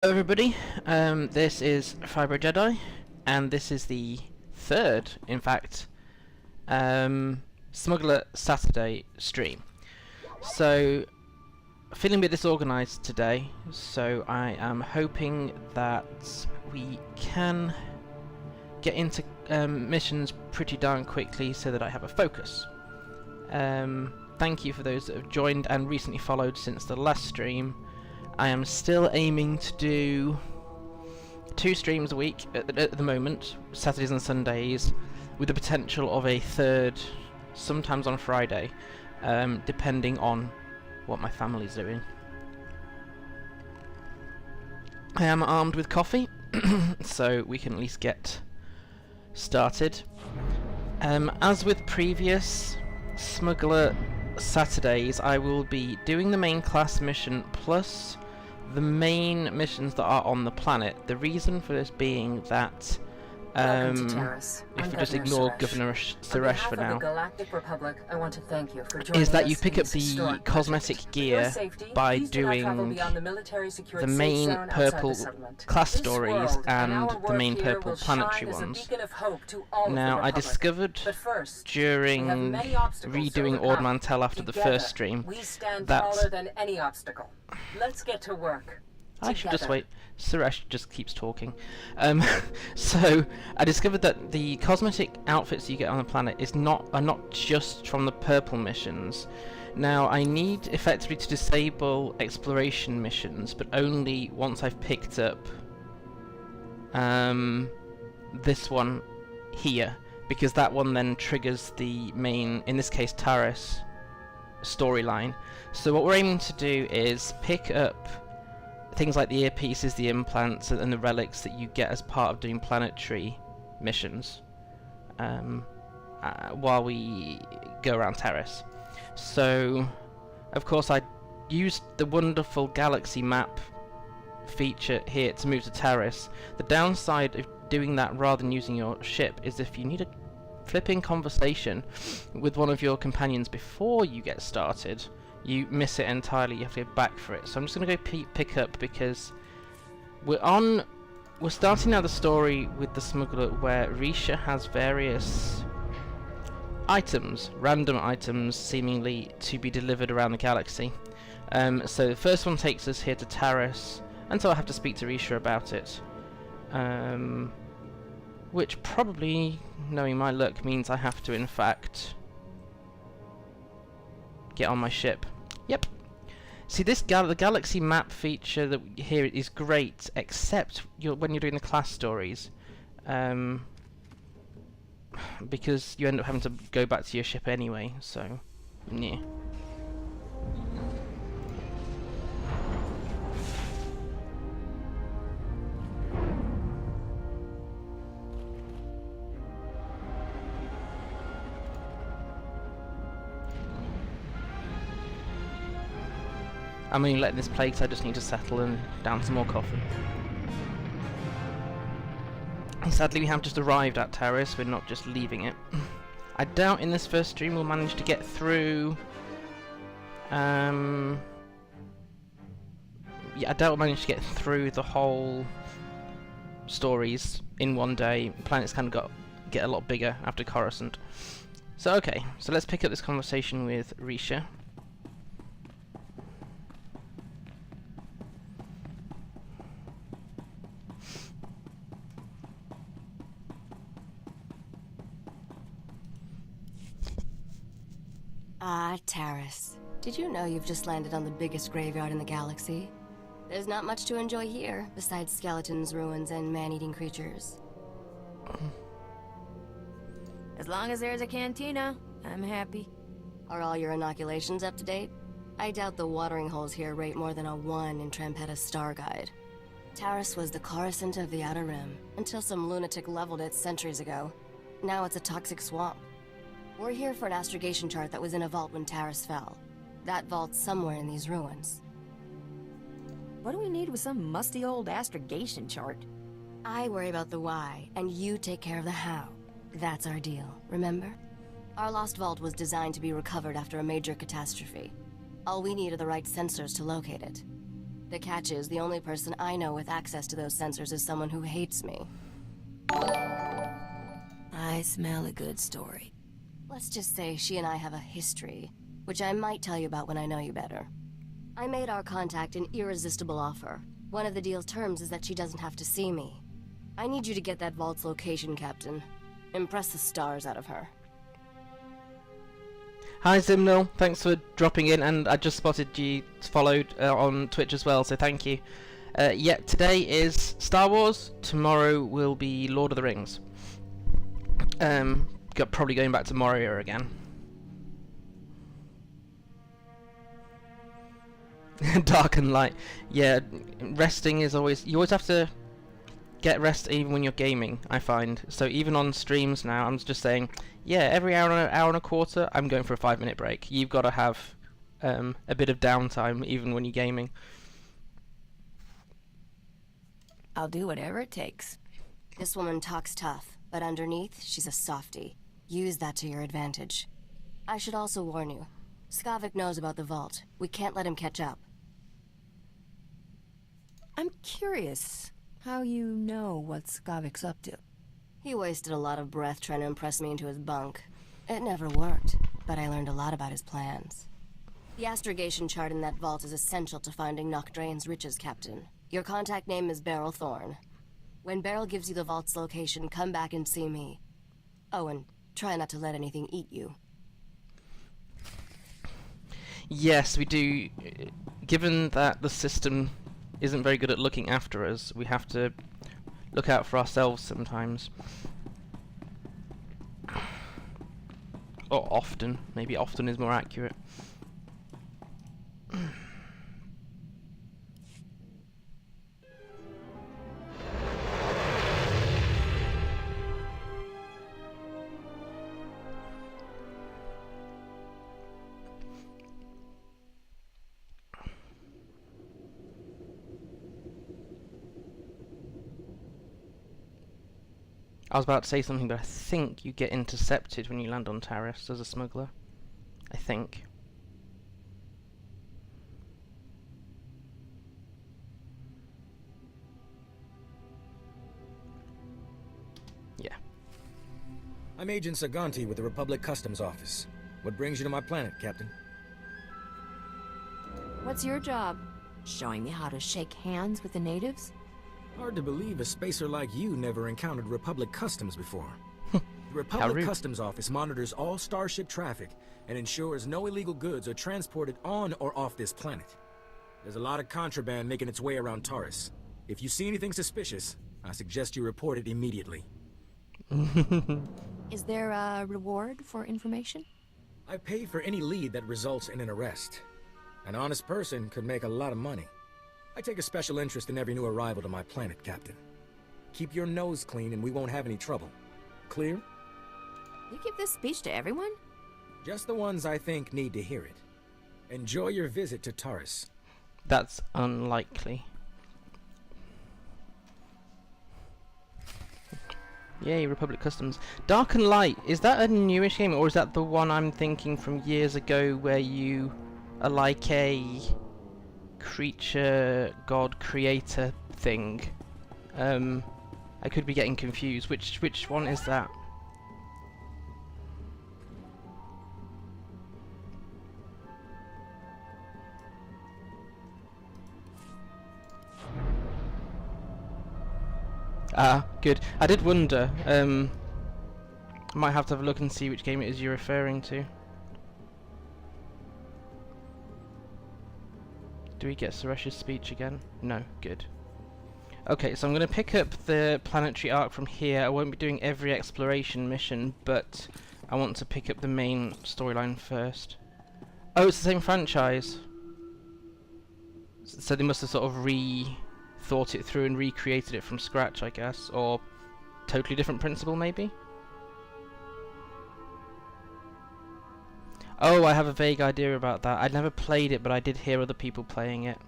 Hello everybody, this is Fiber Jedi, and this is the third, in fact, Smuggler Saturday stream. So, feeling a bit disorganised today, so I am hoping that we can get into missions pretty darn quickly so that I have a focus. Thank you for those that have joined and recently followed since the last stream. I am still aiming to do 2 streams a week at the moment, Saturdays and Sundays, with the potential of a third, sometimes on Friday, depending on what my family's doing. I am armed with coffee, so we can at least get started. As with previous Smuggler Saturdays, I will be doing the main class mission plus the main missions that are on the planet. The reason for this being that Taris. if we just ignore Governor Suresh for now, Galactic Republic, I want to thank you for is that you pick up the cosmetic gear by doing the main purple class stories and the main purple planetary ones. Now, I discovered during redoing Ord Mantell after the first stream that let's get to work. I should just wait. Suresh just keeps talking. So I discovered that the cosmetic outfits you get on the planet are not just from the purple missions. Now I need effectively to disable exploration missions, but only once I've picked up this one here, because that one then triggers the main, in this case Taris, storyline. So what we're aiming to do is pick up things like the earpieces, the implants, and the relics that you get as part of doing planetary missions while we go around Taris. So, of course, I used the wonderful galaxy map feature here to move to Taris. The downside of doing that rather than using your ship is if you need a flipping conversation with one of your companions before you get started, you miss it entirely. You have to go back for it. So I'm just going to go pick up, because we're starting now the story with the smuggler where Risha has various items, random items, seemingly to be delivered around the galaxy. So the first one takes us here to Taris, and so I have to speak to Risha about it. Which probably, knowing my luck, means I have to in fact get on my ship. Yep. See, this the galaxy map feature that here is great, except when you're doing the class stories, because you end up having to go back to your ship anyway. So, yeah. I'm only letting this play because I just need to settle and down some more coffee. And sadly, we have just arrived at Taris. We're not just leaving it. I doubt in this first stream we'll manage to get through. Yeah, I doubt we'll manage to get through the whole stories in one day. Planets kind of get a lot bigger after Coruscant. So okay, so let's pick up this conversation with Risha. Ah, Taris. Did you know you've just landed on the biggest graveyard in the galaxy? There's not much to enjoy here, besides skeletons, ruins, and man-eating creatures. As long as there's a cantina, I'm happy. Are all your inoculations up to date? I doubt the watering holes here rate more than a 1 in Trampetta's star guide. Taris was the Coruscant of the Outer Rim, until some lunatic leveled it centuries ago. Now it's a toxic swamp. We're here for an astrogation chart that was in a vault when Taris fell. That vault's somewhere in these ruins. What do we need with some musty old astrogation chart? I worry about the why, and you take care of the how. That's our deal, remember? Our lost vault was designed to be recovered after a major catastrophe. All we need are the right sensors to locate it. The catch is, the only person I know with access to those sensors is someone who hates me. I smell a good story. Let's just say she and I have a history, which I might tell you about when I know you better. I made our contact an irresistible offer. One of the deal's terms is that she doesn't have to see me. I need you to get that vault's location, Captain. Impress the stars out of her. Hi Zimnil, thanks for dropping in, and I just spotted you followed on Twitch as well, so thank you. Yeah, today is Star Wars, tomorrow will be Lord of the Rings. Probably going back to Moria again. Dark and light. Yeah, resting is always... You always have to get rest even when you're gaming, I find. So even on streams now, I'm just saying, yeah, every hour and a quarter, I'm going for a 5-minute break. You've got to have a bit of downtime even when you're gaming. I'll do whatever it takes. This woman talks tough, but underneath, she's a softie. Use that to your advantage. I should also warn you, Skavik knows about the vault. We can't let him catch up. I'm curious how you know what Skavik's up to. He wasted a lot of breath trying to impress me into his bunk. It never worked, but I learned a lot about his plans. The astrogation chart in that vault is essential to finding Nocdrane's riches, Captain. Your contact name is Beryl Thorne. When Beryl gives you the vault's location, come back and see me. Oh, and try not to let anything eat you. Yes, we do. Given that the system isn't very good at looking after us, we have to look out for ourselves sometimes. Or often. Maybe often is more accurate. I was about to say something, but I think you get intercepted when you land on Taris as a smuggler. I think. Yeah. I'm Agent Saganti with the Republic Customs Office. What brings you to my planet, Captain? What's your job? Showing me how to shake hands with the natives? Hard to believe a spacer like you never encountered Republic Customs before. The Republic Customs Office monitors all starship traffic and ensures no illegal goods are transported on or off this planet. There's a lot of contraband making its way around Taris. If you see anything suspicious, I suggest you report it immediately. Is there a reward for information? I pay for any lead that results in an arrest. An honest person could make a lot of money. I take a special interest in every new arrival to my planet, Captain. Keep your nose clean and we won't have any trouble. Clear? You give this speech to everyone? Just the ones I think need to hear it. Enjoy your visit to Taris. That's unlikely. Yay, Republic Customs. Dark and Light, is that a newish game, or is that the one I'm thinking from years ago where you are like a creature god creator thing? I could be getting confused. Which one is that? Ah, good. I did wonder. I might have to have a look and see which game it is you're referring to. Do we get Suresh's speech again? No, good. Okay, so I'm going to pick up the planetary arc from here. I won't be doing every exploration mission, but I want to pick up the main storyline first. Oh, it's the same franchise. So they must have sort of thought it through and recreated it from scratch, I guess, or totally different principle, maybe? Oh, I have a vague idea about that. I'd never played it, but I did hear other people playing it.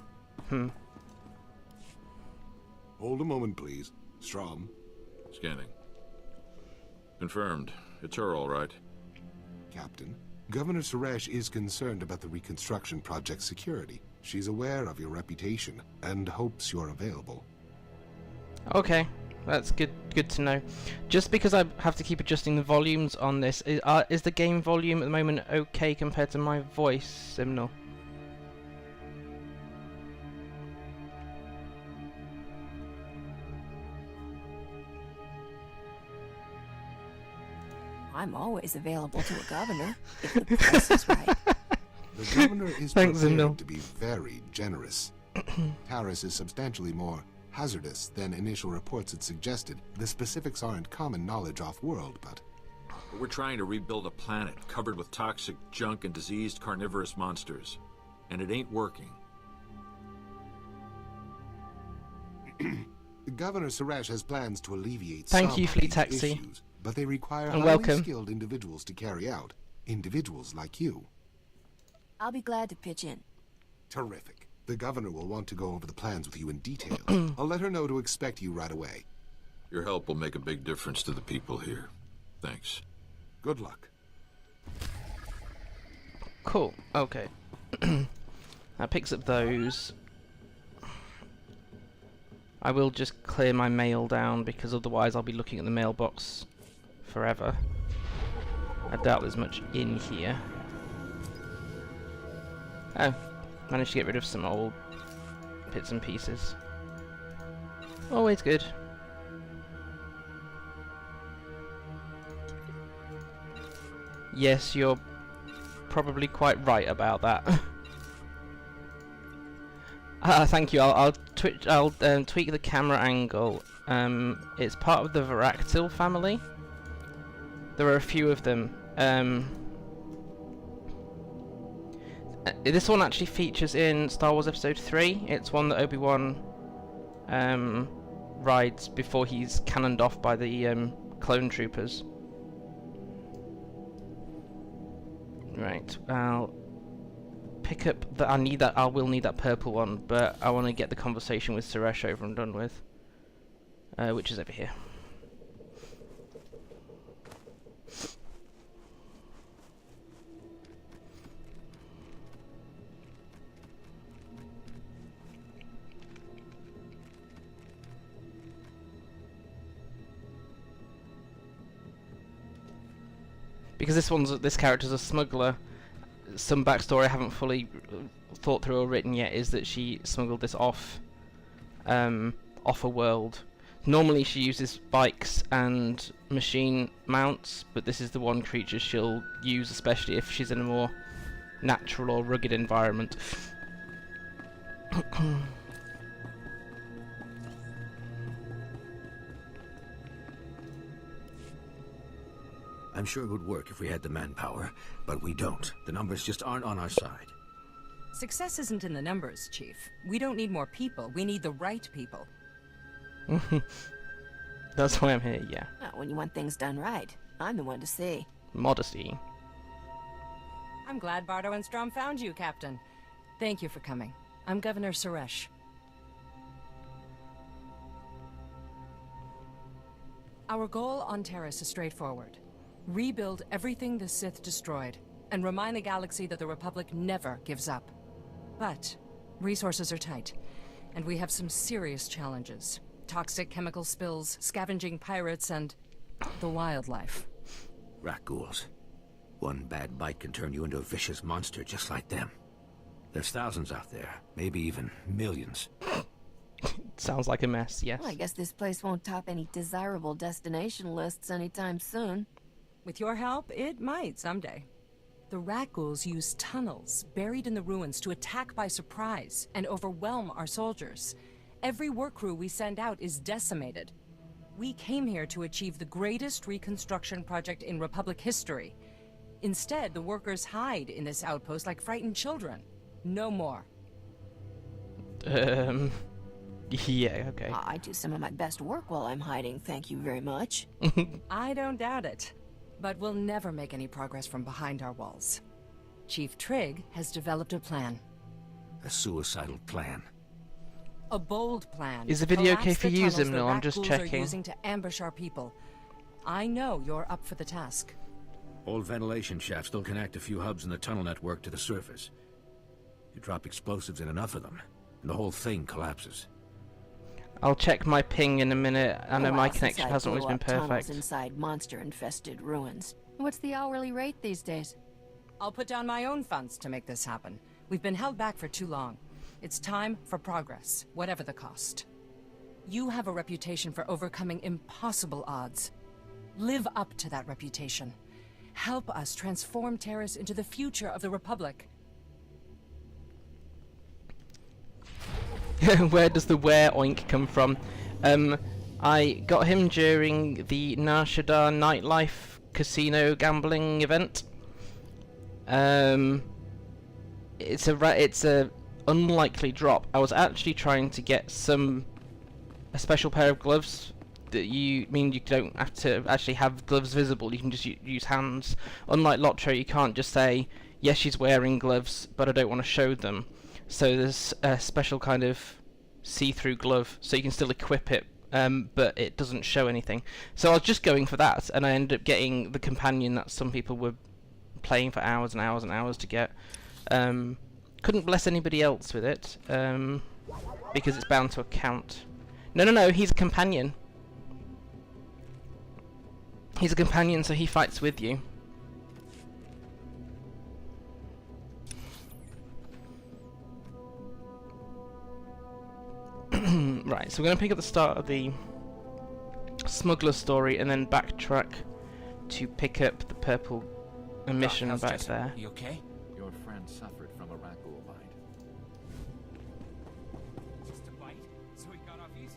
Hold a moment, please. Strom. Scanning. Confirmed. It's her, all right. Captain, Governor Suresh is concerned about the reconstruction project's security. She's aware of your reputation and hopes you're available. Okay, that's good to know. Just because I have to keep adjusting the volumes on this, is the game volume at the moment okay compared to my voice, Simnel? I'm always available to a governor, if the price is right. The governor is Thanks, prepared Zindel. to be very generous. Taris is substantially more hazardous than initial reports had suggested. The specifics aren't common knowledge off-world, but... We're trying to rebuild a planet covered with toxic junk and diseased carnivorous monsters. And it ain't working. Governor Suresh has plans to alleviate Thank some you, of Fleet these Taxi. issues, but they require And highly welcome. skilled individuals to carry out. Individuals like you. I'll be glad to pitch in. Terrific. The governor will want to go over the plans with you in detail. I'll let her know to expect you right away. Your help will make a big difference to the people here. Thanks. Good luck. Cool, okay. That picks up those. I will just clear my mail down because otherwise I'll be looking at the mailbox forever. I doubt there's much in here. Oh, managed to get rid of some old bits and pieces. Always good. Yes, you're probably quite right about that. Thank you. I'll tweak the camera angle. It's part of the Varactyl family. There are a few of them. This one actually features in Star Wars Episode 3. It's one that Obi-Wan rides before he's cannoned off by the clone troopers. Right, I'll pick up the. I will need that purple one, but I want to get the conversation with Suresh over and done with, which is over here. Because this character's a smuggler. Some backstory I haven't fully thought through or written yet is that she smuggled this off a world. Normally she uses bikes and machine mounts, but this is the one creature she'll use, especially if she's in a more natural or rugged environment. I'm sure it would work if we had the manpower, but we don't. The numbers just aren't on our side. Success isn't in the numbers, Chief. We don't need more people. We need the right people. That's why I'm here, yeah. Well, when you want things done right, I'm the one to see. Modesty. I'm glad Bardo and Strom found you, Captain. Thank you for coming. I'm Governor Suresh. Our goal on Taris is straightforward. Rebuild everything the Sith destroyed, and remind the galaxy that the Republic never gives up. But resources are tight, and we have some serious challenges. Toxic chemical spills, scavenging pirates, and the wildlife. Rat ghouls. One bad bite can turn you into a vicious monster just like them. There's thousands out there, maybe even millions. Sounds like a mess, yes. Well, I guess this place won't top any desirable destination lists anytime soon. With your help, it might someday. The rat ghouls use tunnels buried in the ruins to attack by surprise and overwhelm our soldiers. Every work crew we send out is decimated. We came here to achieve the greatest reconstruction project in Republic history. Instead, the workers hide in this outpost like frightened children. No more. Yeah, okay. I do some of my best work while I'm hiding, thank you very much. I don't doubt it. But we'll never make any progress from behind our walls. Chief Trigg has developed a plan. A suicidal plan. A bold plan. Is the video okay Collapse for the you, tunnels the Zimno? I'm rat just ghouls checking. Are using to ambush our people. I know you're up for the task. Old ventilation shafts don't connect a few hubs in the tunnel network to the surface. You drop explosives in enough of them, and the whole thing collapses. I'll check my ping in a minute. I know my connection hasn't always been Tunnels perfect. inside monster-infested ruins. What's the hourly rate these days? I'll put down my own funds to make this happen. We've been held back for too long. It's time for progress, whatever the cost. You have a reputation for overcoming impossible odds. Live up to that reputation. Help us transform Taris into the future of the Republic. Where does the where oink come from? I got him during the Narshadar nightlife casino gambling event. It's a unlikely drop. I was actually trying to get a special pair of gloves that you don't have to actually have gloves visible. You can just use hands. Unlike LOTRO, you can't just say, yes, she's wearing gloves, but I don't want to show them. So there's a special kind of see-through glove, so you can still equip it, but it doesn't show anything. So I was just going for that, and I ended up getting the companion that some people were playing for hours and hours and hours to get. Couldn't bless anybody else with it, because it's bound to a count. No, he's a companion. He's a companion, so he fights with you. Right, so we're going to pick up the start of the smuggler story and then backtrack to pick up the purple mission Doc, back Jesse? there. You okay? Your friend suffered from a raccoon bite. Just a bite, so he got off easy.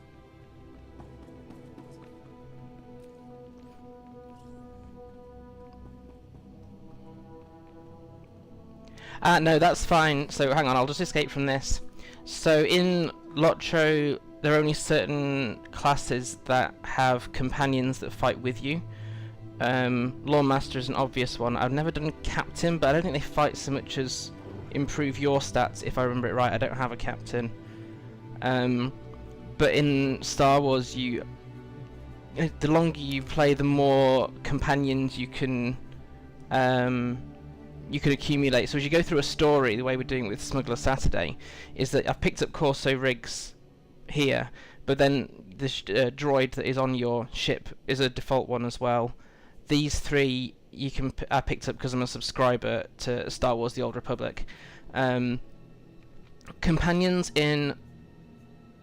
No, that's fine. So hang on, I'll just escape from this. So in LOTRO, there are only certain classes that have companions that fight with you. Lawmaster is an obvious one. I've never done Captain, but I don't think they fight so much as improve your stats, if I remember it right. I don't have a Captain. But in Star Wars, the longer you play, the more companions you can accumulate. So as you go through a story, the way we're doing it with Smuggler Saturday is that I've picked up Corso rigs here, but then the droid that is on your ship is a default one as well. These three I picked up because I'm a subscriber to Star Wars: The Old Republic. Companions in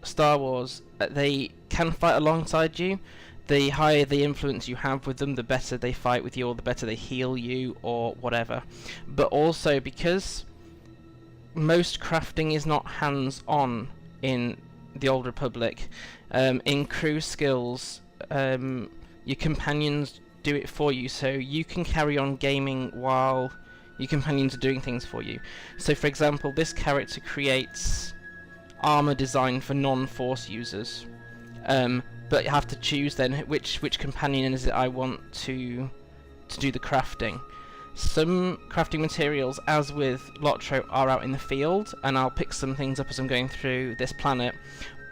Star Wars, they can fight alongside you. The higher the influence you have with them, the better they fight with you, or the better they heal you, or whatever. But also, because most crafting is not hands-on in the Old Republic, in crew skills, your companions do it for you, so you can carry on gaming while your companions are doing things for you. So, for example, this character creates armor designed for non-Force users. But you have to choose then which companion is it I want to do the crafting. Some crafting materials, as with LOTRO, are out in the field, and I'll pick some things up as I'm going through this planet,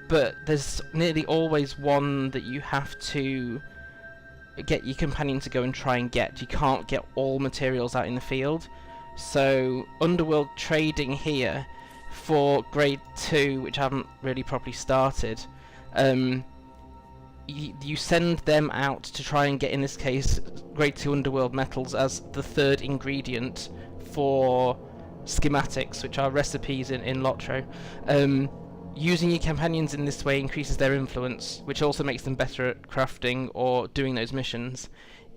but there's nearly always one that you have to get your companion to go and try and get. You can't get all materials out in the field. So Underworld trading here for grade 2, which I haven't really properly started, you send them out to try and get, in this case, grade 2 Underworld metals as the third ingredient for schematics, which are recipes in LOTRO. Using your companions in this way increases their influence, which also makes them better at crafting or doing those missions.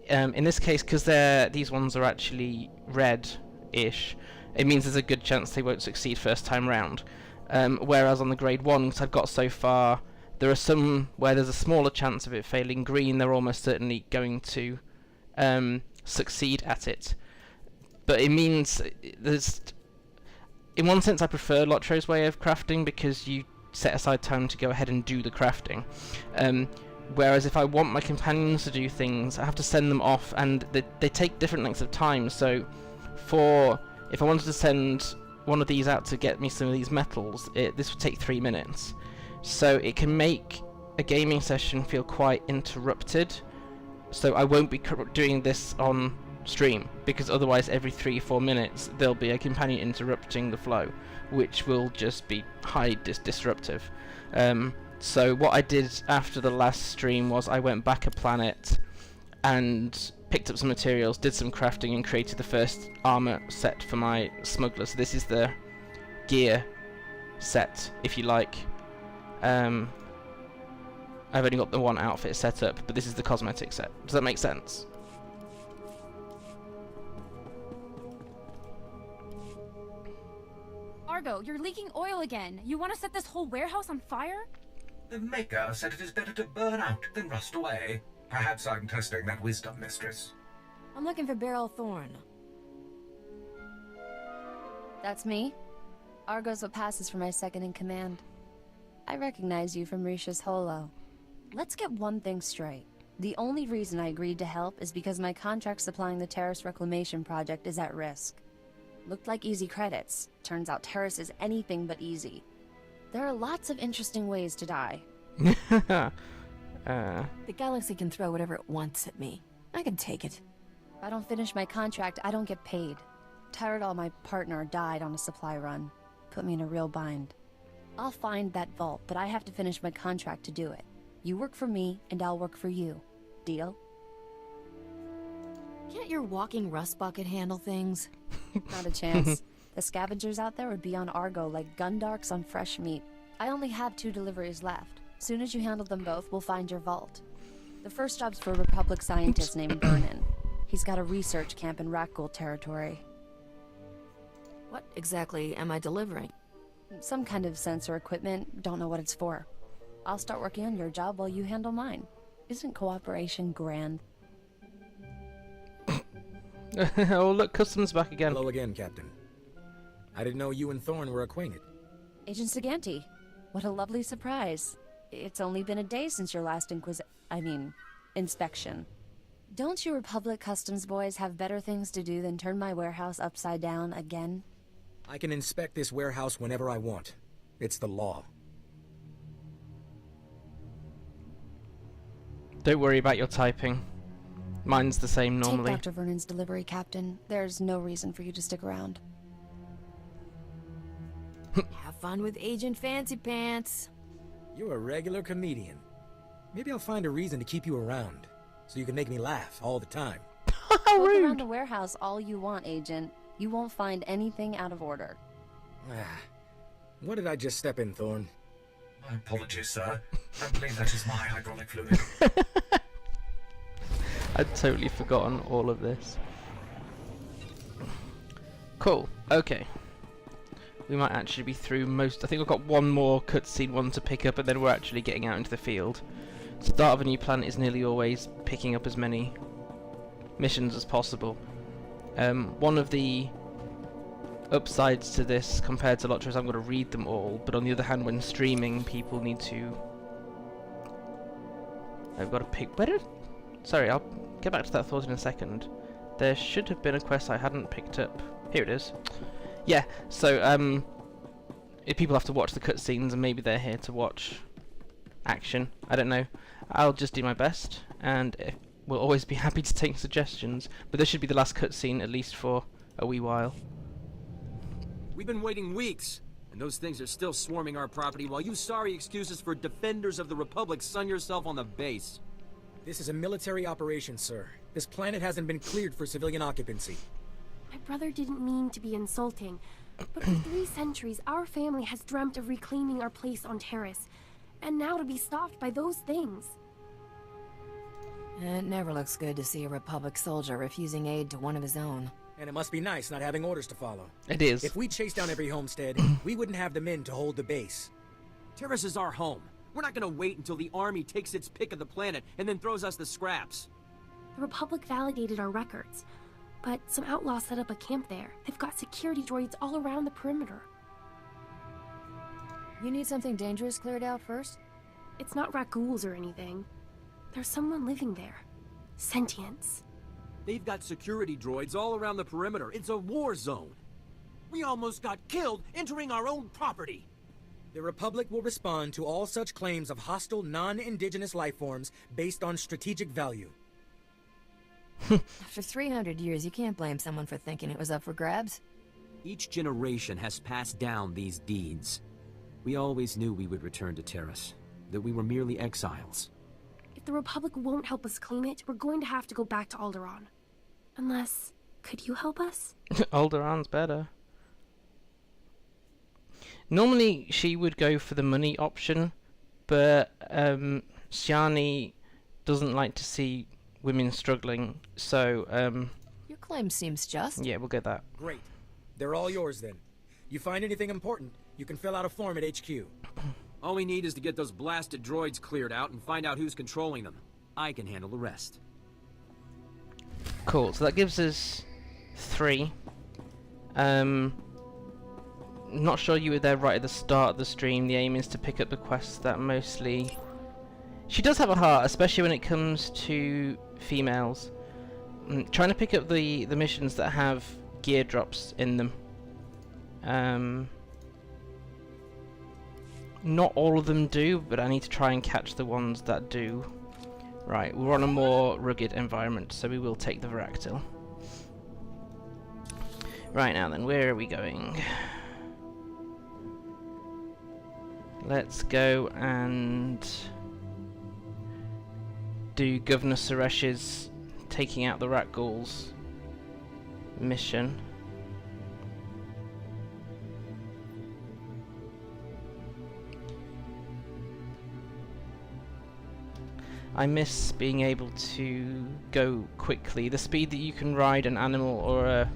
In this case, because these ones are actually red-ish, it means there's a good chance they won't succeed first time round. Whereas on the grade 1, because I've got so far, there are some where there's a smaller chance of it failing green. They're almost certainly going to succeed at it. But it means there's... In one sense, I prefer LOTRO's way of crafting because you set aside time to go ahead and do the crafting. Whereas if I want my companions to do things, I have to send them off, and they take different lengths of time. So if I wanted to send one of these out to get me some of these metals, this would take 3 minutes. So it can make a gaming session feel quite interrupted. So I won't be doing this on stream, because otherwise every 3-4 minutes there'll be a companion interrupting the flow, which will just be highly disruptive. So what I did after the last stream was I went back a planet and picked up some materials, did some crafting, and created the first armor set for my smuggler. So this is the gear set, if you like. I've only got the one outfit set up, but this is the cosmetic set. Does that make sense? Argo, you're leaking oil again. You want to set this whole warehouse on fire? The Maker said it is better to burn out than rust away. Perhaps I'm testing that wisdom, mistress. I'm looking for Beryl Thorne. That's me. Argo's what passes for my second in command. I recognize you from Risha's holo. Let's get one thing straight. The only reason I agreed to help is because my contract supplying the Taris reclamation project is at risk. Looked like easy credits. Turns out Taris is anything but easy. There are lots of interesting ways to die. The galaxy can throw whatever it wants at me. I can take it. If I don't finish my contract, I don't get paid. Tyradol, my partner, died on a supply run. Put me in a real bind. I'll find that vault, but I have to finish my contract to do it. You work for me, and I'll work for you. Deal? Can't your walking rust bucket handle things? Not a chance. The scavengers out there would be on Argo like gundarks on fresh meat. I only have 2 deliveries left. Soon as you handle them both, we'll find your vault. The first job's for a Republic scientist named Vernon. He's got a research camp in Rakghoul territory. What exactly am I delivering? Some kind of sensor equipment, don't know what it's for. I'll start working on your job while you handle mine. Isn't cooperation grand? Oh look, Customs back again. Hello again, Captain. I didn't know you and Thorne were acquainted. Agent Siganti, what a lovely surprise. It's only been a day since your last inspection. Don't you Republic Customs boys have better things to do than turn my warehouse upside down again? I can inspect this warehouse whenever I want. It's the law. Don't worry about your typing. Mine's the same normally. Take Dr. Vernon's delivery, Captain. There's no reason for you to stick around. Have fun with Agent Fancy Pants. You're a regular comedian. Maybe I'll find a reason to keep you around, so you can make me laugh all the time. How Look rude! around the warehouse all you want, Agent. You won't find anything out of order. What did I just step in, Thorne? My apologies, sir. I believe that is my hydraulic fluid. I'd totally forgotten all of this. Cool, okay. We might actually be through most. I think we've got one more cutscene one to pick up, and then we're actually getting out into the field. Start of a new planet is nearly always picking up as many missions as possible. One of the upsides to this compared to Lotro is I'm going to read them all, but on the other hand, when streaming, people need to... I've got to pick... Sorry, I'll get back to that thought in a second. There should have been a quest I hadn't picked up. Here it is. Yeah, so, if people have to watch the cutscenes, and maybe they're here to watch action, I don't know. I'll just do my best, and we'll always be happy to take suggestions, but this should be the last cutscene, at least for a wee while. We've been waiting weeks, and those things are still swarming our property while you sorry excuses for defenders of the Republic sun yourself on the base. This is a military operation, sir. This planet hasn't been cleared for civilian occupancy. My brother didn't mean to be insulting, but for 3 centuries, our family has dreamt of reclaiming our place on Taris, and now to be stopped by those things. It never looks good to see a Republic soldier refusing aid to one of his own. And it must be nice not having orders to follow. It is. If we chased down every homestead, we wouldn't have the men to hold the base. Taris is our home. We're not gonna wait until the army takes its pick of the planet and then throws us the scraps. The Republic validated our records, but some outlaws set up a camp there. They've got security droids all around the perimeter. You need something dangerous cleared out first? It's not Rakghouls or anything. There's someone living there. Sentience. They've got security droids all around the perimeter. It's a war zone. We almost got killed entering our own property. The Republic will respond to all such claims of hostile, non-indigenous life forms based on strategic value. After 300 years, you can't blame someone for thinking it was up for grabs. Each generation has passed down these deeds. We always knew we would return to Taris, that we were merely exiles. If the Republic won't help us claim it, we're going to have to go back to Alderaan. Unless, could you help us? Alderaan's better. Normally she would go for the money option, but Sjani doesn't like to see women struggling, so Your claim seems just. yeah, we'll get that. Great. They're all yours then. You find anything important, you can fill out a form at HQ. All we need is to get those blasted droids cleared out and find out who's controlling them. I can handle the rest. Cool, so that gives us 3. Not sure you were there right at the start of the stream. The aim is to pick up the quests that mostly... She does have a heart, especially when it comes to females. Trying to pick up the missions that have gear drops in them. Not all of them do, but I need to try and catch the ones that do. Right, we're on a more rugged environment, so we will take the Varactyl. Right now then, where are we going? Let's go and do Governor Suresh's taking out the rat ghouls mission. I miss being able to go quickly. The speed that you can ride an animal or a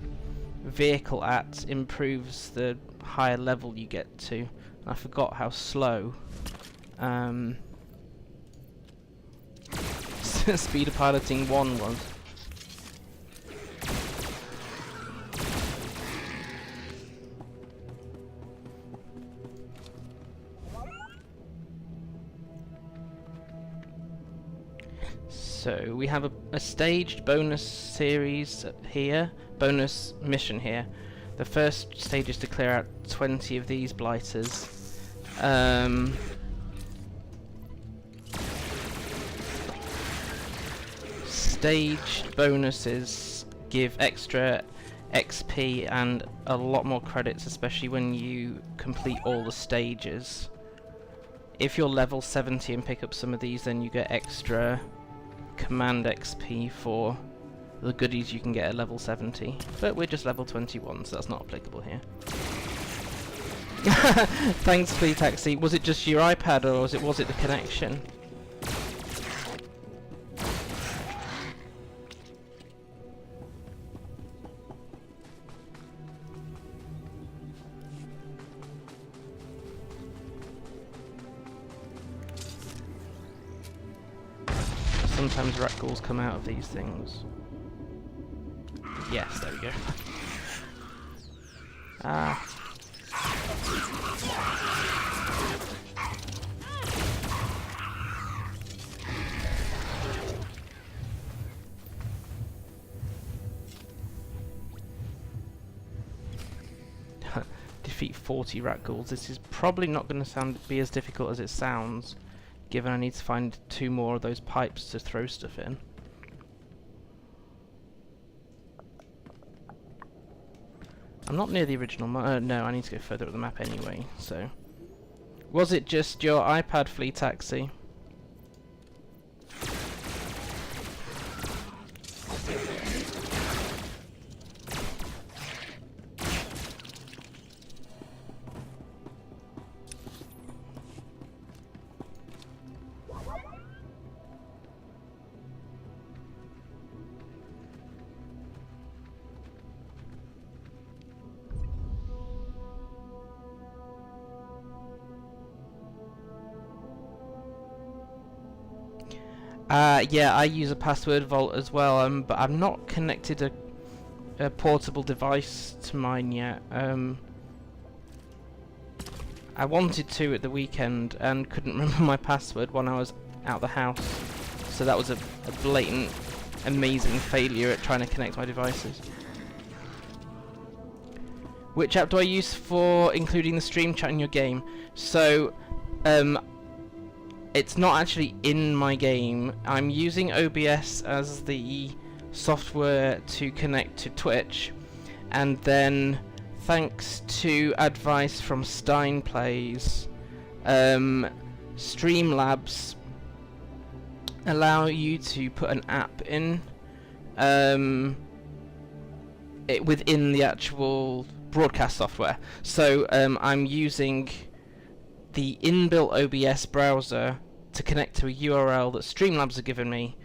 vehicle at improves the higher level you get to. I forgot how slow speed of piloting 1 was. So we have a staged bonus series here, bonus mission here. The first stage is to clear out 20 of these blighters. Staged bonuses give extra XP and a lot more credits, especially when you complete all the stages. If you're level 70 and pick up some of these, then you get extra command XP for the goodies you can get at level 70. But we're just level 21, so that's not applicable here. Thanks, Flea Taxi. Was it just your iPad, or was it the connection? Sometimes rat ghouls come out of these things. Yes, there we go. Ah. Defeat 40 rat ghouls. This is probably not going to be as difficult as it sounds, given I need to find 2 more of those pipes to throw stuff in. I'm not near the original no, I need to go further up the map anyway, so... Was it just your iPad, Flea Taxi? Yeah, I use a password vault as well, but I've not connected a portable device to mine yet. I wanted to at the weekend and couldn't remember my password when I was out the house, so that was a blatant, amazing failure at trying to connect my devices. Which app do I use for including the stream chat in your game? So, it's not actually in my game. I'm using OBS as the software to connect to Twitch, and then thanks to advice from Stein Plays, Streamlabs allow you to put an app in within the actual broadcast software. So I'm using the inbuilt OBS browser to connect to a URL that Streamlabs have given me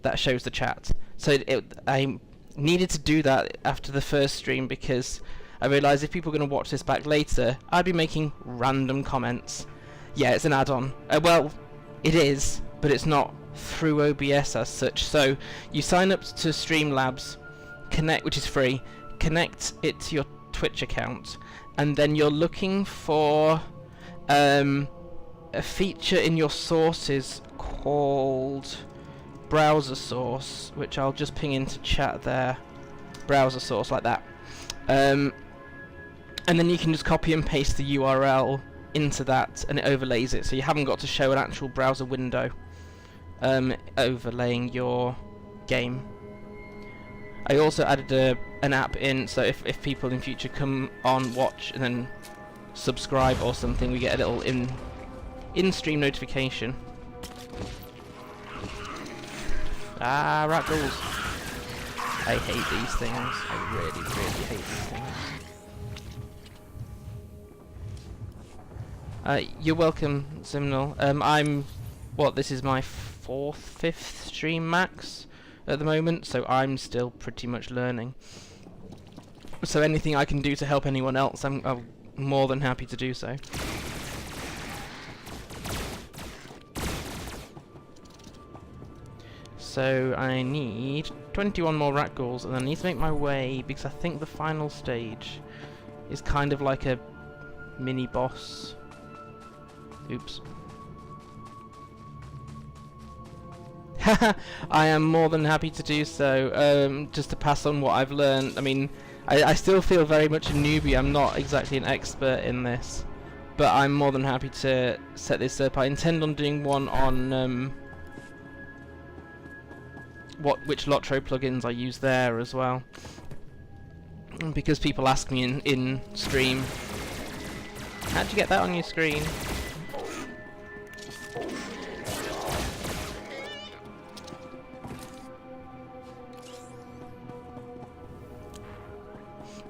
that shows the chat. So I needed to do that after the first stream because I realised if people are going to watch this back later, I'd be making random comments. Yeah, it's an add-on. Well, it is, but it's not through OBS as such. So you sign up to Streamlabs, connect, which is free, connect it to your Twitch account, and then you're looking for a feature in your sources called browser source, which I'll just ping into chat there. Browser source, like that. And then you can just copy and paste the URL into that, and it overlays it, so you haven't got to show an actual browser window overlaying your game. I also added an app in, so if people in future come on, watch, and then subscribe or something, we get a little in-stream notification. Ah, rat ghouls. I hate these things. I really, really hate these things. You're welcome, Simnal. This is my 4th, 5th stream max at the moment, so I'm still pretty much learning. So anything I can do to help anyone else, I'm more than happy to do so. So I need 21 more rat ghouls, and I need to make my way, because I think the final stage is kind of like a mini boss. Oops. I am more than happy to do so, just to pass on what I've learned. I mean, I still feel very much a newbie. I'm not exactly an expert in this, but I'm more than happy to set this up. I intend on doing one on which Lotro plugins I use there as well, because people ask me in stream, how'd you get that on your screen?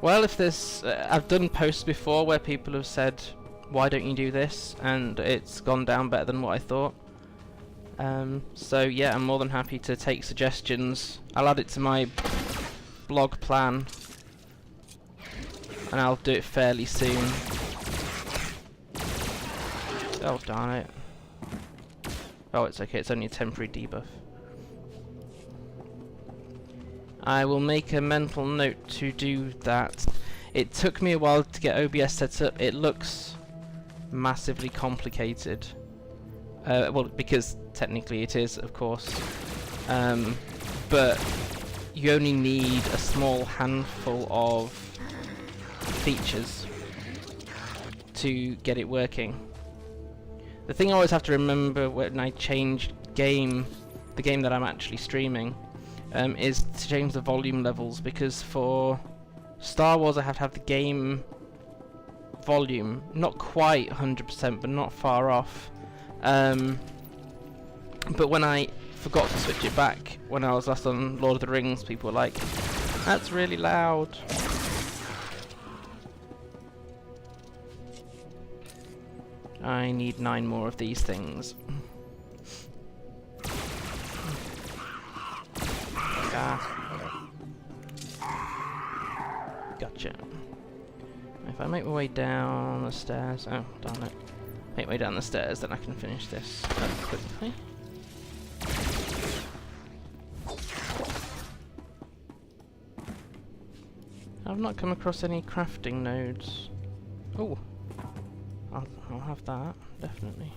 Well, if there's... I've done posts before where people have said, why don't you do this? And it's gone down better than what I thought. So yeah, I'm more than happy to take suggestions. I'll add it to my blog plan, and I'll do it fairly soon. Oh, darn it. Oh, it's okay, it's only a temporary debuff. I will make a mental note to do that. It took me a while to get OBS set up. It looks massively complicated. Well, because technically it is, of course. But you only need a small handful of features to get it working. The thing I always have to remember when I change the game that I'm actually streaming, is to change the volume levels, because for Star Wars I have to have the game volume not quite 100%, but not far off. But when I forgot to switch it back when I was last on Lord of the Rings, people were like, that's really loud. I need 9 more of these things. Gotcha. If I make my way down the stairs... Oh, darn it. Make my way down the stairs, then I can finish this quickly. I've not come across any crafting nodes. Oh, I'll have that, definitely.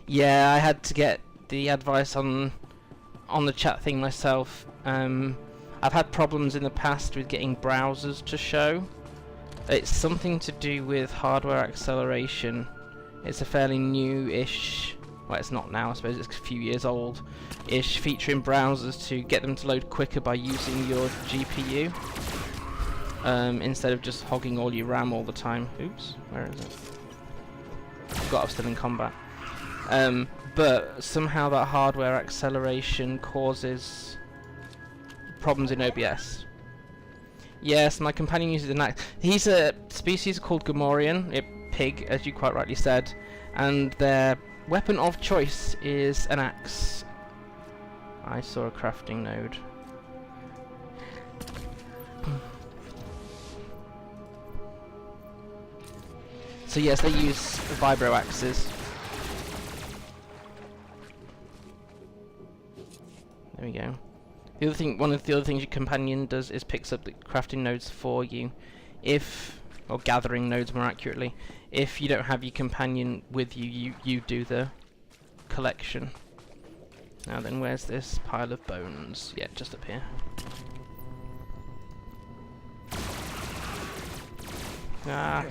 Yeah, I had to get the advice on the chat thing myself. I've had problems in the past with getting browsers to show. It's something to do with hardware acceleration. It's a fairly new-ish, well, it's not now, I suppose it's a few years old-ish feature in browsers to get them to load quicker by using your GPU. Instead of just hogging all your RAM all the time. Oops, where is it? Forgot I was still in combat. But somehow that hardware acceleration causes problems in OBS. Yes, my companion uses an axe. He's a species called Gamorrean, a pig, as you quite rightly said, and their weapon of choice is an axe. I saw a crafting node. So yes, they use vibro axes. There we go. The other thing, one of the other things your companion does is picks up the crafting nodes for you, or gathering nodes more accurately. If you don't have your companion with you, you do the collection. Now then, where's this pile of bones? Yeah, just up here. Ah.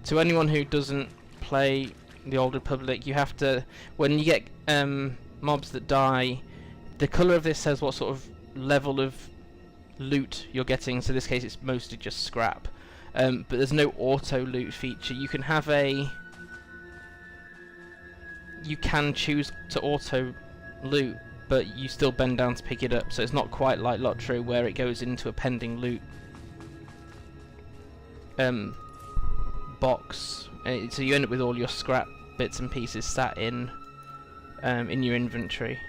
To anyone who doesn't play the Old Republic, you have to, when you get mobs that die, the colour of this says what sort of level of loot you're getting. So in this case it's mostly just scrap, but there's no auto loot feature. You can have you can choose to auto loot, but you still bend down to pick it up, so it's not quite like Lotro where it goes into a pending loot box. So you end up with all your scrap bits and pieces sat in your inventory.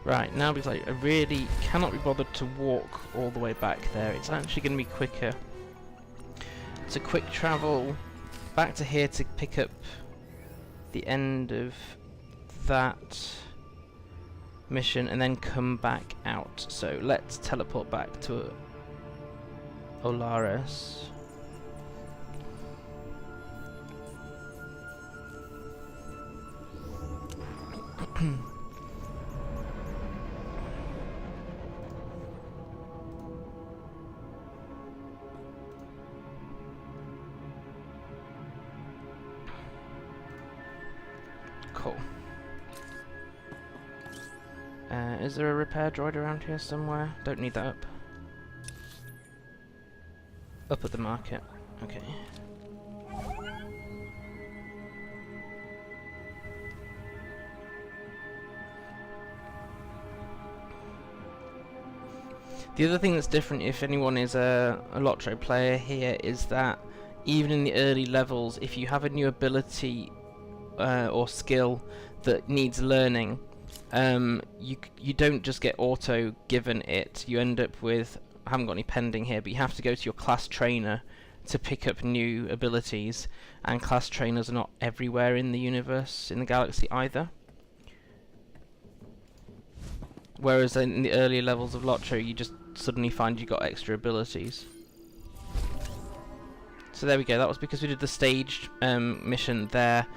Right, now because I really cannot be bothered to walk all the way back there, it's actually going to be quicker to quick travel back to here to pick up the end of that mission and then come back out. So let's teleport back to Olaris. Cool. Is there a repair droid around here somewhere? Don't need that up. Up at the market. Okay. The other thing that's different, if anyone is a Lotro player here, is that even in the early levels, if you have a new ability or skill that needs learning, you don't just get auto given it. You end up with, I haven't got any pending here, but you have to go to your class trainer to pick up new abilities, and class trainers are not everywhere in the universe, in the galaxy either. Whereas in the earlier levels of Lotro, you just suddenly find you got extra abilities. So there we go, that was because we did the staged mission there.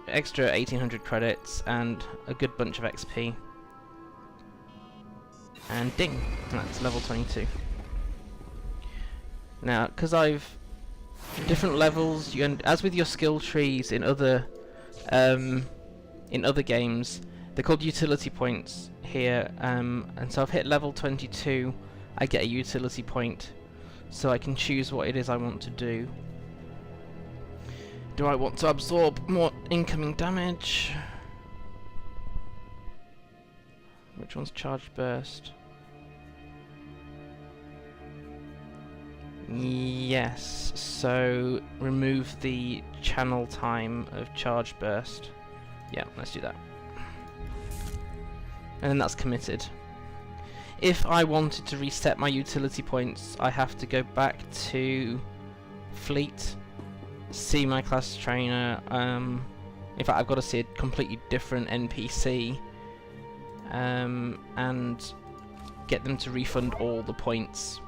Extra 1800 credits and a good bunch of XP. And ding! That's level 22. Now, because I've different levels, as with your skill trees in other games, they're called utility points here. And so I've hit level 22. I get a utility point, so I can choose what it is I want to do. Do I want to absorb more incoming damage? Which one's charged burst? Yes, so remove the channel time of charge burst. Yeah, let's do that. And then that's committed. If I wanted to reset my utility points, I have to go back to Fleet, see my class trainer. In fact, I've got to see a completely different NPC, and get them to refund all the points.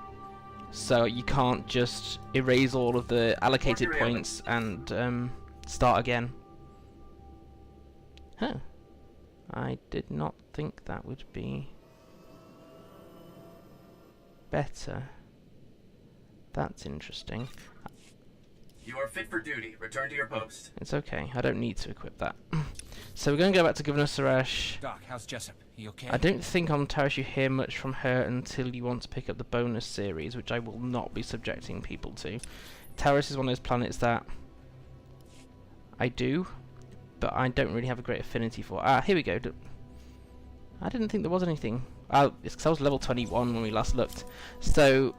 So you can't just erase all of the allocated points and start again. Huh. I did not think that would be better. That's interesting. You are fit for duty. Return to your post. It's okay. I don't need to equip that. So we're going to go back to Governor Suresh. Doc, how's Jessup? You okay? I don't think on Taris you hear much from her until you want to pick up the bonus series, which I will not be subjecting people to. Taris is one of those planets that I do, but I don't really have a great affinity for. Ah, here we go. I didn't think there was anything. It's because I was level 21 when we last looked. So,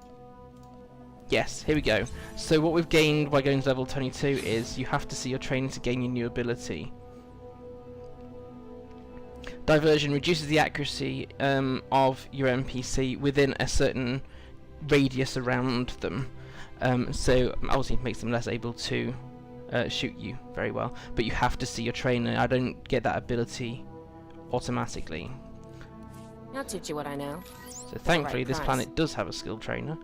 yes, here we go. So what we've gained by going to level 22 is you have to see your training to gain your new ability. Diversion reduces the accuracy of your NPC within a certain radius around them. So obviously it makes them less able to shoot you very well. But you have to see your trainer. I don't get that ability automatically. I'll teach you what I know. So thankfully this planet does have a skill trainer.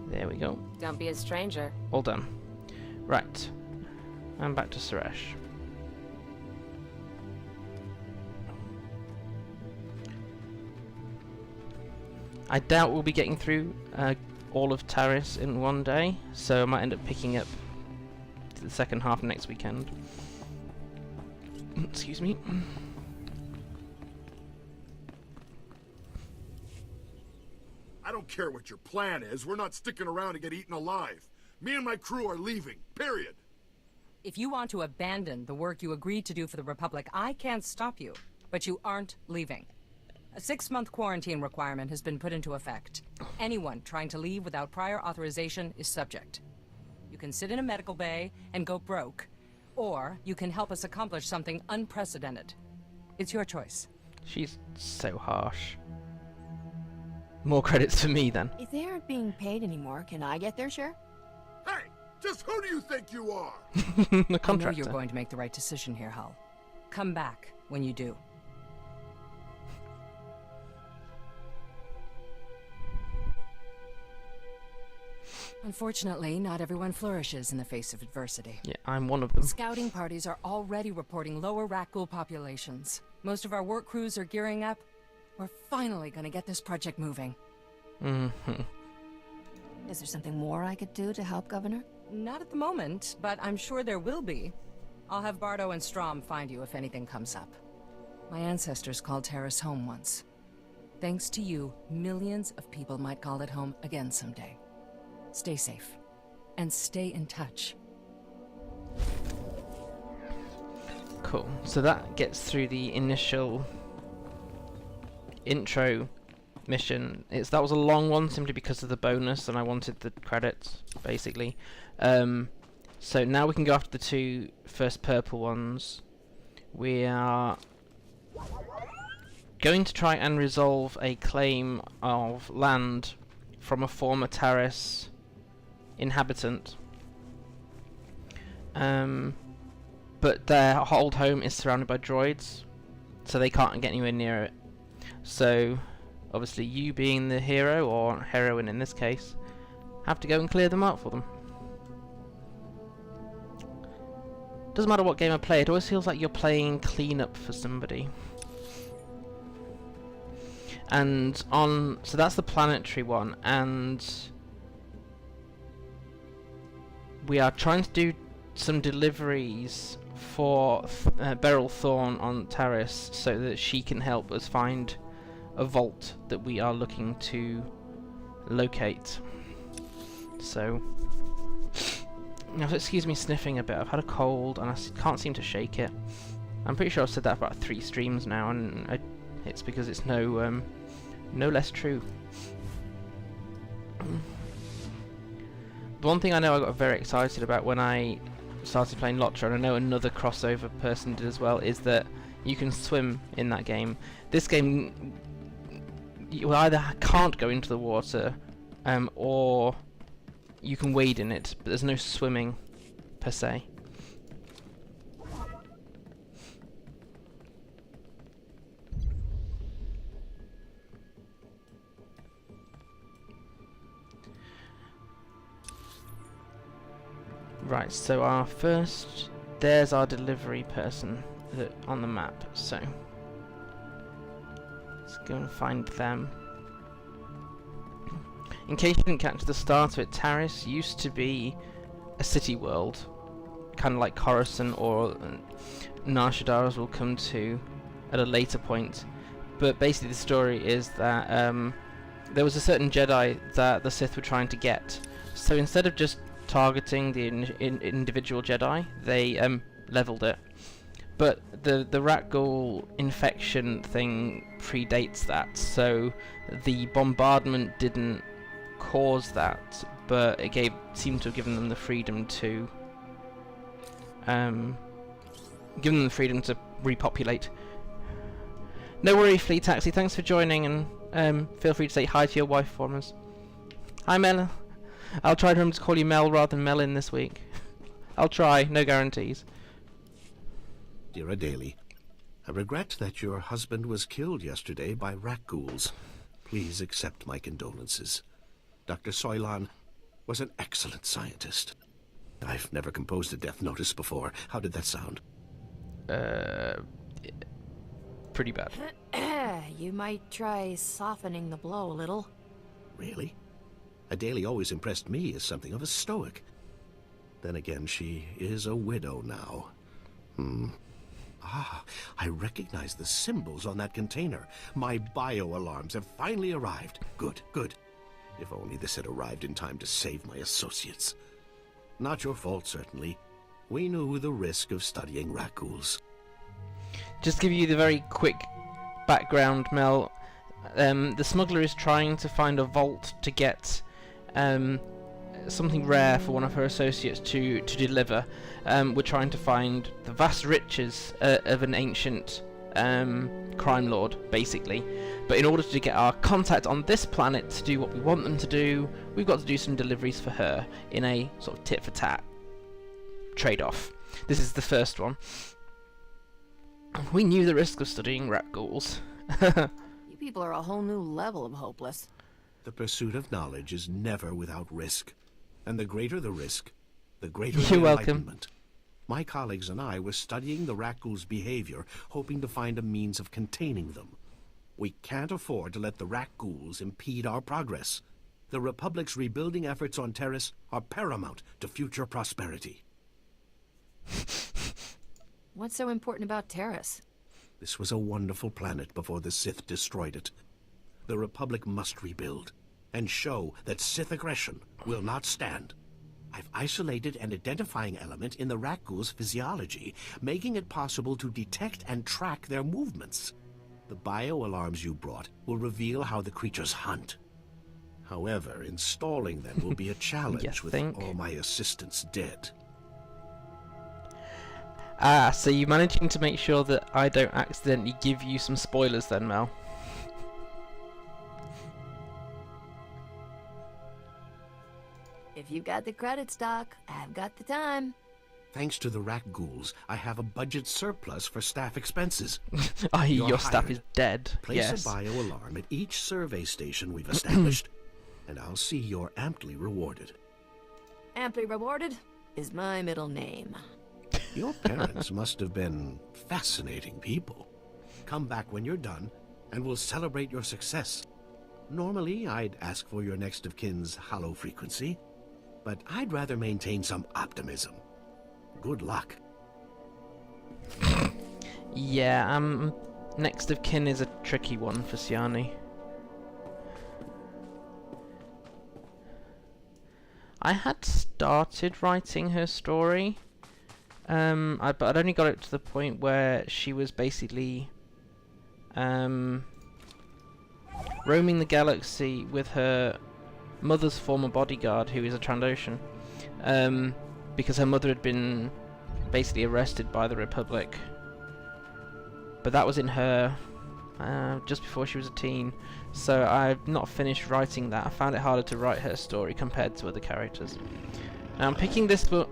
There we go. Don't be a stranger. All done. Right. I'm back to Suresh. I doubt we'll be getting through all of Taris in one day, so I might end up picking up the second half next weekend. Excuse me. I don't care what your plan is. We're not sticking around to get eaten alive. Me and my crew are leaving. Period. If you want to abandon the work you agreed to do for the Republic, I can't stop you. But you aren't leaving. A 6-month quarantine requirement has been put into effect. Anyone trying to leave without prior authorization is subject. You can sit in a medical bay and go broke, or you can help us accomplish something unprecedented. It's your choice. She's so harsh. More credits for me then. If they aren't being paid anymore, can I get their share? Hey, just who do you think you are? The contractor. I know you're going to make the right decision here, Hull. Come back when you do. Unfortunately, not everyone flourishes in the face of adversity. Yeah, I'm one of them. Scouting parties are already reporting lower Rakghoul populations. Most of our work crews are gearing up. We're finally gonna get this project moving. Mm-hmm. Is there something more I could do to help, Governor? Not at the moment, but I'm sure there will be. I'll have Bardo and Strom find you if anything comes up. My ancestors called Taris home once. Thanks to you, millions of people might call it home again someday. Stay safe, and stay in touch. Cool. So that gets through the initial intro mission. That was a long one simply because of the bonus, and I wanted the credits, basically. So now we can go after the 2 first purple ones. We are going to try and resolve a claim of land from a former Taris inhabitant, but their old home is surrounded by droids, so they can't get anywhere near it. So obviously you, being the hero, or heroine in this case, have to go and clear them out for them. Doesn't matter what game I play, it always feels like you're playing cleanup for somebody. And so that's the planetary one, and we are trying to do some deliveries for Beryl Thorne on Taris so that she can help us find a vault that we are looking to locate. So, now excuse me sniffing a bit. I've had a cold and I can't seem to shake it. I'm pretty sure I've said that about 3 streams now, and it's because it's no no less true. The one thing I know I got very excited about when I started playing LWTOR, and I know another crossover person did as well, is that you can swim in that game. This game, you either can't go into the water, or you can wade in it, but there's no swimming per se. Right, so our first, there's our delivery person on the map, so let's go and find them. In case you didn't catch the start of it, Taris used to be a city world, kind of like Coruscant or Nar Shaddaa, as we'll come to at a later point. But basically the story is that there was a certain Jedi that the Sith were trying to get, so instead of just targeting the individual Jedi, they leveled it. But the rat ghoul infection thing predates that, so the bombardment didn't cause that, but it seemed to have given them the freedom to repopulate. No worry, Fleet Taxi. Thanks for joining, and feel free to say hi to your wife for us. Hi, Mel. I'll try to remember to call you Mel rather than Melin this week. I'll try, no guarantees. Dear Adeli, I regret that your husband was killed yesterday by rat ghouls. Please accept my condolences. Dr. Soilan was an excellent scientist. I've never composed a death notice before. How did that sound? Pretty bad. You might try softening the blow a little. Really? Adeli always impressed me as something of a stoic. Then again, she is a widow now. Ah, I recognize the symbols on that container. My bio-alarms have finally arrived. Good, good. If only this had arrived in time to save my associates. Not your fault, certainly. We knew the risk of studying rat ghouls. Just give you the very quick background, Mel. The smuggler is trying to find a vault to get something rare for one of her associates to deliver. We're trying to find the vast riches of an ancient crime lord, basically. But in order to get our contact on this planet to do what we want them to do, we've got to do some deliveries for her in a sort of tit-for-tat trade-off. This is the first one. We knew the risk of studying rat ghouls. You people are a whole new level of hopeless. The pursuit of knowledge is never without risk. And the greater the risk, the greater the You're welcome. enlightenment. My colleagues and I were studying the rat ghouls' behavior, hoping to find a means of containing them. We can't afford to let the rat ghouls impede our progress. The Republic's rebuilding efforts on Taris are paramount to future prosperity. What's so important about Taris? This was a wonderful planet before the Sith destroyed it. The Republic must rebuild, and show that Sith aggression will not stand. I've isolated an identifying element in the rat ghouls' physiology, making it possible to detect and track their movements. The bio-alarms you brought will reveal how the creatures hunt. However, installing them will be a challenge with all my assistants dead. Ah, so you're managing to make sure that I don't accidentally give you some spoilers then, Mel. If you've got the credit stock, I've got the time. Thanks to the rat ghouls, I have a budget surplus for staff expenses. Your staff is dead. Place Yes. a bio-alarm at each survey station we've established, and I'll see you're amply rewarded. Amply rewarded is my middle name. Your parents must have been fascinating people. Come back when you're done, and we'll celebrate your success. Normally, I'd ask for your next of kin's hollow frequency, but I'd rather maintain some optimism. Good luck. Yeah, next of kin is a tricky one for Sjani. I had started writing her story, but I'd only got it to the point where she was basically, roaming the galaxy with her mother's former bodyguard, who is a Trandoshan, because her mother had been basically arrested by the Republic. But that was in her just before she was a teen, so I've not finished writing that. I found it harder to write her story compared to other characters. Now I'm picking this book.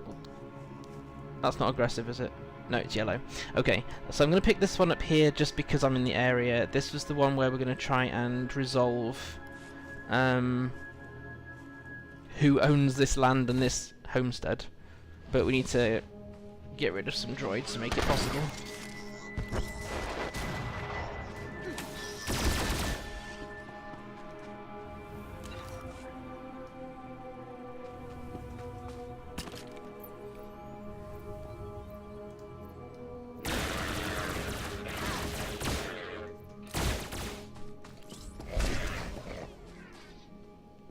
That's not aggressive, is it? No, it's yellow. Okay, so I'm going to pick this one up here just because I'm in the area. This was the one where we're going to try and resolve who owns this land and this homestead. But we need to get rid of some droids to make it possible.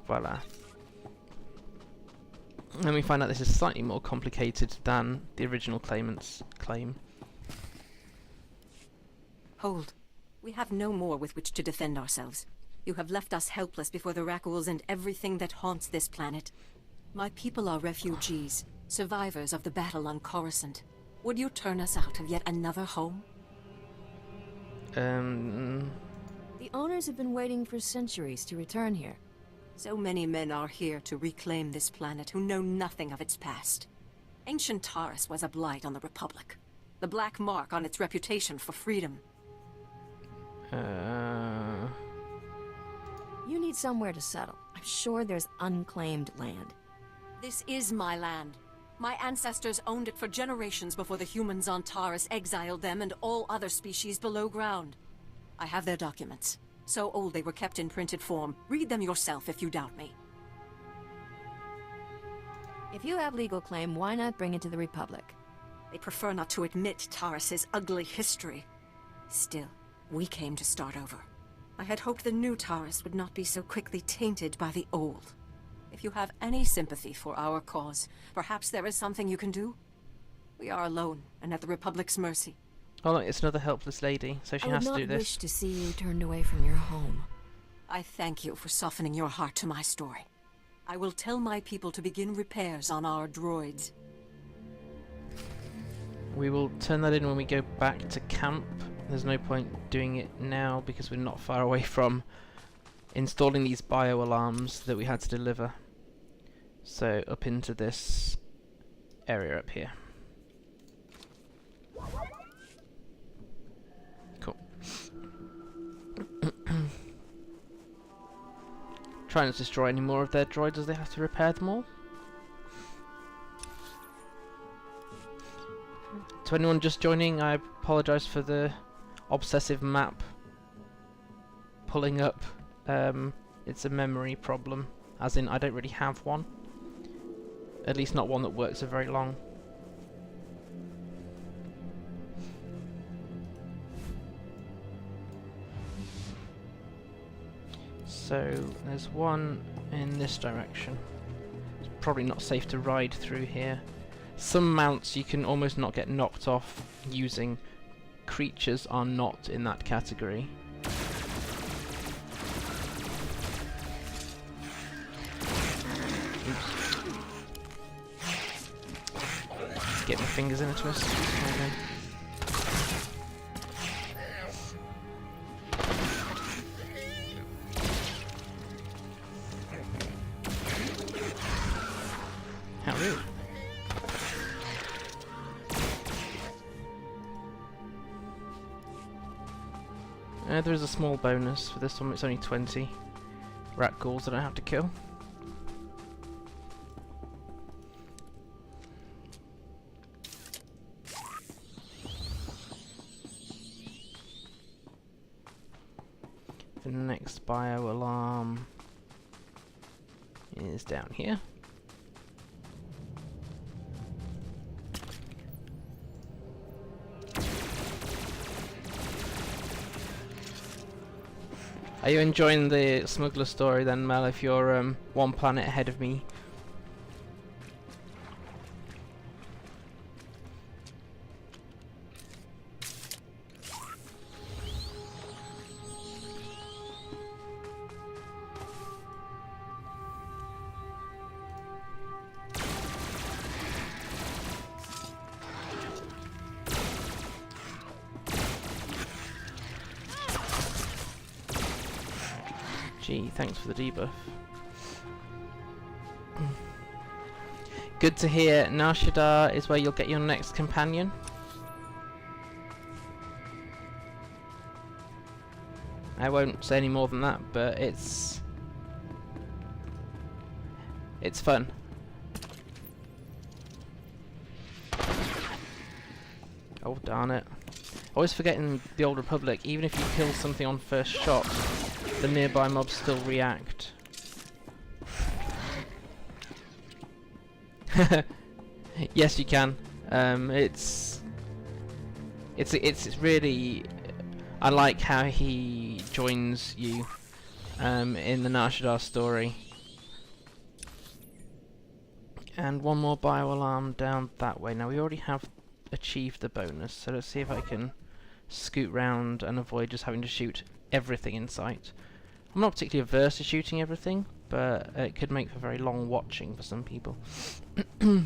Voila. And we find out this is slightly more complicated than the original claimant's claim. Hold. We have no more with which to defend ourselves. You have left us helpless before the Rakuls and everything that haunts this planet. My people are refugees, survivors of the battle on Coruscant. Would you turn us out of yet another home? The owners have been waiting for centuries to return here. So many men are here to reclaim this planet who know nothing of its past. Ancient Taris was a blight on the Republic. The black mark on its reputation for freedom. You need somewhere to settle. I'm sure there's unclaimed land. This is my land. My ancestors owned it for generations before the humans on Taris exiled them and all other species below ground. I have their documents. So old they were kept in printed form. Read them yourself if you doubt me. If you have legal claim, why not bring it to the Republic? They prefer not to admit Taris's ugly history. Still, we came to start over. I had hoped the new Taris would not be so quickly tainted by the old. If you have any sympathy for our cause, perhaps there is something you can do? We are alone and at the Republic's mercy. Oh look, it's another helpless lady, so she has to do I would not this. wish to see you turned away from your home. I thank you for softening your heart to my story. I will tell my people to begin repairs on our droids. We will turn that in when we go back to camp. There's no point doing it now because we're not far away from installing these bio alarms that we had to deliver. So up into this area up here. Cool. Try not to destroy any more of their droids as they have to repair them all. To anyone just joining, I apologise for the obsessive map pulling up. It's a memory problem, as in I don't really have one. At least not one that works for very long. So there's one in this direction. It's probably not safe to ride through here. Some mounts you can almost not get knocked off using. Creatures are not in that category. Oops. Get my fingers in a twist. Okay. How rude. There is a small bonus for this one. It's only 20 rat ghouls that I have to kill. The next bio alarm is down here. Are you enjoying the Smuggler story then, Mel, if you're one planet ahead of me? Gee, thanks for the debuff. Good to hear. Nar Shaddaa is where you'll get your next companion. I won't say any more than that, but it's fun. Oh darn it. Always forgetting the Old Republic, even if you kill something on first shot, the nearby mobs still react. Yes, you can. It's really. I like how he joins you in the Nar Shaddaa story. And one more bio-alarm down that way. Now we already have achieved the bonus, so let's see if I can scoot round and avoid just having to shoot everything in sight. I'm not particularly averse to shooting everything, but it could make for very long watching for some people. Yeah,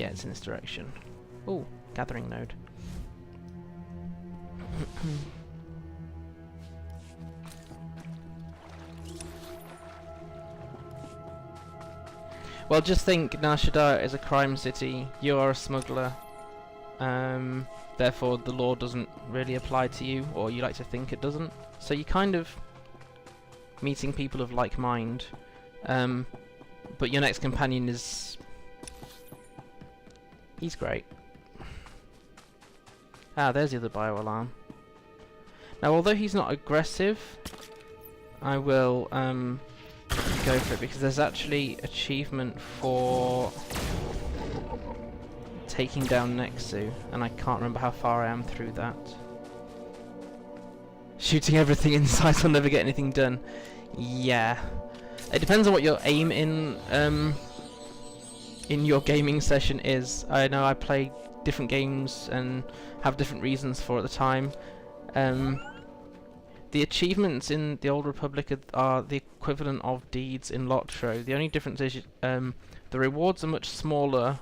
it's in this direction. Oh, gathering node. Well, just think, Nar Shaddaa is a crime city. You are a smuggler. Therefore, the law doesn't really apply to you, or you like to think it doesn't. So you're kind of meeting people of like mind. But your next companion is... he's great. Ah, there's the other bio-alarm. Now, although he's not aggressive, I will go for it, because there's actually achievement for taking down Nexu, and I can't remember how far I am through that. Shooting everything in sight, I'll never get anything done. Yeah. It depends on what your aim in your gaming session is. I know I play different games and have different reasons for it at the time. The achievements in the Old Republic are the equivalent of deeds in Lotro. The only difference is the rewards are much smaller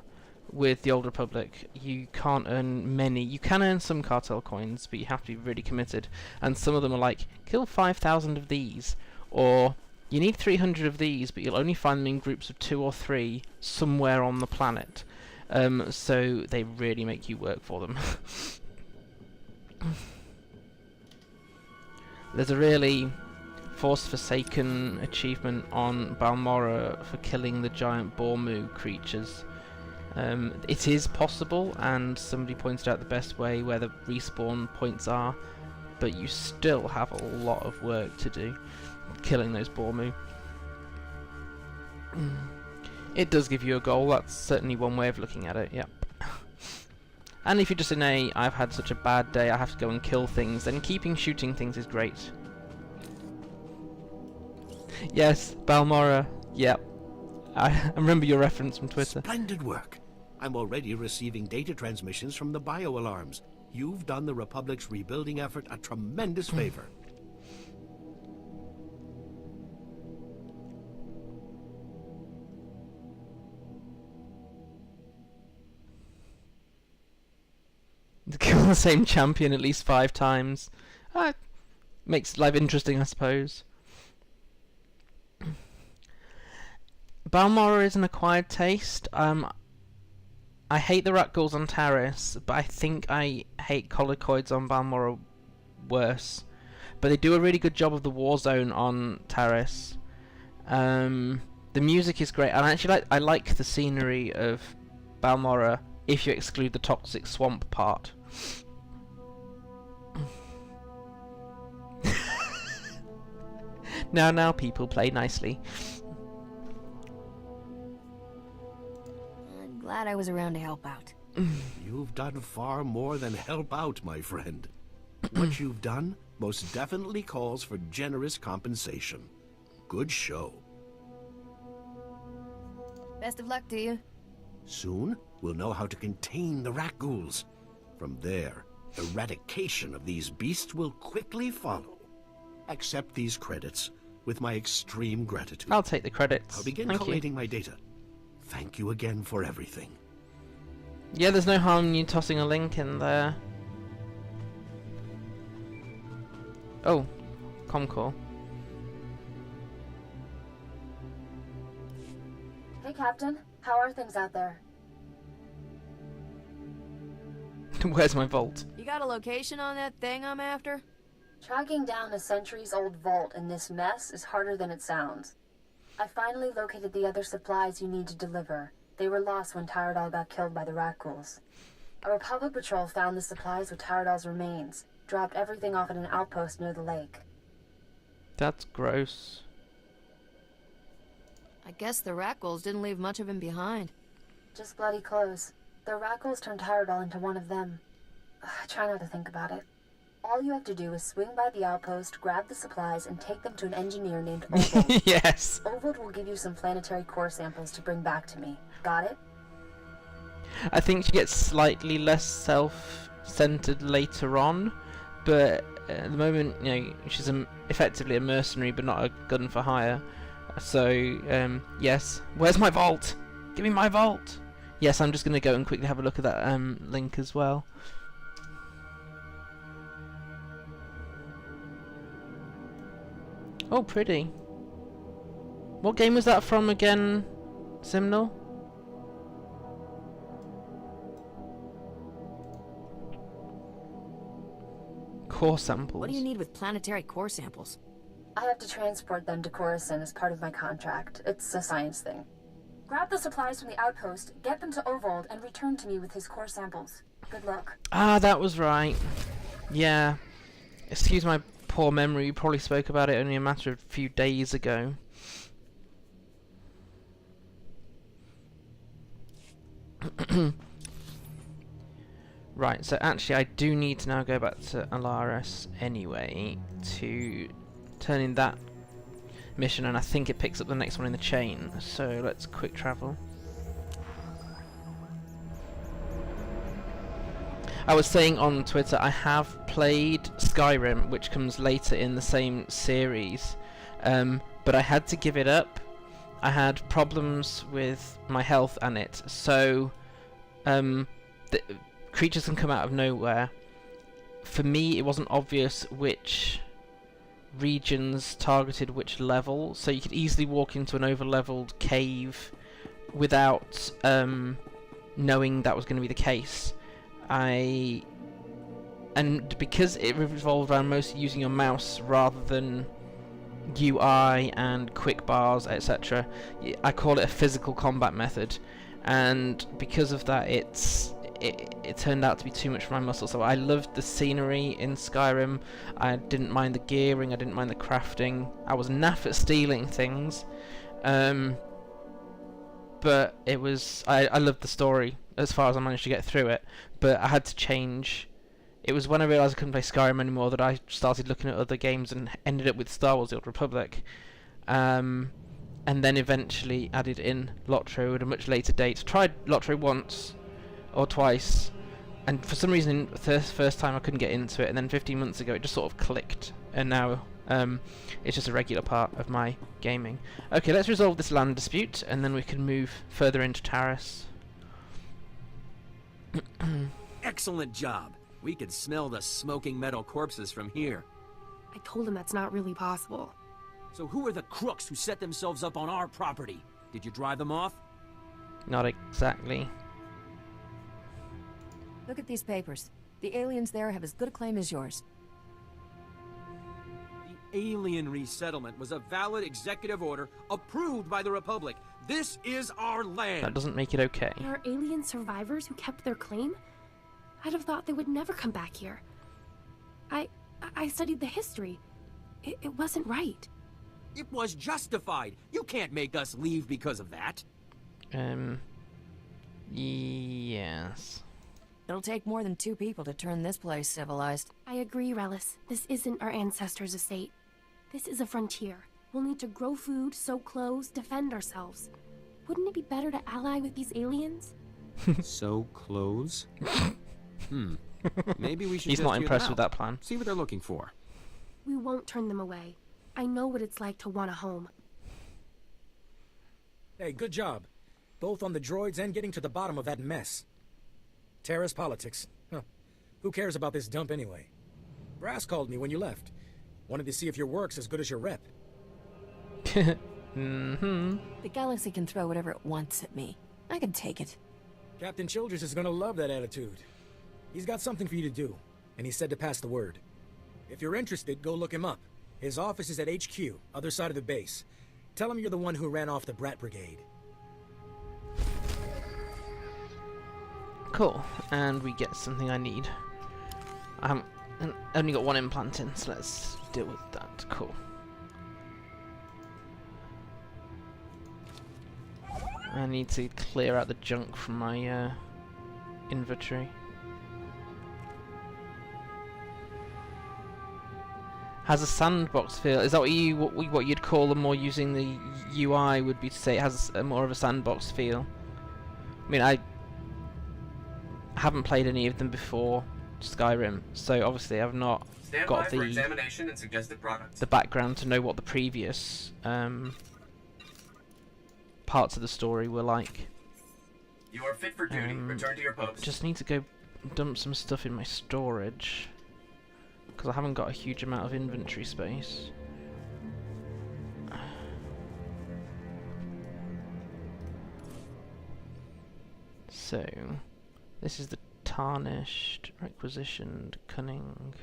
with the Old Republic. You can't earn many. You can earn some cartel coins, but you have to be really committed. And some of them are like, kill 5,000 of these, or you need 300 of these, but you'll only find them in groups of 2 or 3 somewhere on the planet. So they really make you work for them. There's a really Force-Forsaken achievement on Balmorra for killing the giant Bormu creatures. It is possible, and somebody pointed out the best way where the respawn points are, but you still have a lot of work to do killing those Bormu. It does give you a goal, that's certainly one way of looking at it, yep. And if you're just in I've had such a bad day, I have to go and kill things, then keeping shooting things is great. Yes, Balmorra, yep. I remember your reference from Twitter. Splendid work. I'm already receiving data transmissions from the bio-alarms. You've done the Republic's rebuilding effort a tremendous favor. Kill the same champion at least 5 times. Makes life interesting, I suppose. Balmorra is an acquired taste. I hate the rat ghouls on Taris, but I think I hate colicoids on Balmorra worse. But they do a really good job of the war zone on Taris. The music is great, and actually I like the scenery of Balmorra if you exclude the toxic swamp part. Now people play nicely. I'm glad I was around to help out. You've done far more than help out, my friend. What you've done most definitely calls for generous compensation. Good show. Best of luck to you. Soon, we'll know how to contain the rat ghouls. From there, eradication of these beasts will quickly follow. Accept these credits with my extreme gratitude. I'll take the credits. I'll begin collating my data. Thank you again for everything. Yeah, there's no harm in you tossing a link in there. Oh, Comcall. Hey, Captain. How are things out there? Where's my vault? You got a location on that thing I'm after? Tracking down a centuries-old vault in this mess is harder than it sounds. I finally located the other supplies you need to deliver. They were lost when Tyradol got killed by the Ratghouls. A Republic patrol found the supplies with Tyradol's remains, dropped everything off at an outpost near the lake. That's gross. I guess the Ratghouls didn't leave much of him behind. Just bloody clothes. The Ratghouls turned Tyradol into one of them. Try not to think about it. All you have to do is swing by the outpost, grab the supplies, and take them to an engineer named Ovold. Yes. Ovold will give you some planetary core samples to bring back to me. Got it? I think she gets slightly less self-centered later on, but at the moment, you know, she's effectively a mercenary, but not a gun for hire. So, yes. Where's my vault? Give me my vault! Yes, I'm just going to go and quickly have a look at that link as well. Oh, pretty. What game was that from again, Simnel? Core samples. What do you need with planetary core samples? I have to transport them to Coruscant as part of my contract. It's a science thing. Grab the supplies from the outpost, get them to Ovold, and return to me with his core samples. Good luck. Ah, that was right. Yeah. Excuse my poor memory, we probably spoke about it only a matter of a few days ago. Right, so actually I do need to now go back to Alaris anyway to turn in that mission, and I think it picks up the next one in the chain, so let's quick travel. I was saying on Twitter I have played Skyrim, which comes later in the same series, but I had to give it up. I had problems with my health and it, so the creatures can come out of nowhere. For me it wasn't obvious which regions targeted which level, so you could easily walk into an over-leveled cave without knowing that was going to be the case. And because it revolved around mostly using your mouse rather than UI and quick bars, etc., I call it a physical combat method, and because of that it turned out to be too much for my muscles. So I loved the scenery in Skyrim, I didn't mind the gearing, I didn't mind the crafting, I was naff at stealing things, but it was, I loved the story as far as I managed to get through it, but I had to change. It was when I realised I couldn't play Skyrim anymore that I started looking at other games and ended up with Star Wars: The Old Republic, and then eventually added in Lotro at a much later date. Tried Lotro once or twice, and for some reason the first time I couldn't get into it, and then 15 months ago it just sort of clicked, and now it's just a regular part of my gaming. Okay, let's resolve this land dispute and then we can move further into Taris. Excellent job. We could smell the smoking metal corpses from here. I told him that's not really possible. So who are the crooks who set themselves up on our property? Did you drive them off? Not exactly. Look at these papers. The aliens there have as good a claim as yours. The alien resettlement was a valid executive order approved by the Republic. This is our land. That doesn't make it okay. There are alien survivors who kept their claim? I'd have thought they would never come back here. I studied the history. It wasn't right. It was justified. You can't make us leave because of that. Yes. It'll take more than 2 people to turn this place civilized. I agree, Relis. This isn't our ancestors' estate. This is a frontier. We'll need to grow food, sew clothes, defend ourselves. Wouldn't it be better to ally with these aliens? Sew clothes? Maybe we should He's just not hear impressed them with out. that plan. See what they're looking for. We won't turn them away. I know what it's like to want a home. Hey, good job. Both on the droids and getting to the bottom of that mess. Taris politics. Huh. Who cares about this dump anyway? Brass called me when you left. Wanted to see if your work's as good as your rep. Mm-hmm. The galaxy can throw whatever it wants at me. I can take it. Captain Childress is gonna love that attitude. He's got something for you to do, and he said to pass the word. If you're interested, go look him up. His office is at HQ, other side of the base. Tell him you're the one who ran off the Brat Brigade. Cool, and we get something I need. I haven't only got one implant in, so let's deal with that. Cool. I need to clear out the junk from my inventory. Has a sandbox feel. Is that what you'd call them more using the UI would be to say it has more of a sandbox feel? I mean, I haven't played any of them before Skyrim, so obviously I've not got for examination and suggested products. the background to know what the previous parts of the story were like. You are fit for duty. Return to your post. Just need to go dump some stuff in my storage because I haven't got a huge amount of inventory space. So, this is the tarnished, requisitioned, cunning.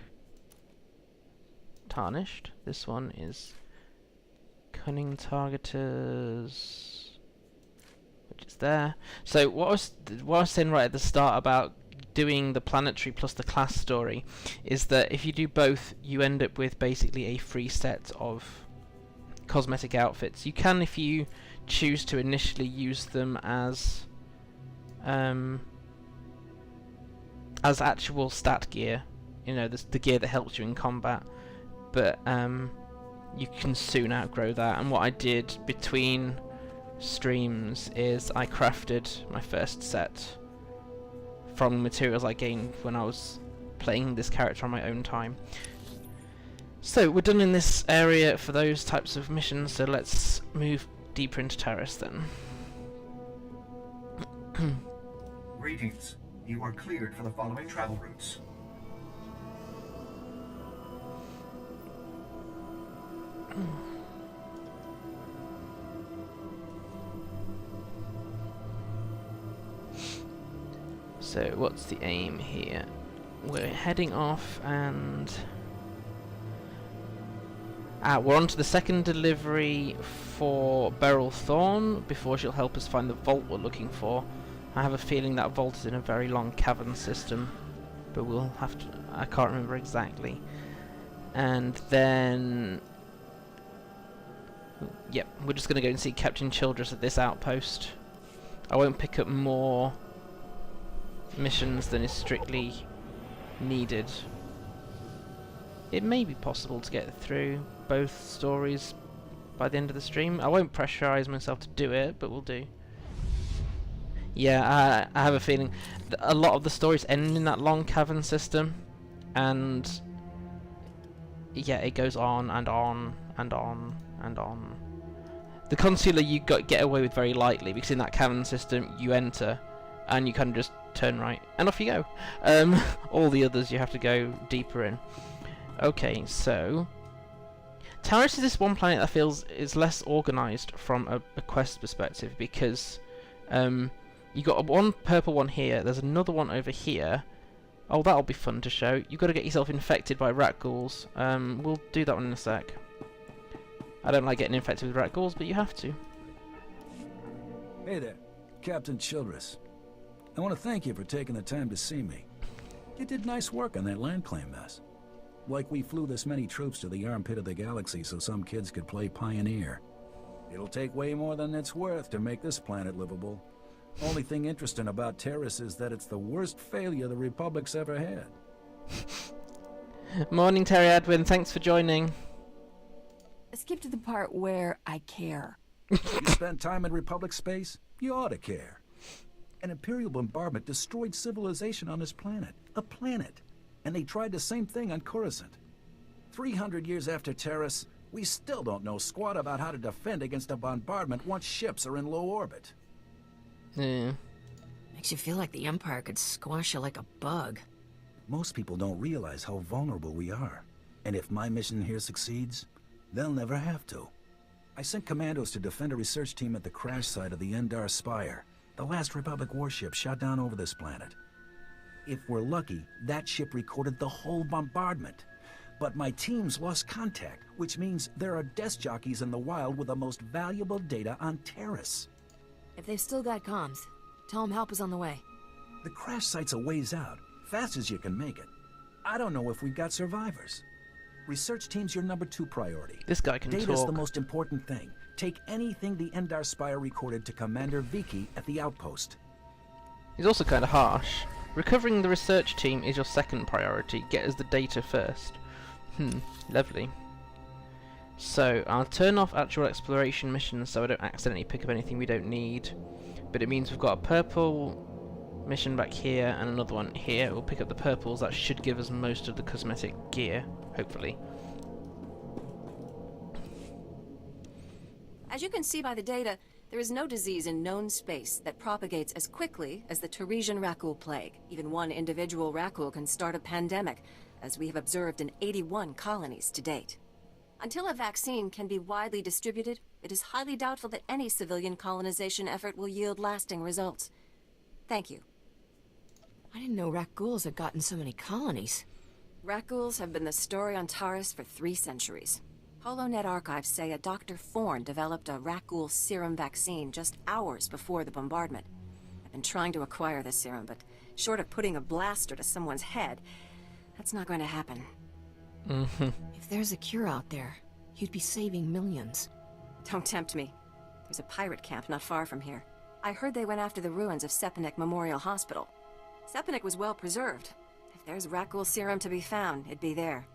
Tarnished. This one is cunning targeters, which is there. So what I was saying right at the start about doing the planetary plus the class story is that if you do both, you end up with basically a free set of cosmetic outfits. You can, if you choose to, initially use them as actual stat gear, you know, the gear that helps you in combat, but you can soon outgrow that. And what I did between streams is I crafted my first set from materials I gained when I was playing this character on my own time. So we're done in this area for those types of missions, so let's move deeper into Taris then. Greetings. You are cleared for the following travel routes. So what's the aim here? We're heading off and we're on to the second delivery for Beryl Thorne before she'll help us find the vault we're looking for. I have a feeling that vault is in a very long cavern system, but we'll have to, I can't remember exactly. And then yep, we're just gonna go and see Captain Childress at this outpost. I won't pick up more missions than is strictly needed. It may be possible to get through both stories by the end of the stream. I won't pressurize myself to do it, but we'll do. Yeah, I have a feeling that a lot of the stories end in that long cavern system, and yeah, it goes on and on and on and on. The concealer you get away with very lightly, because in that cavern system you enter and you kind of just turn right and off you go. All the others you have to go deeper in. Okay, so Taris is this one planet that feels is less organised from a quest perspective, because you got one purple one here, there's another one over here. Oh, that'll be fun to show. You've got to get yourself infected by rat ghouls. We'll do that one in a sec. I don't like getting infected with rat ghouls, but you have to. Hey there, Captain Childress. I want to thank you for taking the time to see me. You did nice work on that land claim mess. Like we flew this many troops to the armpit of the galaxy so some kids could play pioneer. It'll take way more than it's worth to make this planet livable. Only thing interesting about Taris is that it's the worst failure the Republic's ever had. Morning, Terry Edwin. Thanks for joining. Skip to the part where I care. You spend time in Republic space? You ought to care. An Imperial bombardment destroyed civilization on this planet. A planet. And they tried the same thing on Coruscant. 300 years after Taris, we still don't know squat about how to defend against a bombardment once ships are in low orbit. Yeah. Makes you feel like the Empire could squash you like a bug. Most people don't realize how vulnerable we are. And if my mission here succeeds, they'll never have to. I sent commandos to defend a research team at the crash site of the Endar Spire, the last Republic warship shot down over this planet. If we're lucky, that ship recorded the whole bombardment. But my teams lost contact, which means there are desk jockeys in the wild with the most valuable data on Taris. If they've still got comms, tell them help is on the way. The crash site's a ways out, fast as you can make it. I don't know if we've got survivors. Research team's your number 2 priority. This guy can Data's talk. the most important thing. Take anything the Endar Spire recorded to Commander Vicky at the outpost. He's also kind of harsh. Recovering the research team is your second priority. Get us the data first. Lovely. So, I'll turn off actual exploration missions so I don't accidentally pick up anything we don't need. But it means we've got a purple mission back here and another one here. We'll pick up the purples. That should give us most of the cosmetic gear, hopefully. As you can see by the data, there is no disease in known space that propagates as quickly as the Tarisian Rakul plague. Even one individual Rakul can start a pandemic, as we have observed in 81 colonies to date. Until a vaccine can be widely distributed, it is highly doubtful that any civilian colonization effort will yield lasting results. Thank you. I didn't know Rakuls had gotten so many colonies. Rakuls have been the story on Taris for 3 centuries. HoloNet archives say a Dr. Forn developed a Rakul serum vaccine just hours before the bombardment. I've been trying to acquire the serum, but short of putting a blaster to someone's head, that's not going to happen. If there's a cure out there, you'd be saving millions. Don't tempt me. There's a pirate camp not far from here. I heard they went after the ruins of Sepanik Memorial Hospital. Sepanik was well preserved. If there's Rakul serum to be found, it'd be there.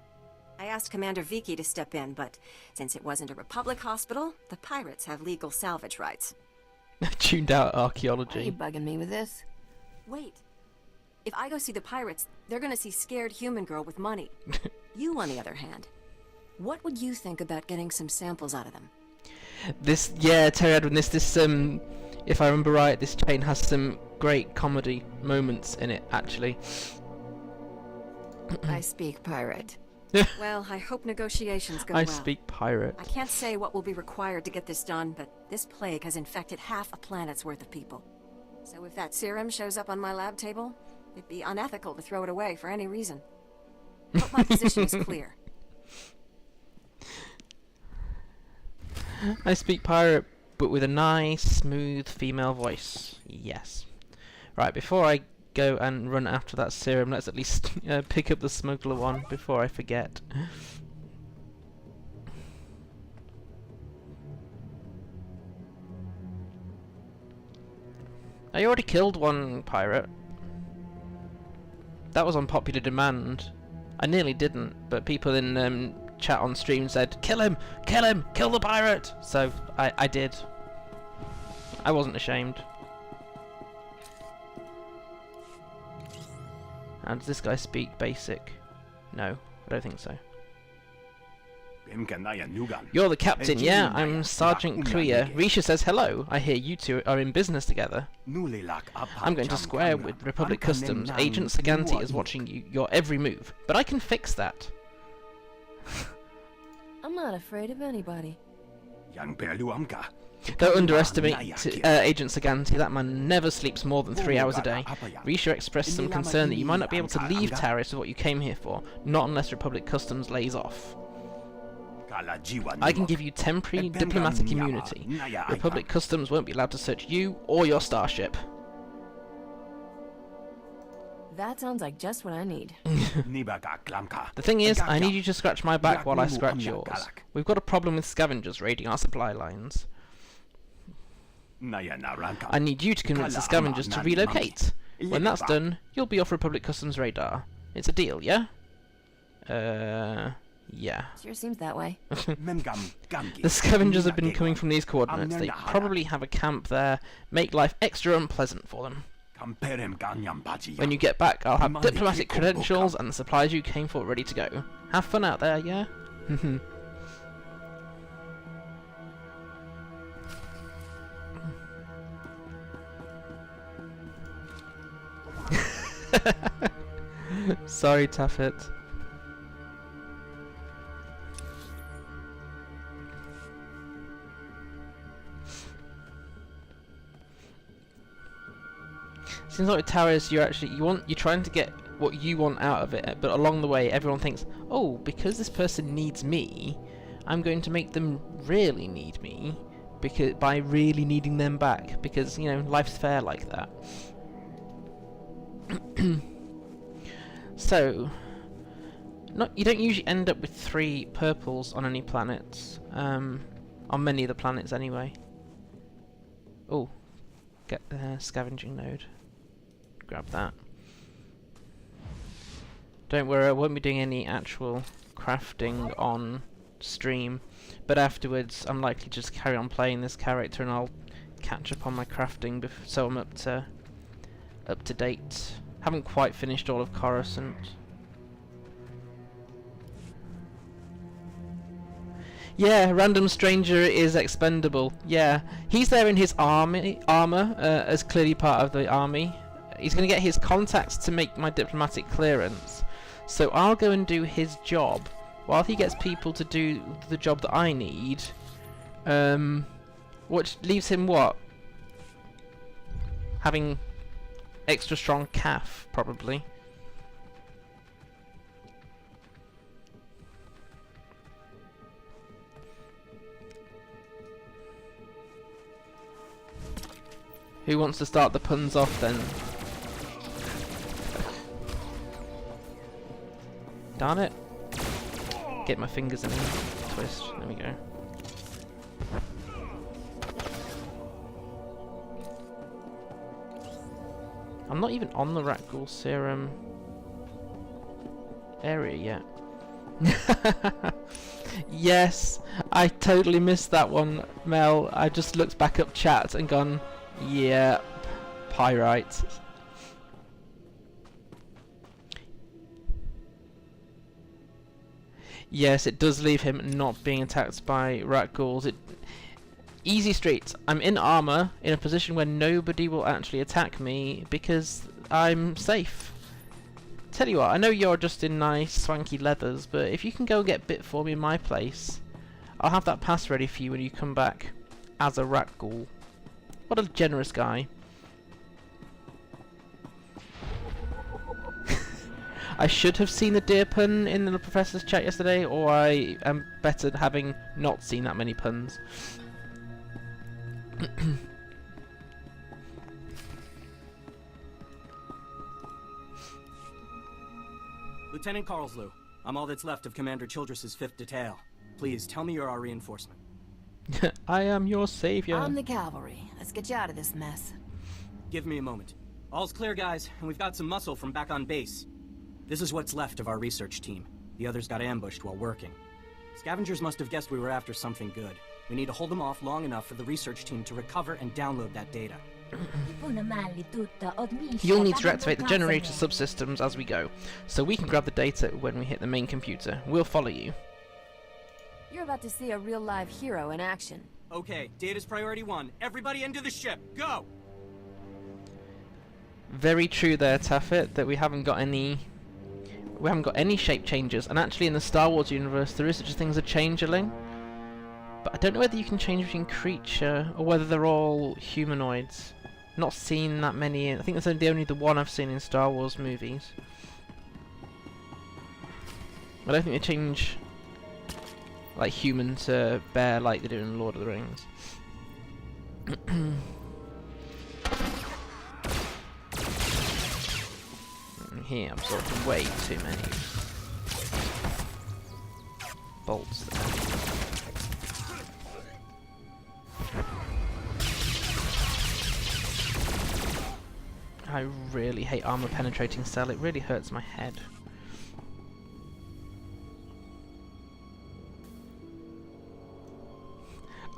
I asked Commander Vicky to step in, but since it wasn't a Republic hospital, the pirates have legal salvage rights. Tuned out archaeology. Are you bugging me with this? Wait. If I go see the pirates, they're gonna see scared human girl with money. You, on the other hand, what would you think about getting some samples out of them? This, yeah, Terry Edwin, this, if I remember right, this chain has some great comedy moments in it, actually. I speak pirate. Well, I hope negotiations go well. I speak pirate. I can't say what will be required to get this done, but this plague has infected half a planet's worth of people. So if that serum shows up on my lab table, it'd be unethical to throw it away for any reason. I hope my position is clear. I speak pirate, but with a nice, smooth female voice. Yes. Right, before I go and run after that serum, let's at least pick up the smuggler one before I forget. I already killed one pirate. That was on popular demand. I nearly didn't, but people in chat on stream said, kill him, kill the pirate! So I did. I wasn't ashamed. And does this guy speak basic? No, I don't think so. You're the captain, yeah, I'm Sergeant Clear. Risha says hello. I hear you two are in business together. I'm going to square with Republic Customs. Agent Saganti is watching your every move. But I can fix that. I'm not afraid of anybody. Don't underestimate Agent Saganti. That man never sleeps more than 3 hours a day. Risha expressed some concern that you might not be able to leave Taris with what you came here for, not unless Republic Customs lays off. I can give you temporary diplomatic immunity. Republic Customs won't be allowed to search you or your starship. That sounds like just what I need. The thing is, I need you to scratch my back while I scratch yours. We've got a problem with scavengers raiding our supply lines. I need you to convince the scavengers to relocate. When that's done, you'll be off Republic Customs radar. It's a deal, yeah? Yeah. Sure seems that way. The scavengers have been coming from these coordinates. They probably have a camp there. Make life extra unpleasant for them. When you get back, I'll have diplomatic credentials and the supplies you came for ready to go. Have fun out there, yeah? Sorry, Taffet. Seems like with Taris, you're trying to get what you want out of it, but along the way, everyone thinks, oh, because this person needs me, I'm going to make them really need me, because by really needing them back, because you know life's fair like that. So, you don't usually end up with 3 purples on any planets, on many of the planets anyway. Oh, get the scavenging node. Grab that. Don't worry, I won't be doing any actual crafting on stream, but afterwards I'm likely to just carry on playing this character and I'll catch up on my crafting so I'm up to date. Haven't quite finished all of Coruscant. Yeah, random stranger is expendable. Yeah, he's there in his armor as clearly part of the army. He's going to get his contacts to make my diplomatic clearance. So I'll go and do his job while he gets people to do the job that I need. Which leaves him what? Having extra strong calf, probably. Who wants to start the puns off then? Darn it. Get my fingers in there. Twist. There we go. I'm not even on the rat ghoul serum area yet. Yes, I totally missed that one, Mel. I just looked back up chat and gone, yeah, pyrite. Yes, it does leave him not being attacked by rat ghouls. Easy streets. I'm in armor, in a position where nobody will actually attack me because I'm safe. Tell you what, I know you're just in nice swanky leathers, but if you can go and get bit for me in my place, I'll have that pass ready for you when you come back as a rat ghoul. What a generous guy. I should have seen the deer pun in the professor's chat yesterday, or I am better having not seen that many puns. Lieutenant Carlslew, I'm all that's left of Commander Childress's 5th Detail. Please, tell me you're our reinforcement. I am your savior. I'm the cavalry. Let's get you out of this mess. Give me a moment. All's clear, guys, and we've got some muscle from back on base. This is what's left of our research team. The others got ambushed while working. Scavengers must have guessed we were after something good. We need to hold them off long enough for the research team to recover and download that data. You'll need to reactivate the generator subsystems as we go, so we can grab the data when we hit the main computer. We'll follow you. You're about to see a real live hero in action. Okay, data's priority 1. Everybody into the ship. Go! Very true there, Taffet, that we haven't got any shape changes, and actually in the Star Wars universe there is such a thing as a changeling. But I don't know whether you can change between creature or whether they're all humanoids. Not seen that many. I think that's only the one I've seen in Star Wars movies. I don't think they change like human to bear like they do in Lord of the Rings. Here, I'm sorting way too many bolts there. I really hate armor penetrating cell, it really hurts my head.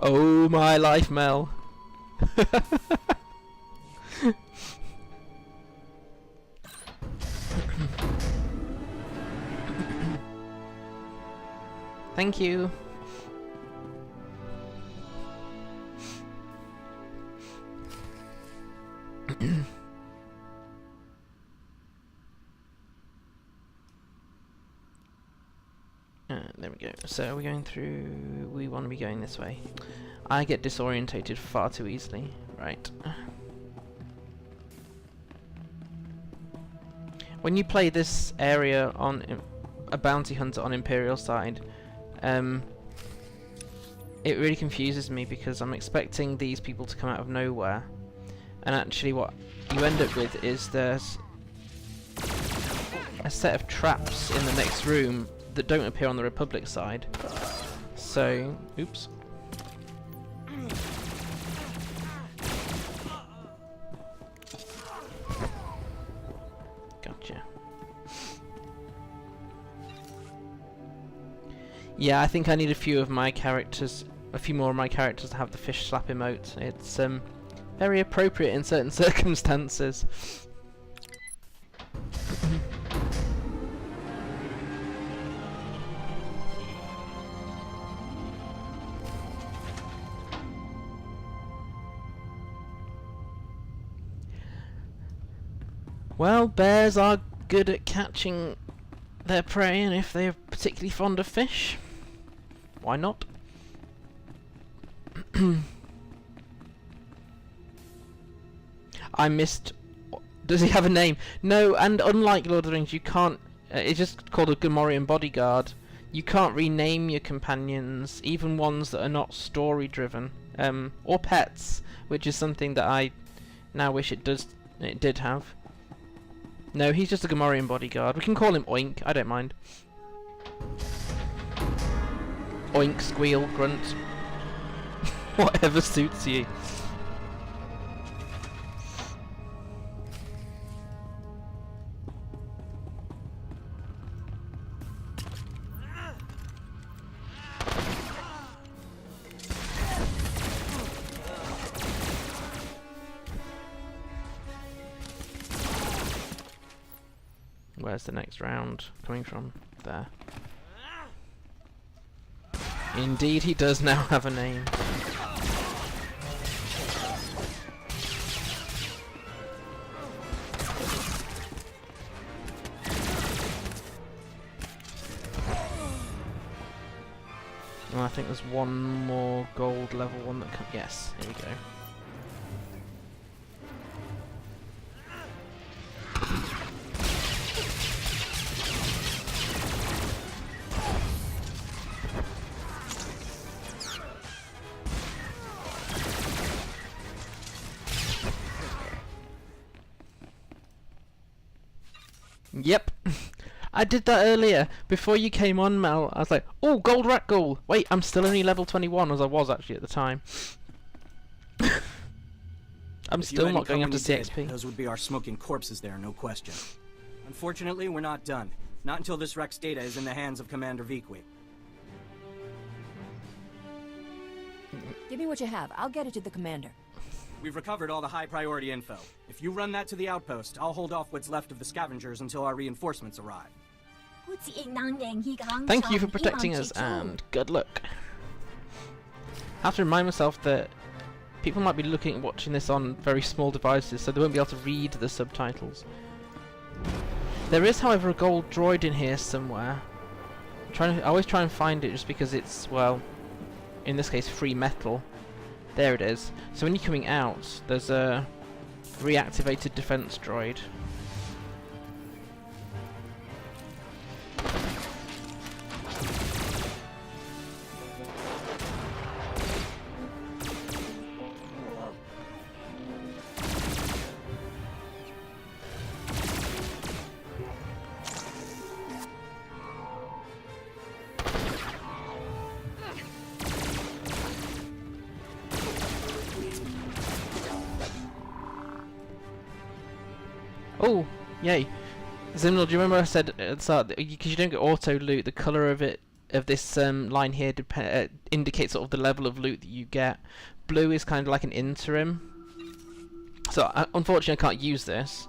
Oh my life, Mel. Thank you. There we go. So we're going through... We want to be going this way. I get disorientated far too easily. Right. when you play this area on a bounty hunter on Imperial side, it really confuses me because I'm expecting these people to come out of nowhere, and actually what you end up with is there's a set of traps in the next room that don't appear on the Republic side. So, oops. Gotcha. Yeah, I think I need a few more of my characters to have the fish slap emote. It's very appropriate in certain circumstances. Well, bears are good at catching their prey, and if they're particularly fond of fish, why not? I missed... Does he have a name? No, and unlike Lord of the Rings, you can't... it's just called a Gamorrean bodyguard. You can't rename your companions, even ones that are not story-driven. Or pets, which is something that I now wish it did have. No, he's just a Gamorrean bodyguard. We can call him Oink, I don't mind. Oink, squeal, grunt. Whatever suits you. Where's the next round coming from? There. Indeed, he does now have a name. Well, I think there's one more gold level one that can... Yes, here we go. Yep, I did that earlier before you came on, Mel. I was like, "Oh, gold rat ghoul." Wait, I'm still only level 21, as I was actually at the time. I'm still not going after CXP. Those would be our smoking corpses there, no question. Unfortunately, we're not done. Not until this Rex data is in the hands of Commander Vikwi. Give me what you have. I'll get it to the commander. We've recovered all the high-priority info. If you run that to the outpost, I'll hold off what's left of the scavengers until our reinforcements arrive. Thank you for protecting us, and good luck. I have to remind myself that people might be watching this on very small devices, so they won't be able to read the subtitles. There is, however, a gold droid in here somewhere. I always try and find it just because it's, well, in this case, free metal. There it is. So when you're coming out, there's a reactivated defense droid. Oh, yay. Zimnal, do you remember I said at the start, because you don't get auto loot, the colour of this line here indicates sort of the level of loot that you get. Blue is kind of like an interim. So, unfortunately I can't use this.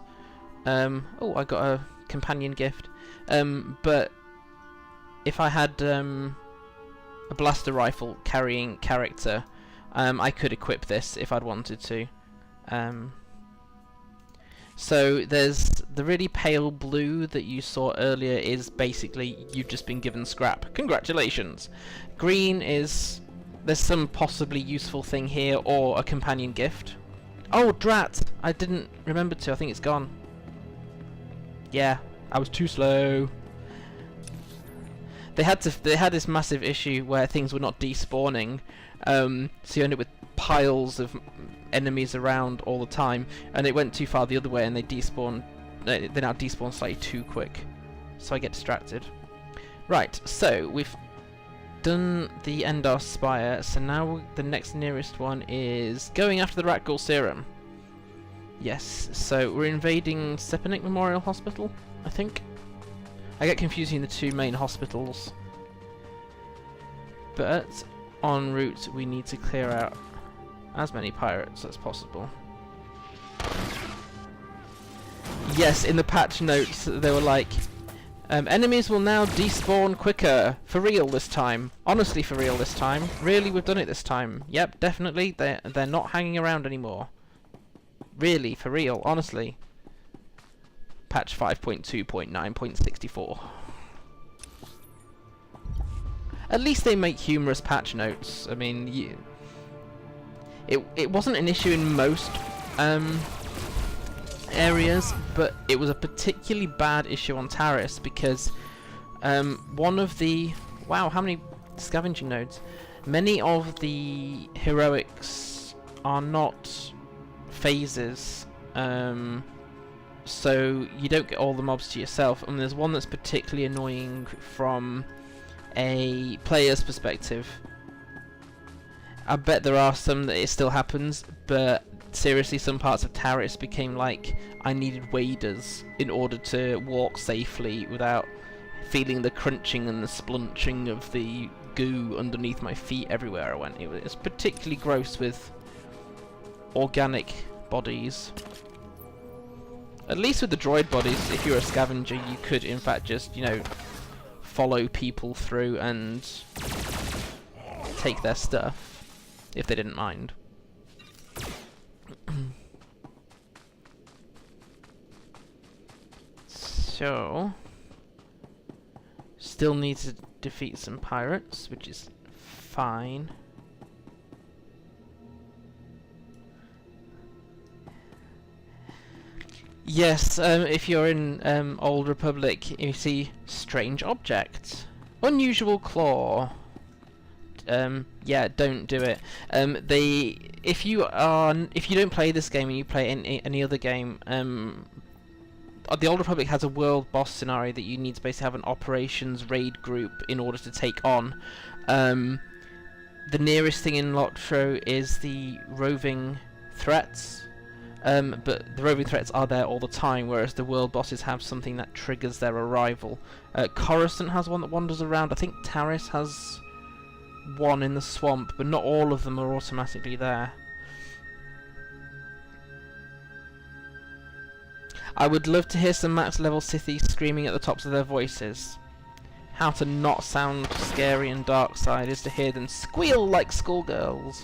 Oh, I got a companion gift. But if I had a blaster rifle carrying character, I could equip this if I'd wanted to. So there's the really pale blue that you saw earlier is basically you've just been given scrap. Congratulations! Green is there's some possibly useful thing here or a companion gift. Oh, drat! I didn't remember to. I think it's gone. Yeah, I was too slow. They had this massive issue where things were not despawning, so you end up with piles of enemies around all the time, and it went too far the other way, and they despawn. They now despawn slightly too quick, so I get distracted. Right, so we've done the Endar Spire, so now the next nearest one is going after the Ratghoul Serum. Yes, so we're invading Sepanik Memorial Hospital, I think. I get confusing the two main hospitals. But en route we need to clear out as many pirates as possible. Yes, in the patch notes they were like, enemies will now despawn quicker. For real this time. Honestly, for real this time. Really, we've done it this time. Yep, definitely. They're not hanging around anymore. Really, for real, honestly. Patch 5.2.9.64. At least they make humorous patch notes. I mean, it wasn't an issue in most areas, but it was a particularly bad issue on Taris because one of the... Wow, how many scavenging nodes? Many of the heroics are not phases, so you don't get all the mobs to yourself, and there's one that's particularly annoying from a player's perspective. I bet there are some that it still happens, but seriously, some parts of Taris became like I needed waders in order to walk safely without feeling the crunching and the splunching of the goo underneath my feet everywhere I went. It was particularly gross with organic bodies. At least with the droid bodies, if you're a scavenger, you could in fact just, you know, follow people through and take their stuff if they didn't mind. So, still need to defeat some pirates, which is fine. Yes, if you're in Old Republic, you see strange objects, unusual claw. Yeah, don't do it. If you don't play this game and you play any other game, the Old Republic has a world boss scenario that you need to basically have an operations raid group in order to take on. The nearest thing in Lotro is the roving threats. But the roving threats are there all the time, whereas the world bosses have something that triggers their arrival. Coruscant has one that wanders around. I think Taris has one in the swamp, but not all of them are automatically there. I would love to hear some max level Sithies screaming at the tops of their voices. How to not sound scary and dark side is to hear them squeal like schoolgirls.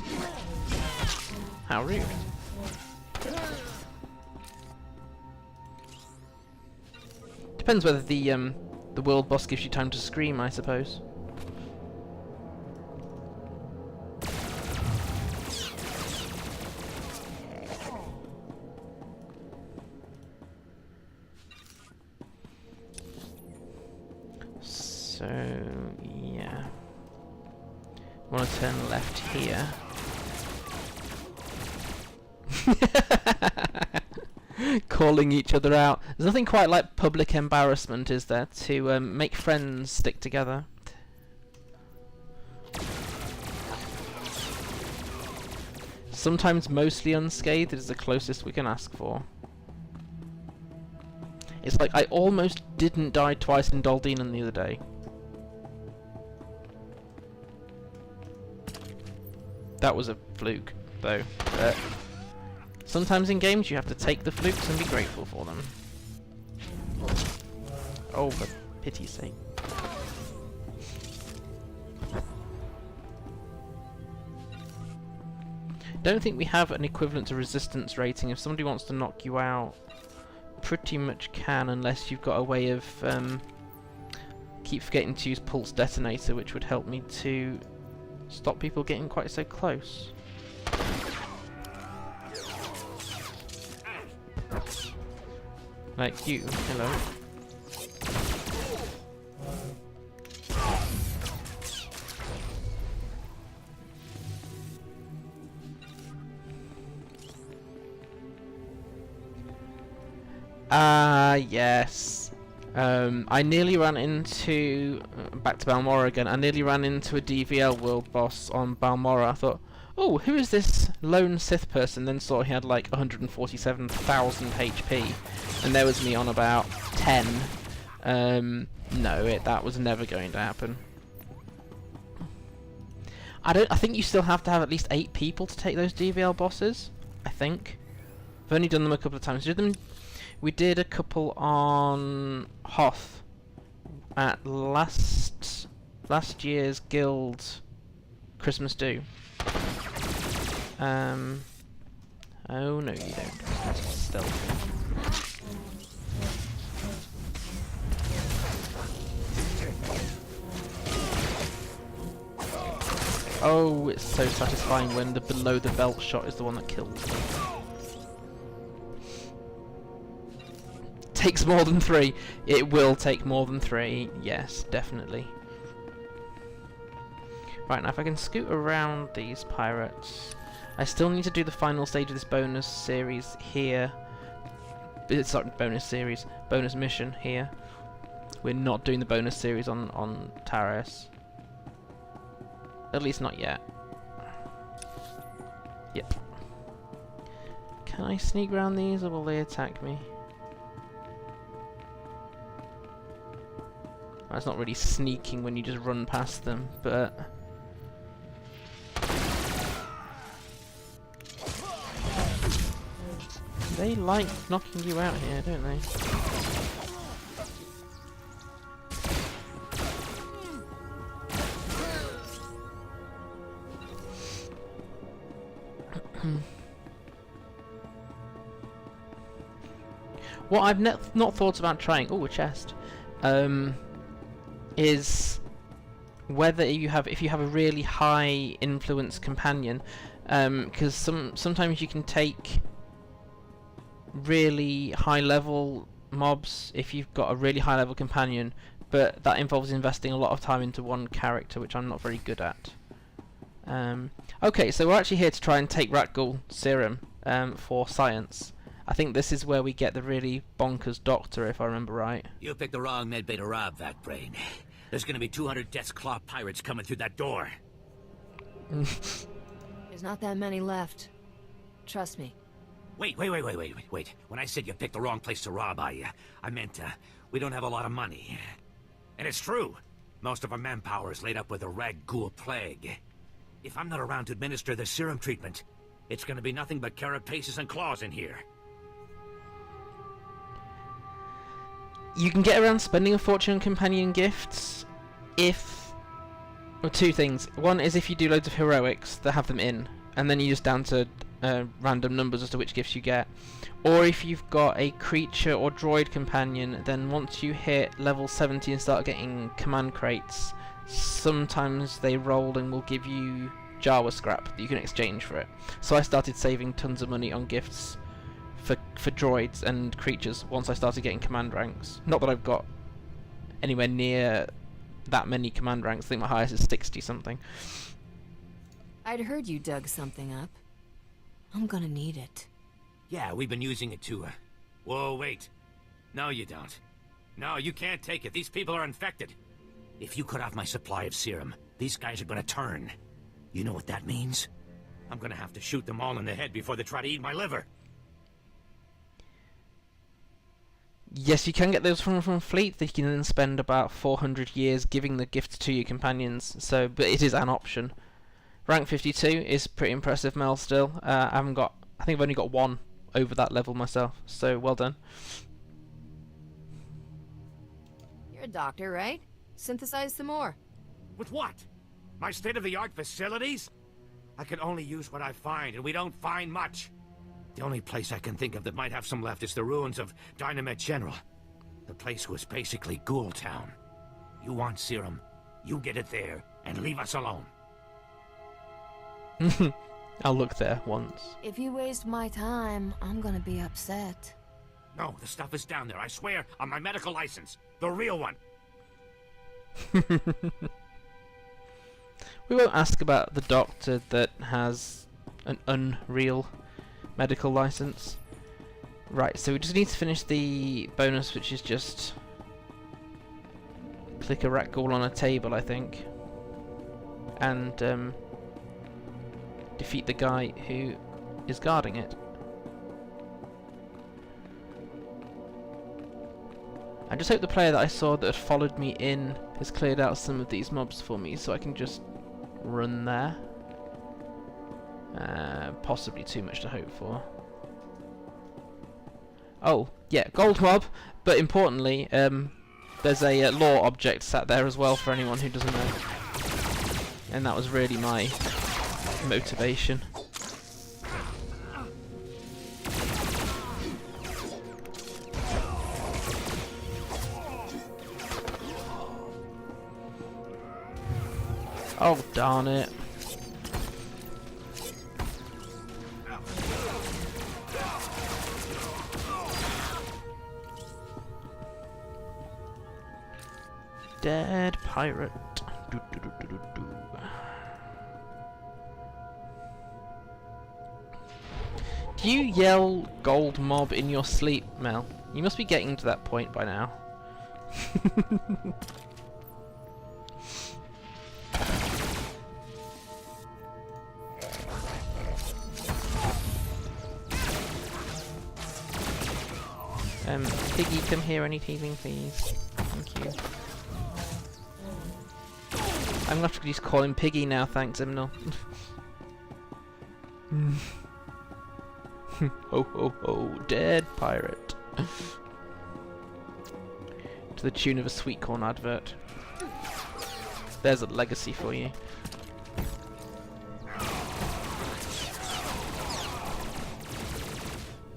How rude. Depends whether the world boss gives you time to scream, I suppose. So yeah, want to turn left here. Calling each other out. There's nothing quite like public embarrassment, is there, to make friends stick together. Sometimes mostly unscathed is the closest we can ask for. It's like I almost didn't die twice in Doldinan the other day. That was a fluke, though. Sometimes in games you have to take the flukes and be grateful for them. Oh, for pity's sake. Don't think we have an equivalent to resistance rating. If somebody wants to knock you out, pretty much can, unless you've got a way of keep forgetting to use pulse detonator, which would help me to stop people getting quite so close. Like you, hello. Yes. I nearly ran into... back to Balmora again. I nearly ran into a DVL world boss on Balmora. I thought, oh, who is this lone Sith person? Then saw he had like 147,000 HP. And there was me on about 10. No, that was never going to happen. I think you still have to have at least 8 people to take those DVL bosses. I think. I've only done them a couple of times. We did a couple on Hoth at last year's Guild Christmas Do. Oh no, you don't. That's stealth. Oh, it's so satisfying when the below the belt shot is the one that kills them. Takes more than 3. It will take more than 3. Yes, definitely. Right, now if I can scoot around these pirates, I still need to do the final stage of this bonus series here. It's not bonus series, bonus mission here. We're not doing the bonus series on Taris. At least not yet. Yep. Can I sneak around these, or will they attack me? Well, it's not really sneaking when you just run past them, but... they like knocking you out here, don't they? What I've not thought about trying, oh, a chest, is whether if you have a really high influence companion, because sometimes you can take really high level mobs if you've got a really high level companion, but that involves investing a lot of time into one character, which I'm not very good at. Okay, so we're actually here to try and take Ratghoul serum for science. I think this is where we get the really bonkers doctor, if I remember right. You picked the wrong medbay to rob, Vat Brain. There's gonna be 200 Death's Claw pirates coming through that door. There's not that many left. Trust me. Wait. When I said you picked the wrong place to rob, I meant, we don't have a lot of money. And it's true. Most of our manpower is laid up with the Rag'Ghul plague. If I'm not around to administer the serum treatment, it's gonna be nothing but carapaces and claws in here. You can get around spending a fortune on companion gifts if... well, two things. One is if you do loads of heroics that have them in, and then you're just down to random numbers as to which gifts you get. Or if you've got a creature or droid companion, then once you hit level 70 and start getting command crates, sometimes they roll and will give you Jawa scrap that you can exchange for it. So I started saving tons of money on gifts for droids and creatures once I started getting command ranks. Not that I've got anywhere near that many command ranks. I think my highest is 60 something. I'd heard you dug something up. I'm gonna need it. Yeah, we've been using it too. Whoa, wait. No, you don't. No, you can't take it. These people are infected. If you cut off my supply of serum, these guys are gonna turn. You know what that means? I'm gonna have to shoot them all in the head before they try to eat my liver. Yes, you can get those from Fleet. That you can then spend about 400 years giving the gift to your companions. So, but it is an option. Rank 52 is pretty impressive, Mel. Still, I think I've only got 1 over that level myself. So well done. You're a doctor, right? Synthesize some more. With what? My state-of-the-art facilities? I can only use what I find, and we don't find much. The only place I can think of that might have some left is the ruins of Dynamet General. The place was basically Ghoul Town. You want serum, you get it there, and leave us alone. I'll look there once. If you waste my time, I'm gonna be upset. No, the stuff is down there, I swear, on my medical license. The real one. We won't ask about the doctor that has an unreal medical license. Right, so we just need to finish the bonus, which is just click a rat ghoul on a table, I think, and defeat the guy who is guarding it. I just hope the player that I saw that had followed me in has cleared out some of these mobs for me, so I can just run there. Possibly too much to hope for. Oh, yeah, gold mob, but importantly, there's a lore object sat there as well for anyone who doesn't know. And that was really my motivation. Oh, darn it. Dead pirate. Do, do, do, do, do, do. Do you yell gold mob in your sleep, Mel? You must be getting to that point by now. Piggy, come here, any teasing, please. Thank you. I'm gonna have to just call him Piggy now, thanks, Imnal. Ho ho ho, dead pirate. To the tune of a sweet corn advert. There's a legacy for you.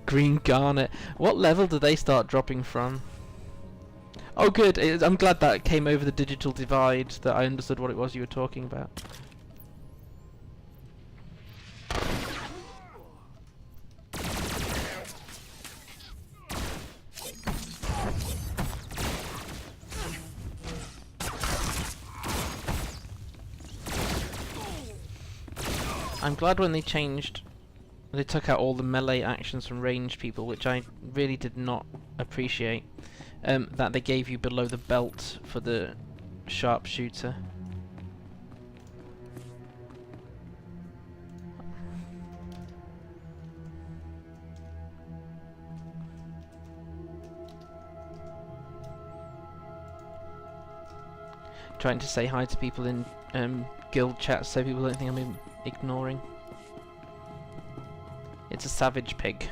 Green garnet. What level did they start dropping from? Oh good, I'm glad that came over the digital divide, that I understood what it was you were talking about. I'm glad when they took out all the melee actions from ranged people, which I really did not appreciate. That they gave you below the belt for the sharpshooter. Trying to say hi to people in guild chats so people don't think I'm ignoring. It's a savage pig.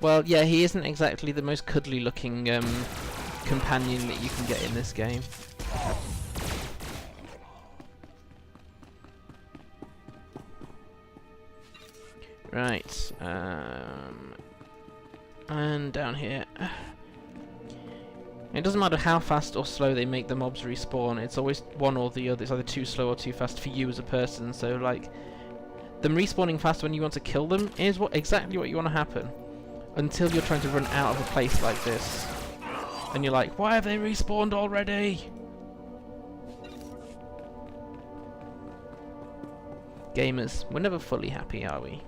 Well, yeah, he isn't exactly the most cuddly looking companion that you can get in this game. Right, and down here. It doesn't matter how fast or slow they make the mobs respawn, it's always one or the other. It's either too slow or too fast for you as a person, so like, them respawning fast when you want to kill them is exactly what you want to happen. Until you're trying to run out of a place like this. And you're like, why have they respawned already? Gamers, we're never fully happy, are we?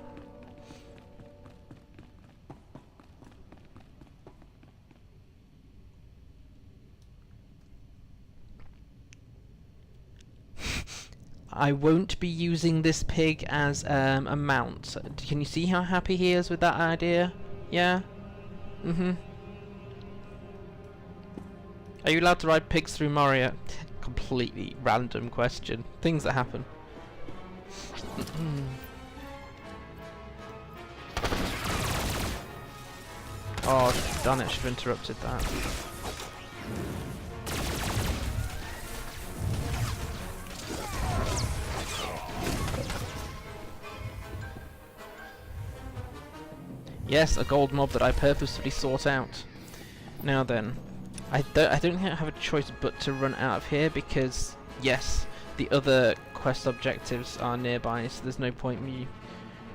I won't be using this pig as a mount. Can you see how happy he is with that idea? Yeah? Mm-hmm. Are you allowed to ride pigs through Moria? Completely random question. Things that happen. Oh, darn it, I should have interrupted that. Yes, a gold mob that I purposefully sought out. Now then, I don't think I have a choice but to run out of here because, yes, the other quest objectives are nearby, so there's no point me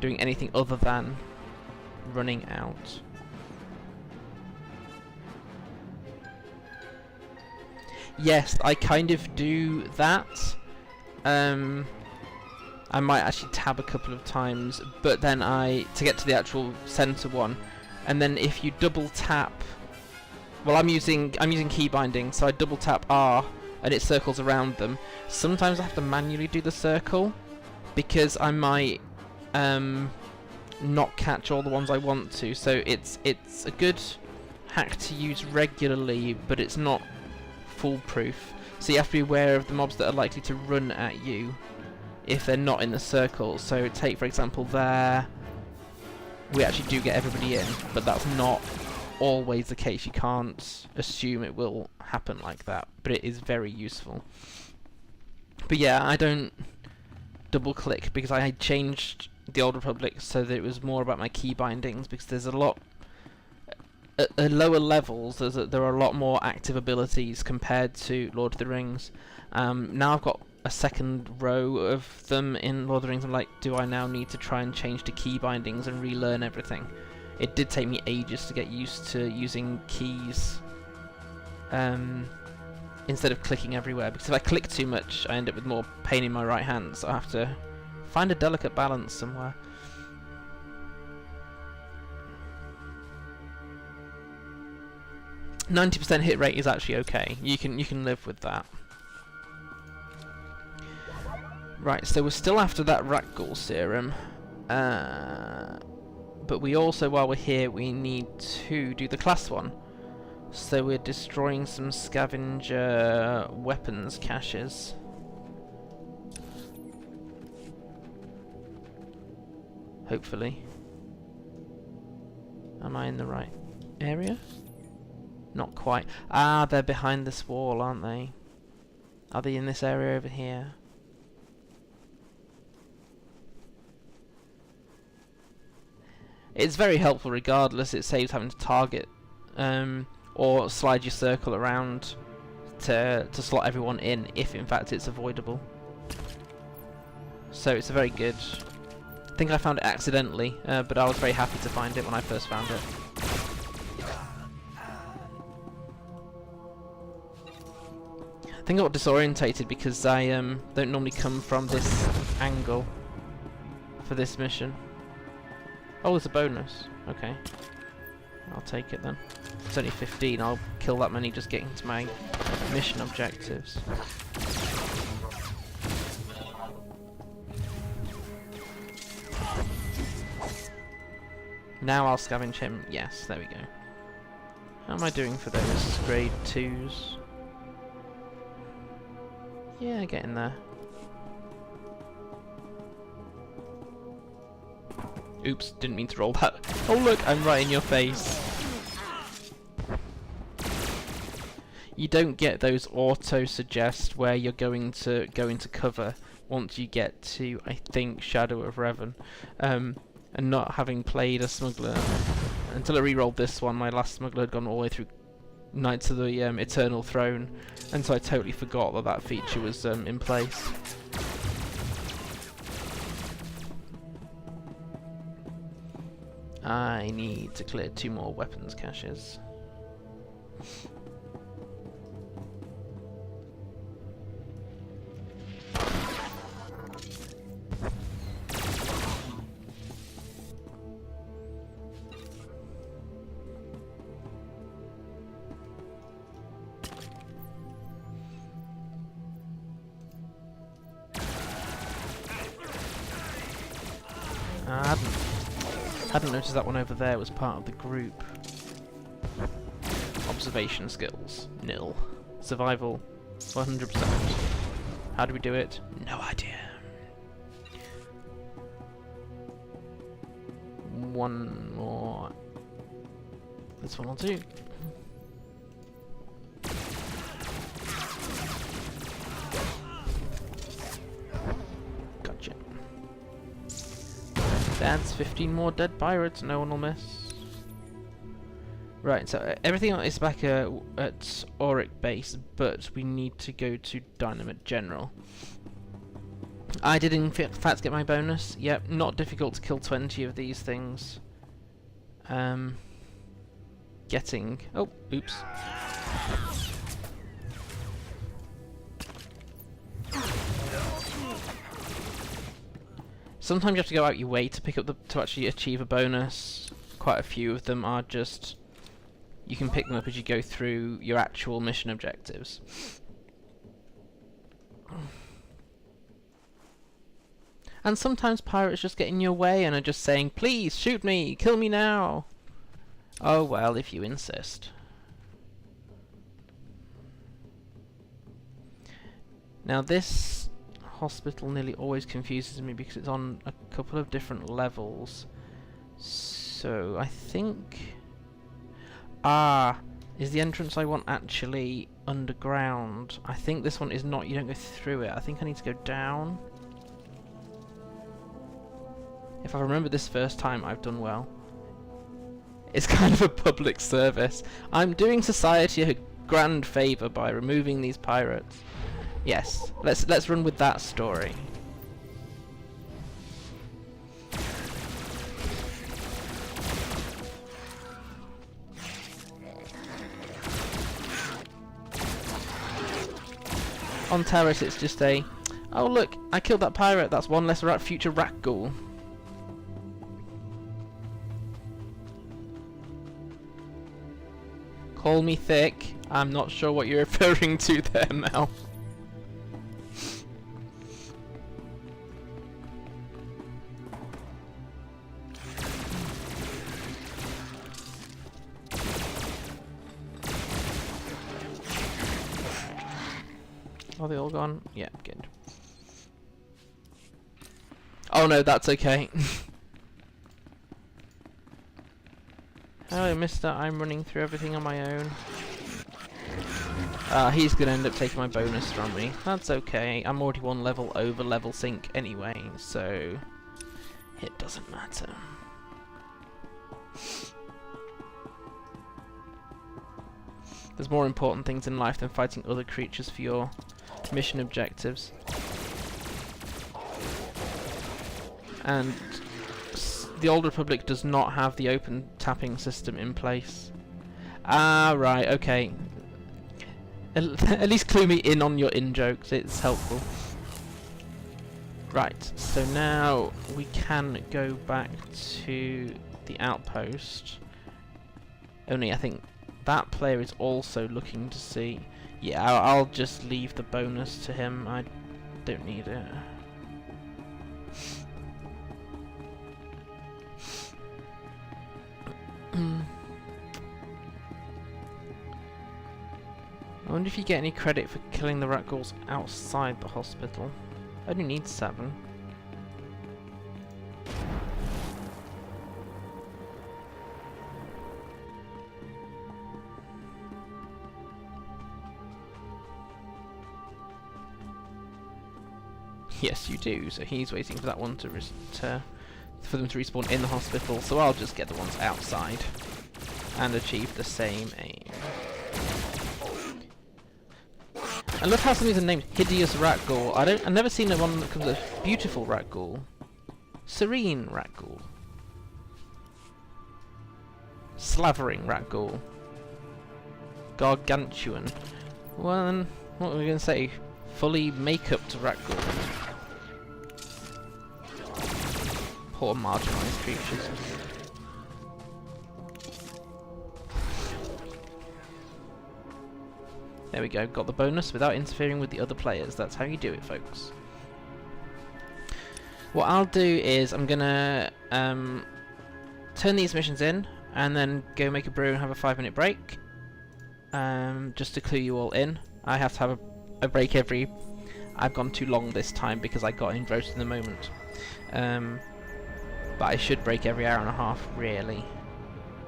doing anything other than running out. Yes, I kind of do that. I might actually tab a couple of times, but then to get to the actual center one, and then if you double tap, well, I'm using key binding, so I double tap R and it circles around them. Sometimes I have to manually do the circle because I might not catch all the ones I want to. So it's a good hack to use regularly, but it's not foolproof. So you have to be aware of the mobs that are likely to run at you if they're not in the circle. So take for example there, we actually do get everybody in, but that's not always the case. You can't assume it will happen like that, but it is very useful. But yeah, I don't double click because I had changed the Old Republic so that it was more about my key bindings, because there's a lot at lower levels, there are a lot more active abilities compared to Lord of the Rings. Now I've got a second row of them in Lord of the Rings. I'm like, do I now need to try and change to key bindings and relearn everything? It did take me ages to get used to using keys instead of clicking everywhere, because if I click too much I end up with more pain in my right hand, so I have to find a delicate balance somewhere. %90 hit rate is actually okay. You can live with that. Right, so we're still after that rat ghoul serum, but we also, while we're here, we need to do the class one. So we're destroying some scavenger weapons caches. Hopefully. Am I in the right area? Not quite. Ah, they're behind this wall, aren't they? Are they in this area over here? It's very helpful regardless. It saves having to target or slide your circle around to slot everyone in, if in fact it's avoidable. So it's a very good... I think I found it accidentally, but I was very happy to find it when I first found it. I think I got disorientated because I don't normally come from this angle for this mission. Oh, there's a bonus. Okay. I'll take it then. It's only 15, I'll kill that many just getting to my mission objectives. Now I'll scavenge him. Yes, there we go. How am I doing for those grade 2s? Yeah, getting there. Oops, didn't mean to roll that. Oh look, I'm right in your face. You don't get those auto-suggest where you're going to go into cover once you get to, I think, Shadow of Revan. And not having played a Smuggler until I re-rolled this one, my last Smuggler had gone all the way through Knights of the Eternal Throne, and so I totally forgot that that feature was in place. I need to clear 2 more weapons caches. I hadn't noticed that one over there was part of the group. Observation skills, nil. Survival, 100%. How do we do it? No idea. One more. This one will do. Gotcha. That's 15 more dead pirates, no one will miss. Right, so everything is back at Auric base, but we need to go to Dynamite General. I did in fact get my bonus. Yep, not difficult to kill 20 of these things. Getting... oh, oops. Sometimes you have to go out your way to pick up to actually achieve a bonus. Quite a few of them are just, you can pick them up as you go through your actual mission objectives. And sometimes pirates just get in your way and are just saying, please shoot me, kill me now. Oh well, if you insist. Now this hospital nearly always confuses me because it's on a couple of different levels. So I think... is the entrance I want actually underground? I think this one is not, you don't go through it. I think I need to go down. If I remember this first time, I've done well. It's kind of a public service. I'm doing society a grand favour by removing these pirates. Yes, let's run with that story. On Taris, it's just a, oh look, I killed that pirate. That's one less future rat ghoul. Call me thick. I'm not sure what you're referring to there, Mel. Are they all gone? Yeah, good. Oh no, that's okay. Hello, mister. I'm running through everything on my own. He's gonna end up taking my bonus from me. That's okay. I'm already one level over level sync anyway, so it doesn't matter. There's more important things in life than fighting other creatures for your mission objectives. And the Old Republic does not have the open tapping system in place. Ah, right, okay. At least clue me in on your in-jokes, it's helpful. Right, so now we can go back to the outpost. Only I think that player is also looking to see... Yeah, I'll just leave the bonus to him, I don't need it. I wonder if you get any credit for killing the rat ghouls outside the hospital. I only need 7. Yes, you do. So he's waiting for that one to for them to respawn in the hospital. So I'll just get the ones outside and achieve the same aim. I love how some of these are named Hideous Rat Ghoul. I've never seen one that comes with Beautiful Rat Ghoul. Serene Rat Ghoul. Slavering Rat Ghoul. Gargantuan. Well then, what are we going to say? Fully make-upped Rat Ghoul. Poor marginalised creatures. There we go, got the bonus without interfering with the other players. That's how you do it, folks. What I'll do is I'm gonna turn these missions in and then go make a brew and have a 5-minute break. Just to clue you all in. I have to have a break every... I've gone too long this time because I got engrossed in the moment. But I should break every hour and a half, really.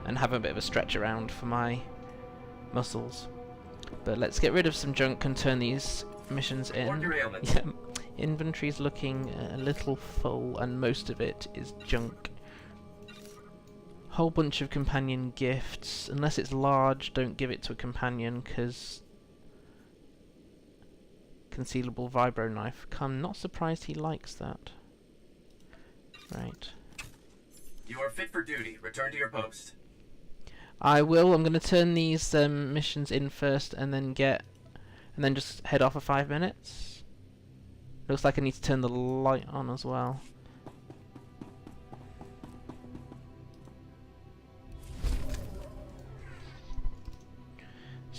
And have a bit of a stretch around for my muscles. But let's get rid of some junk and turn these missions in. Yeah, inventory's looking a little full and most of it is junk. Whole bunch of companion gifts. Unless it's large, don't give it to a companion because... Concealable vibro knife. I'm not surprised he likes that. Right. You are fit for duty. Return to your post. I will. I'm going to turn these missions in first and then just head off for 5 minutes. Looks like I need to turn the light on as well.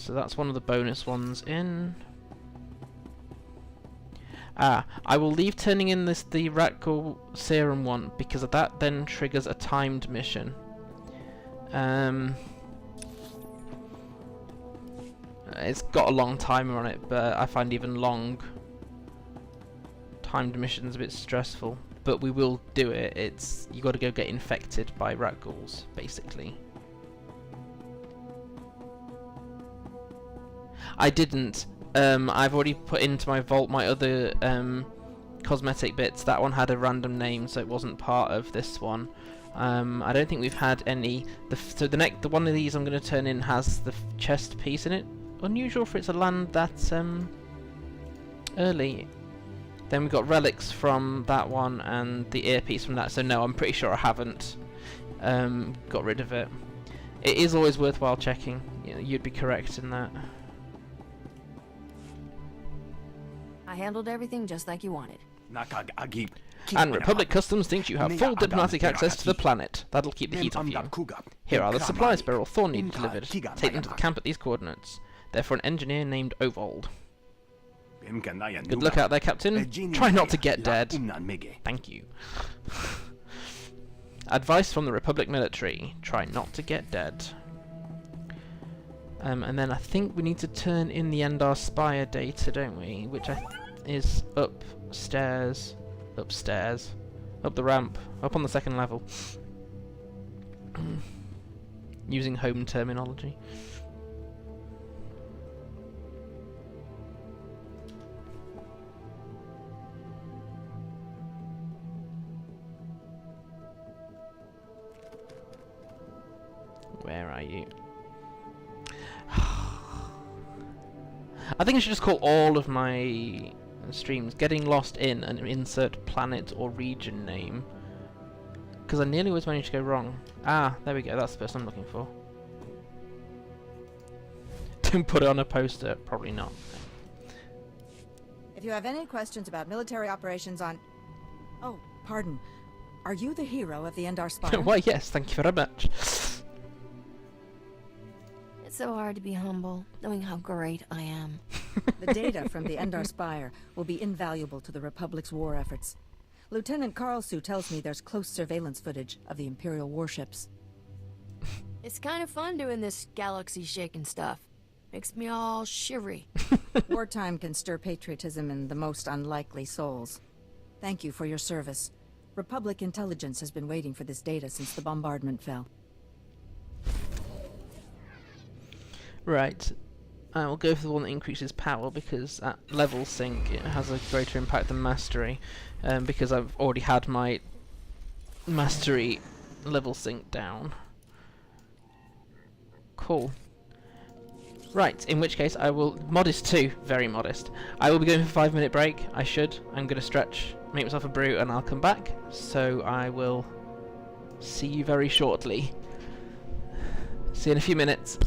So that's one of the bonus ones in. I will leave turning in the Ratgall serum one because that then triggers a timed mission. It's got a long timer on it, but I find even long timed missions a bit stressful. But we will do it. You got to go get infected by Ratgalls, basically. I didn't. I've already put into my vault my other cosmetic bits. That one had a random name, so it wasn't part of this one. I don't think we've had any. So the one of these I'm going to turn in has the chest piece in it. Unusual for it to land that early. Then we've got relics from that one and the earpiece from that. So no, I'm pretty sure I haven't got rid of it. It is always worthwhile checking. You'd be correct in that. I handled everything just like you wanted. And Republic Customs thinks you have full diplomatic access to the planet. That'll keep the heat off you. Here are the supplies Beryl Thorn needed delivered. Take them to the camp at these coordinates. They're for an engineer named Ovold. Good luck out there, Captain. Try not to get dead. Thank you. Advice from the Republic military. Try not to get dead. And then I think we need to turn in the Endar Spire data, don't we? Which is upstairs. Upstairs. Up the ramp. Up on the second level. Using home terminology. Where are you? I think I should just call all of my streams Getting Lost In and insert planet or region name. Because I nearly always manage to go wrong. Ah, there we go, that's the person I'm looking for. Don't put it on a poster, probably not. If you have any questions about military operations on... Oh, pardon. Are you the hero of the Endar Spire? Why, yes, thank you very much. It's so hard to be humble, knowing how great I am. The data from the Endar Spire will be invaluable to the Republic's war efforts. Lieutenant Karlsue tells me there's close surveillance footage of the Imperial warships. It's kind of fun doing this galaxy-shaking stuff. Makes me all shivery. Wartime can stir patriotism in the most unlikely souls. Thank you for your service. Republic intelligence has been waiting for this data since the bombardment fell. Right, I will go for the one that increases power because at level sync it has a greater impact than mastery, because I've already had my mastery level sync down. Cool. Right, in which case I will... Modest too, very modest. I will be going for a 5-minute break, I should. I'm going to stretch, make myself a brew and I'll come back. So I will see you very shortly. See you in a few minutes.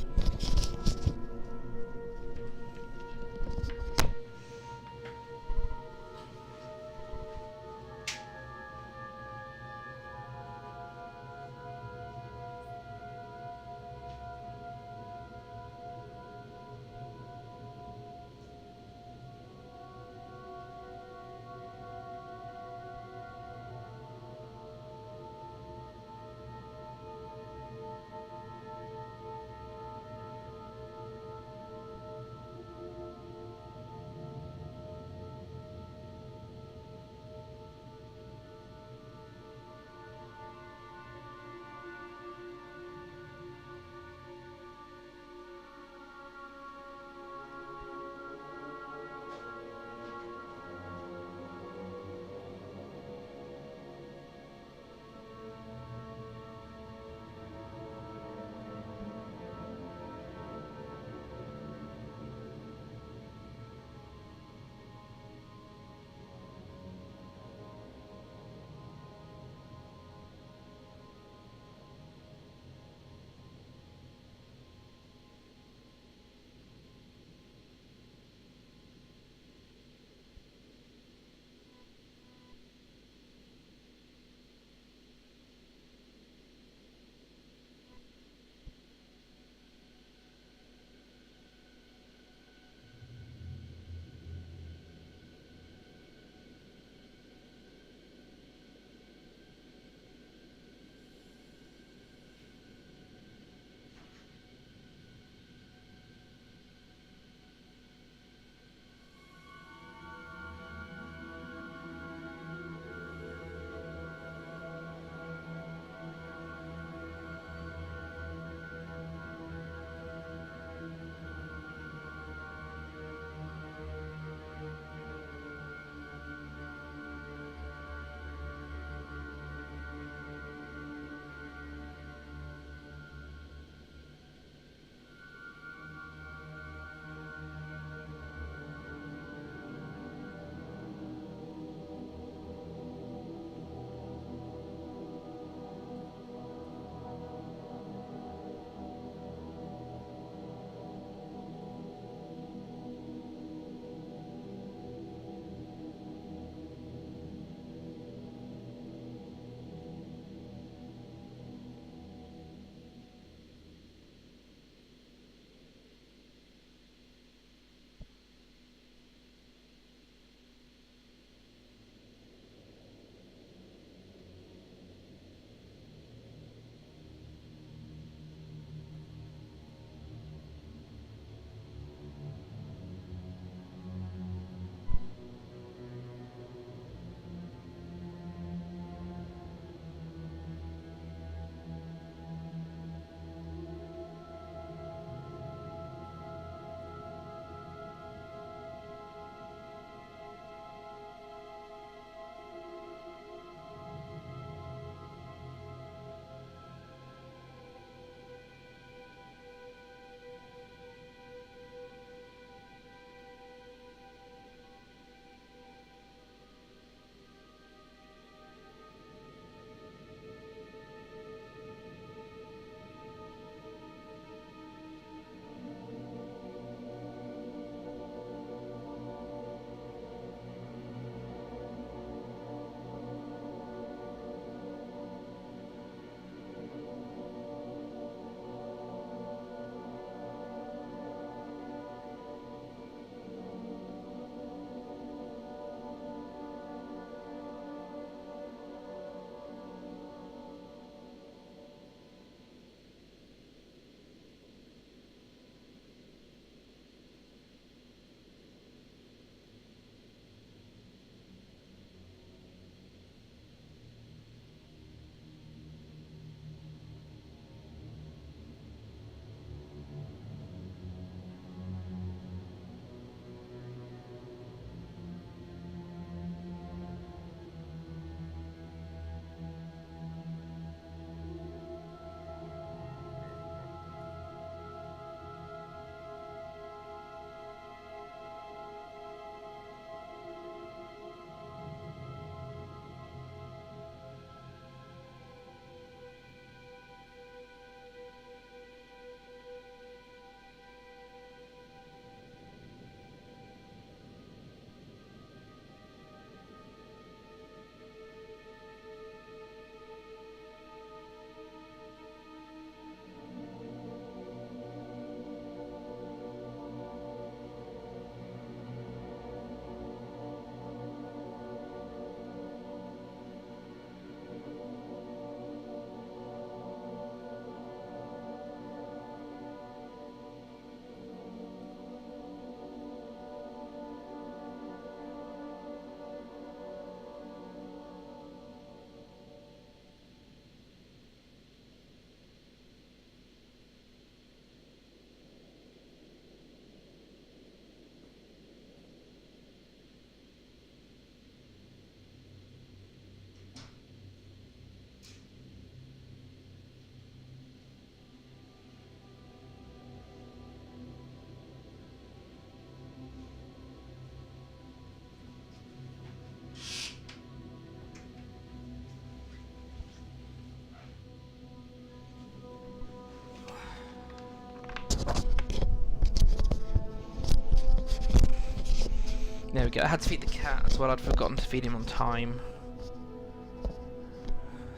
There we go. I had to feed the cat as well. I'd forgotten to feed him on time.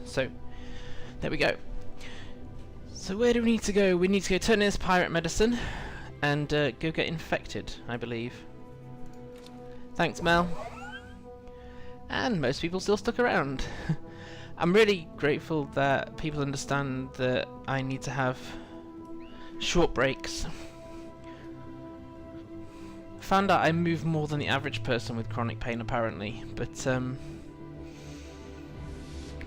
So, there we go. So where do we need to go? We need to go turn in this pirate medicine and go get infected, I believe. Thanks, Mel. And most people still stuck around. I'm really grateful that people understand that I need to have short breaks. Found out I move more than the average person with chronic pain apparently, but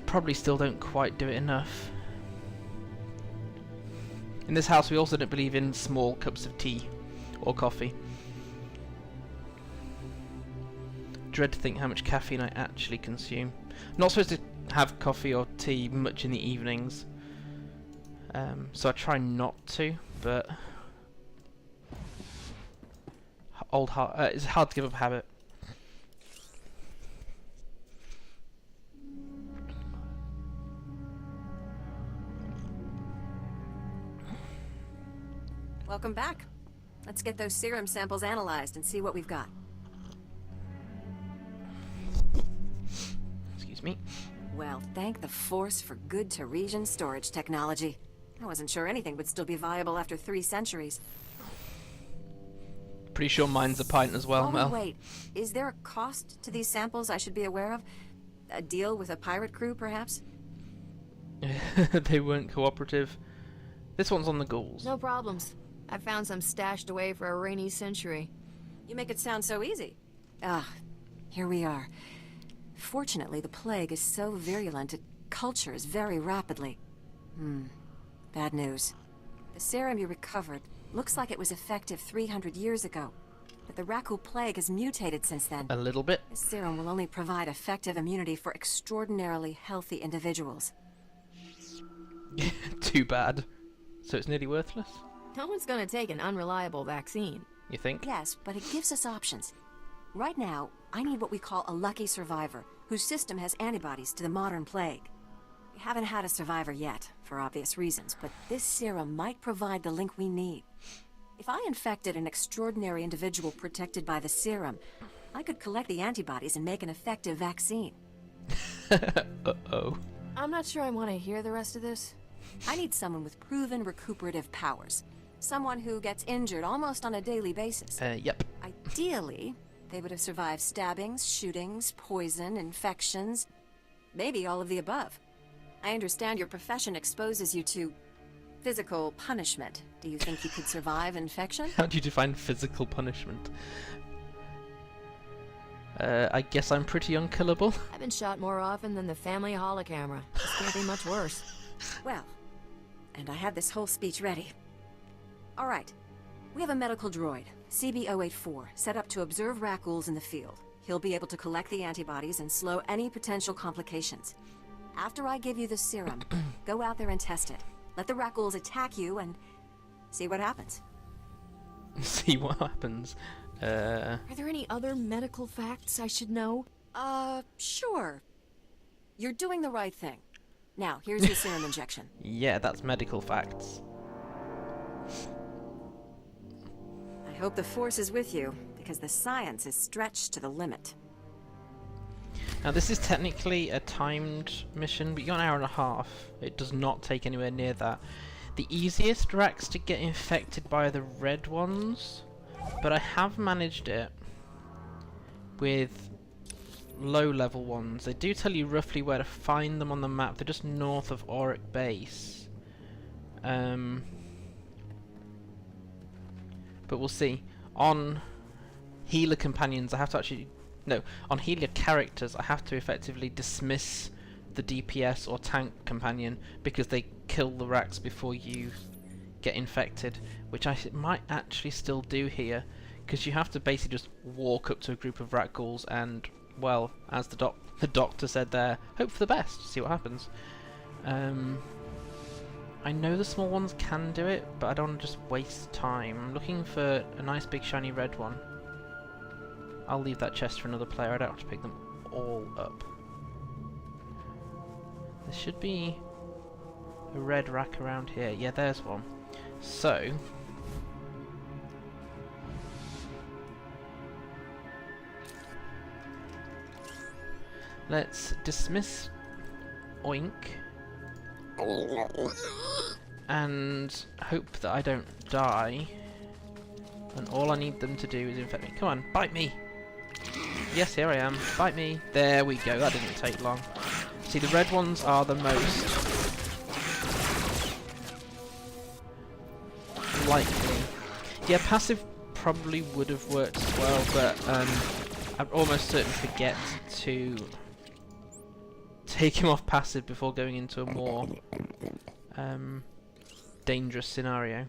probably still don't quite do it enough. In this house we also don't believe in small cups of tea or coffee. Dread to think how much caffeine I actually consume. I'm not supposed to have coffee or tea much in the evenings, so I try not to, but it's hard to give up a habit. Welcome back. Let's get those serum samples analyzed and see what we've got. Excuse me. Well, thank the Force for good Tarisian storage technology. I wasn't sure anything would still be viable after 3 centuries. Pretty sure mine's a pint as well, Mel. Wait, is there a cost to these samples I should be aware of? A deal with a pirate crew, perhaps? They weren't cooperative. This one's on the ghouls. No problems. I found some stashed away for a rainy century. You make it sound so easy. Here we are. Fortunately, the plague is so virulent it cultures very rapidly. Bad news. The serum you recovered looks like it was effective 300 years ago, but the Rakul plague has mutated since then. A little bit. This serum will only provide effective immunity for extraordinarily healthy individuals. Too bad. So it's nearly worthless? No one's gonna take an unreliable vaccine. You think? Yes, but it gives us options. Right now, I need what we call a lucky survivor, whose system has antibodies to the modern plague. We haven't had a survivor yet, for obvious reasons, but this serum might provide the link we need. If I infected an extraordinary individual protected by the serum, I could collect the antibodies and make an effective vaccine. Uh-oh. I'm not sure I want to hear the rest of this. I need someone with proven recuperative powers. Someone who gets injured almost on a daily basis. Yep. Ideally, they would have survived stabbings, shootings, poison, infections, maybe all of the above. I understand your profession exposes you to physical punishment. Do you think you could survive infection? How do you define physical punishment? I guess I'm pretty unkillable. I've been shot more often than the family holocamera. This can't be much worse. Well, and I had this whole speech ready. All right. We have a medical droid, CB-084, set up to observe Rakuls in the field. He'll be able to collect the antibodies and slow any potential complications. After I give you the serum, go out there and test it. Let the Rakuls attack you and see what happens. See what happens? Are there any other medical facts I should know? Sure. You're doing the right thing. Now, here's your serum injection. Yeah, that's medical facts. I hope the Force is with you, because the science is stretched to the limit. Now this is technically a timed mission, but you got an hour and a half. It does not take anywhere near that. The easiest racks to get infected by the red ones, but I have managed it with low level ones. They do tell you roughly where to find them on the map. They're just north of Auric Base. But we'll see. On healer companions I have to actually... No, on healer characters I have to effectively dismiss the DPS or tank companion because they kill the racks before you get infected, which I might actually still do here, because you have to basically just walk up to a group of rat ghouls and, well, as the doctor said there, hope for the best, see what happens. I know the small ones can do it, but I don't want to just waste time. I'm looking for a nice big shiny red one. I'll leave that chest for another player, I don't have to pick them all up. There should be a red rack around here. Yeah, there's one. So... Let's dismiss Oink. And hope that I don't die. And all I need them to do is infect me. Come on, bite me! Yes, here I am. Bite me. There we go. That didn't take long. See, the red ones are the most likely. Yeah, passive probably would have worked as well, but I'd almost certainly forget to take him off passive before going into a more dangerous scenario.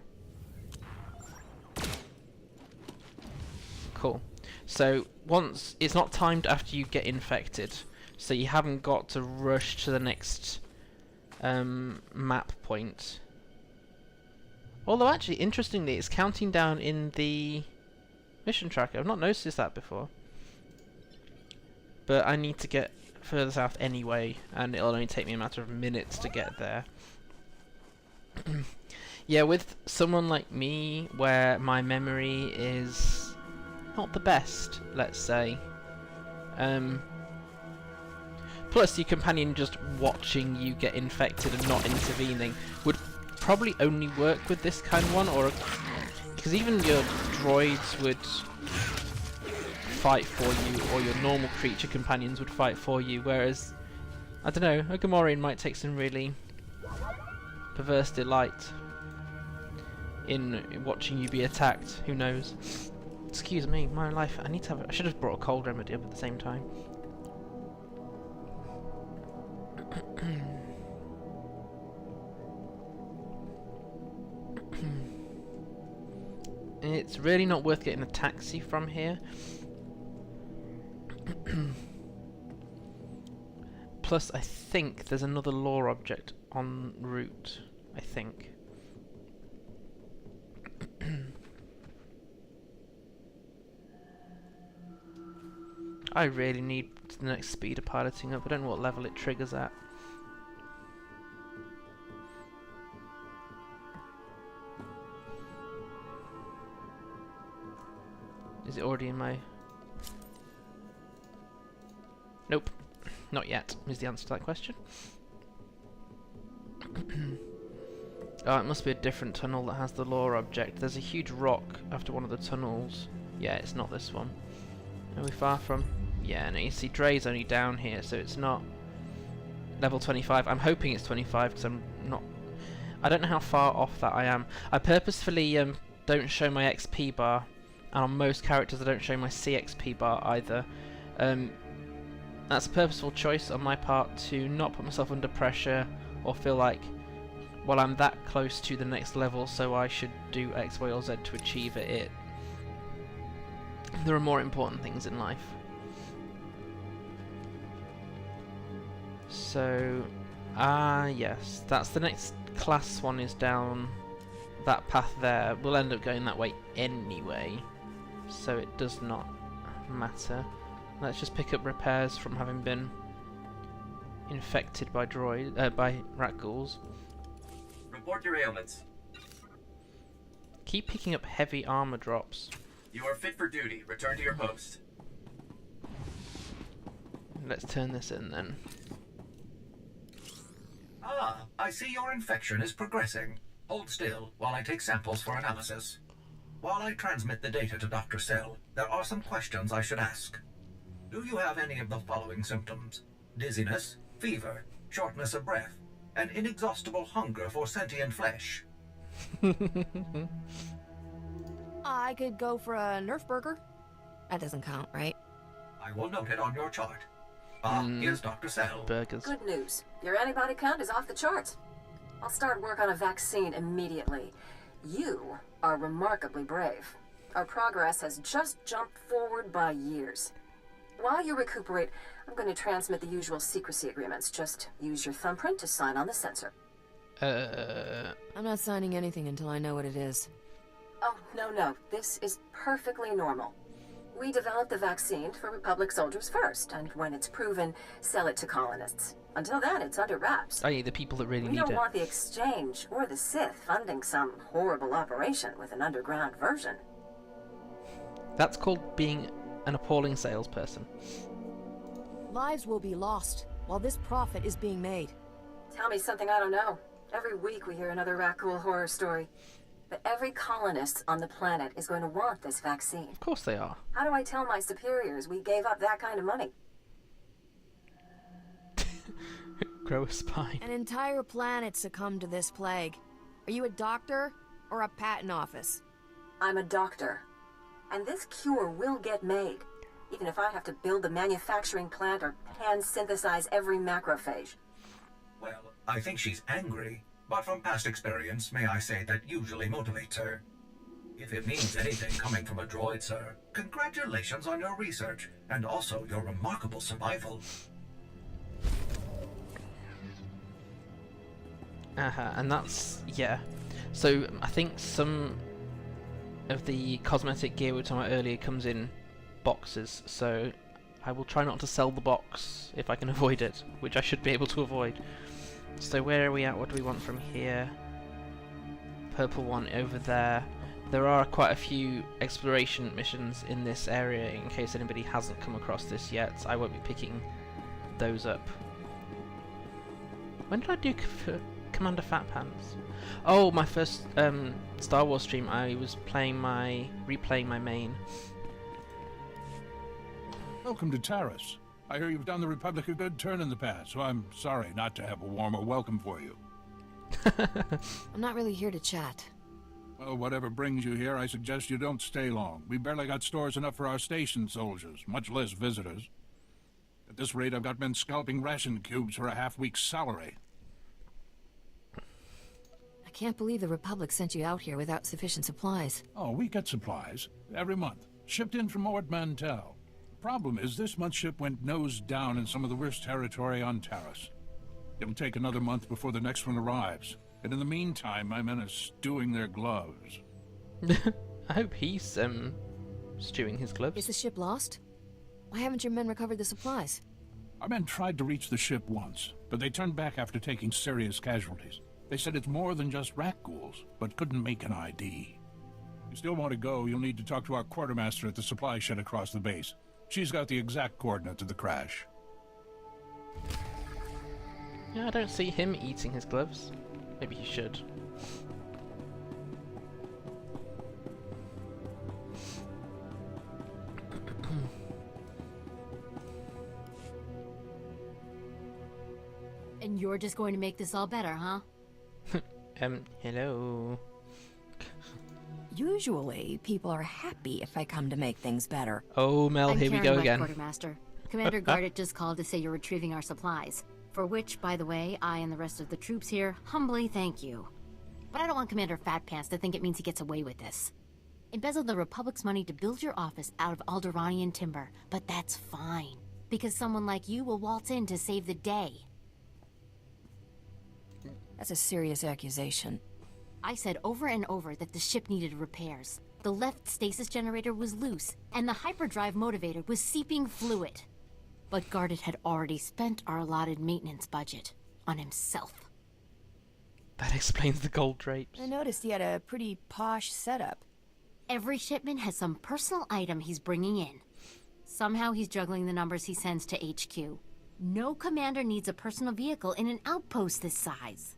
Cool. So once it's not timed after you get infected, so you haven't got to rush to the next map point. Although actually, interestingly, it's counting down in the mission tracker. I've not noticed that before. But I need to get further south anyway, and it'll only take me a matter of minutes to get there. Yeah, with someone like me, where my memory is not the best, let's say. Plus, your companion just watching you get infected and not intervening would probably only work with this kind of one, or because even your droids would fight for you, or your normal creature companions would fight for you, whereas, I don't know, a Gamorrean might take some really perverse delight in watching you be attacked. Who knows? Excuse me, my life. I should have brought a cold remedy up at the same time. It's really not worth getting a taxi from here. Plus, I think there's another lore object en route. I think. I really need the next speeder piloting up. I don't know what level it triggers at. Is it already in my... Nope. Not yet, is the answer to that question. Oh, it must be a different tunnel that has the lore object. There's a huge rock after one of the tunnels. Yeah, it's not this one. Are we far from... Yeah, no, you see Dre's only down here, so it's not level 25. I'm hoping it's 25 because I'm not... I don't know how far off that I am. I purposefully don't show my XP bar, and on most characters I don't show my CXP bar either. That's a purposeful choice on my part to not put myself under pressure or feel like, well, I'm that close to the next level, so I should do X, Y, or Z to achieve it. There are more important things in life. So, yes, that's the next class one is down that path there. We'll end up going that way anyway, so it does not matter. Let's just pick up repairs from having been infected by by rat ghouls. Report your ailments. Keep picking up heavy armor drops. You are fit for duty. Return to your post. Let's turn this in then. Ah, I see your infection is progressing. Hold still while I take samples for analysis. While I transmit the data to Dr. Sell, there are some questions I should ask. Do you have any of the following symptoms? Dizziness, fever, shortness of breath, and inexhaustible hunger for sentient flesh? I could go for a Nerf burger. That doesn't count, right? I will note it on your chart. Here's Dr. Sell. Burgers. Good news. Your antibody count is off the charts. I'll start work on a vaccine immediately. You are remarkably brave. Our progress has just jumped forward by years. While you recuperate, I'm going to transmit the usual secrecy agreements. Just use your thumbprint to sign on the sensor. I'm not signing anything until I know what it is. Oh, no. This is perfectly normal. We developed the vaccine for Republic soldiers first, and when it's proven, sell it to colonists. Until then, it's under wraps. I.e. the people that really We need don't it. want the exchange or the Sith funding some horrible operation with an underground version. That's called being an appalling salesperson. Lives will be lost, while this profit is being made. Tell me something I don't know. Every week we hear another Rakul horror story. But every colonist on the planet is going to want this vaccine. Of course they are. How do I tell my superiors we gave up that kind of money? Grow a spine. An entire planet succumbed to this plague. Are you a doctor or a patent office? I'm a doctor. And this cure will get made, even if I have to build the manufacturing plant or hand-synthesize every macrophage. Well, I think she's angry, but from past experience, may I say that usually motivates her. If it means anything coming from a droid, sir, congratulations on your research, and also your remarkable survival. And that's, yeah. So I think some of the cosmetic gear we were talking about earlier comes in boxes, so I will try not to sell the box if I can avoid it, which I should be able to avoid. So where are we at? What do we want from here? Purple one over there. There are quite a few exploration missions in this area in case anybody hasn't come across this yet. I won't be picking those up. When did I do Commander Fat Pants? Oh, my first Star Wars stream. I was replaying my main. Welcome to Taris. I hear you've done the Republic a good turn in the past, so I'm sorry not to have a warmer welcome for you. I'm not really here to chat. Well, whatever brings you here, I suggest you don't stay long. We barely got stores enough for our station soldiers, much less visitors. At this rate, I've got men scalping ration cubes for a half-week's salary. I can't believe the Republic sent you out here without sufficient supplies. Oh, we get supplies. Every month. Shipped in from Ord Mantell. Problem is, this month's ship went nose down in some of the worst territory on Taris. It'll take another month before the next one arrives. And in the meantime, my men are stewing their gloves. I hope he's, stewing his gloves. Is the ship lost? Why haven't your men recovered the supplies? Our men tried to reach the ship once, but they turned back after taking serious casualties. They said it's more than just rat ghouls, but couldn't make an ID. If you still want to go, you'll need to talk to our quartermaster at the supply shed across the base. She's got the exact coordinates of the crash. Yeah, I don't see him eating his gloves. Maybe he should. And you're just going to make this all better, huh? Hello. Usually, people are happy if I come to make things better. Oh, Mel, here we go again. Quartermaster. Commander Gardet just called to say you're retrieving our supplies. For which, by the way, I and the rest of the troops here humbly thank you. But I don't want Commander Fat Pants to think it means he gets away with this. Embezzled the Republic's money to build your office out of Alderaanian timber, but that's fine. Because someone like you will waltz in to save the day. That's a serious accusation. I said over and over that the ship needed repairs. The left stasis generator was loose, and the hyperdrive motivator was seeping fluid. But Gardet had already spent our allotted maintenance budget on himself. That explains the gold drapes. I noticed he had a pretty posh setup. Every shipment has some personal item he's bringing in. Somehow he's juggling the numbers he sends to HQ. No commander needs a personal vehicle in an outpost this size.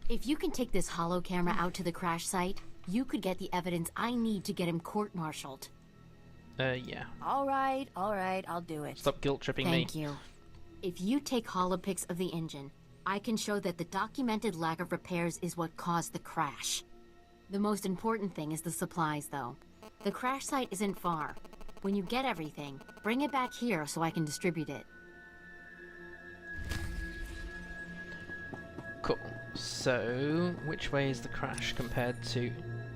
If you can take this holo camera out to the crash site, you could get the evidence I need to get him court-martialed. Yeah. All right, I'll do it. Stop guilt-tripping me. Thank you. If you take holopics of the engine, I can show that the documented lack of repairs is what caused the crash. The most important thing is the supplies, though. The crash site isn't far. When you get everything, bring it back here so I can distribute it. Cool. So, which way is the crash compared to...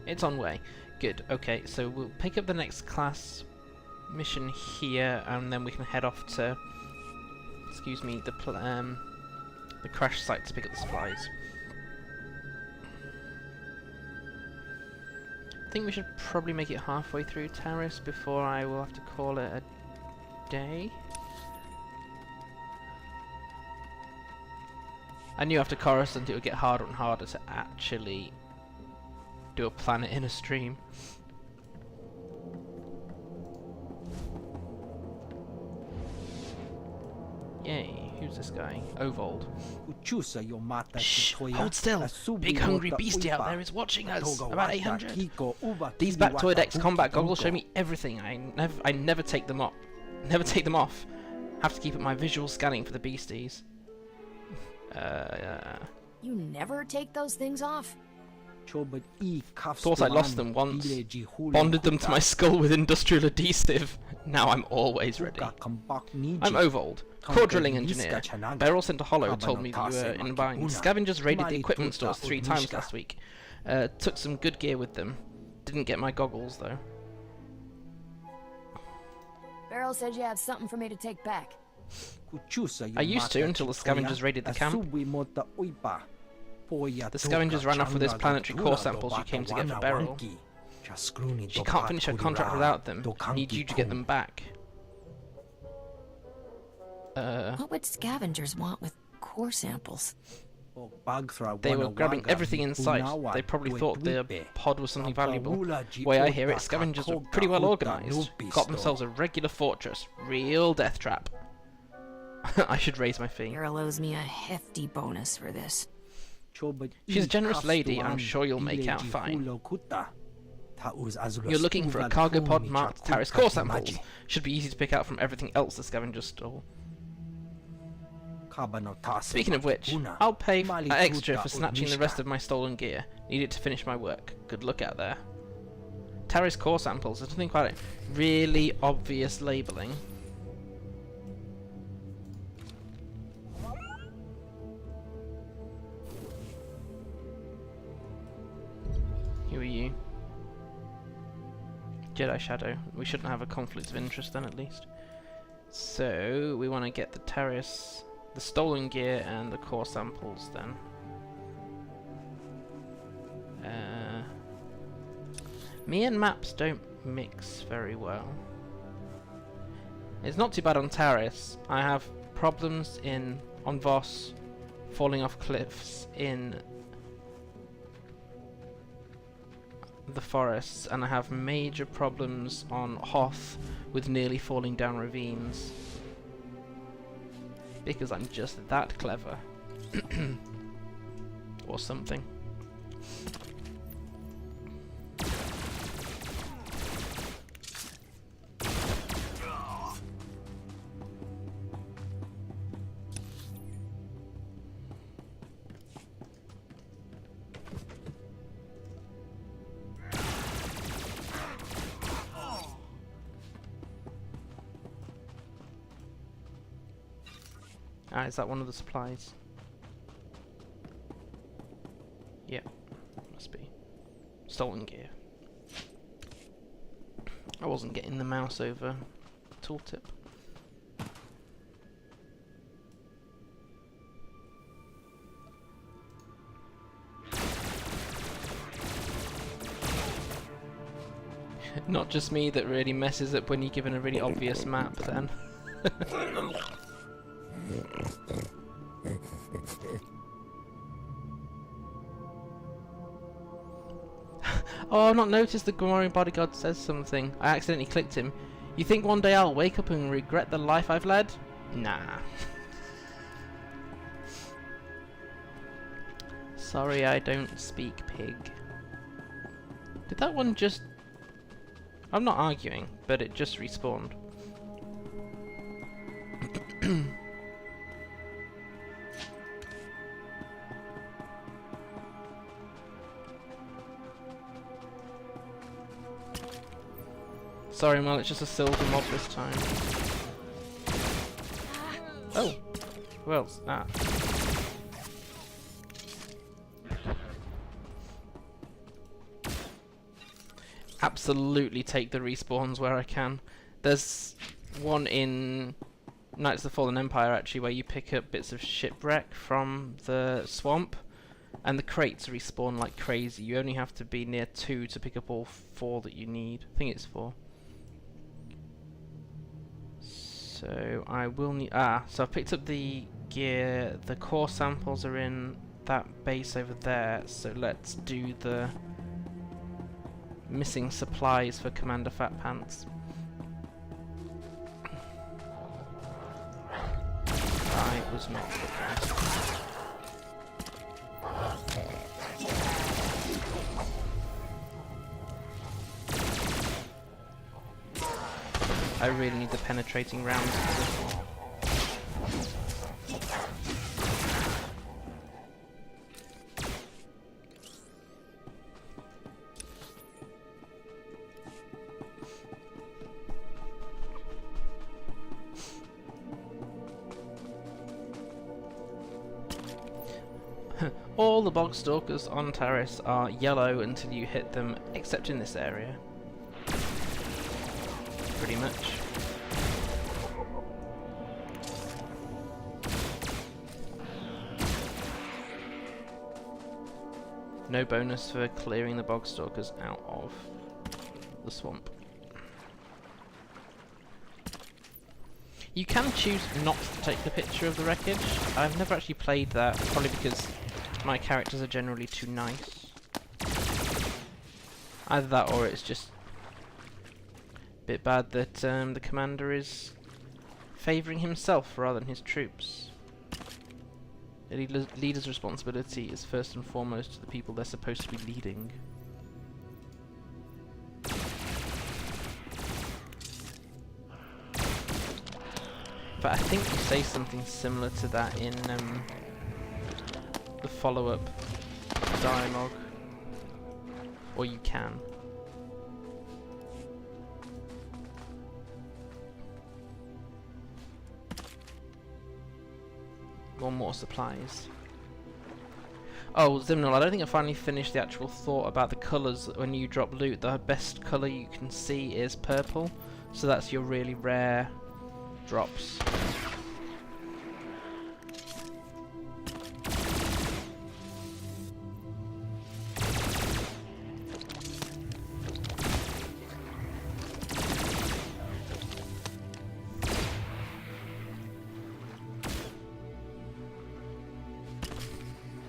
It's on way. Good. Okay, so we'll pick up the next class mission here, and then we can head off to... Excuse me, the crash site to pick up the supplies. I think we should probably make it halfway through Taris before I will have to call it a day. I knew after Coruscant it would get harder and harder to actually do a planet in a stream. Yay, who's this guy? Ovold. Shh, hold Hold still! Big hungry beastie out there is watching us! About 800! These Bactoid X combat goggles show me everything. I never take them off. Never take them off. Have to keep up my visual scanning for the beasties. You never take those things off? Thought I lost them once. Bonded them to my skull with industrial adhesive. Now I'm always ready. I'm Ovold, core drilling engineer. Beryl sent a hollow told me that you were in the bind. Scavengers raided the equipment stores 3 times last week. Took some good gear with them. Didn't get my goggles though. Beryl said you had something for me to take back. I used to until the scavengers raided the camp. The scavengers ran off with those planetary core samples you came to get for Beryl. She can't finish her contract without them. Need you to get them back. What would scavengers want with core samples? They were grabbing everything in sight. They probably thought the pod was something valuable. Way I hear it, scavengers were pretty well organised. Got themselves a regular fortress. Real death trap. I should raise my fee. Beryl owes me a hefty bonus for this. She's a generous lady. I'm sure you'll make out fine. You're looking for a cargo pod marked Taris core samples. Should be easy to pick out from everything else the scavengers stole. Speaking of which, I'll pay extra for snatching the rest of my stolen gear. Need it to finish my work. Good look out there. Taris core samples. There's nothing quite really obvious labelling. Who are you? Jedi Shadow. We shouldn't have a conflict of interest then, at least. So, we want to get the Taris, the stolen gear, and the core samples then. Me and maps don't mix very well. It's not too bad on Taris. I have problems on Voss, falling off cliffs in the forests, and I have major problems on Hoth with nearly falling down ravines. Because I'm just that clever. Or something. Ah, is that one of the supplies? Yeah, must be. Stolen gear. I wasn't getting the mouse over tooltip. Not just me that really messes up when you're given a really obvious map then. Oh, I've not noticed the Gamorrean bodyguard says something. I accidentally clicked him. You think one day I'll wake up and regret the life I've led? Nah. Sorry, I don't speak pig. Did that one just... I'm not arguing, but it just respawned. Sorry, Mel, it's just a silver mob this time. Oh! Who else? Ah. Absolutely take the respawns where I can. There's one in Knights of the Fallen Empire, actually, where you pick up bits of shipwreck from the swamp, and the crates respawn like crazy. You only have to be near 2 to pick up all 4 that you need. I think it's 4. So I will need... so I've picked up the gear. The core samples are in that base over there. So let's do the missing supplies for Commander Fat Pants. was not the case. I really need the penetrating rounds for this one. All the bog stalkers on Taris are yellow until you hit them, except in this area. Pretty much. No bonus for clearing the bog stalkers out of the swamp. You can choose not to take the picture of the wreckage. I've never actually played that, probably because my characters are generally too nice. Either that or it's just a bit bad that the commander is favouring himself rather than his troops. A leader's responsibility is first and foremost to the people they're supposed to be leading. But I think you say something similar to that in the follow-up dialogue. Or you can. Or more supplies. Oh, Zimnal, I don't think I finally finished the actual thought about the colours when you drop loot. The best colour you can see is purple, so that's your really rare drops.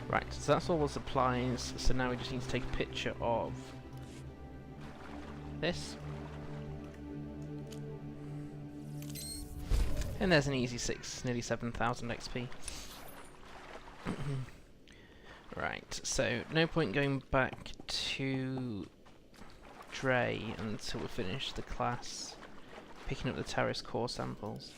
Right, so that's all the supplies, so now we just need to take a picture of this. And there's an easy 6, nearly 7,000 XP. Right, so no point going back to Dre until we finish the class, picking up the Taris core samples.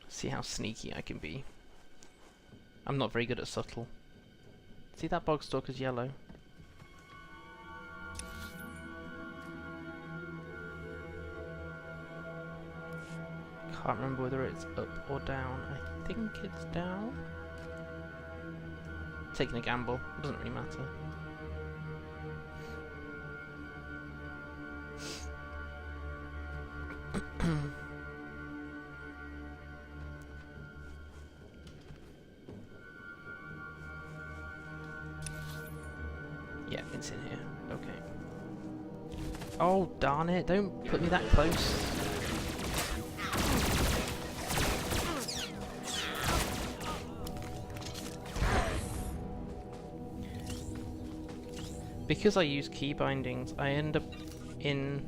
See how sneaky I can be. I'm not very good at subtle. See that bog stalker's yellow? Can't remember whether it's up or down. I think it's down. Taking a gamble, doesn't really matter. Yeah, it's in here. Okay. Oh, darn it. Don't put me that close. Because I use key bindings, I end up in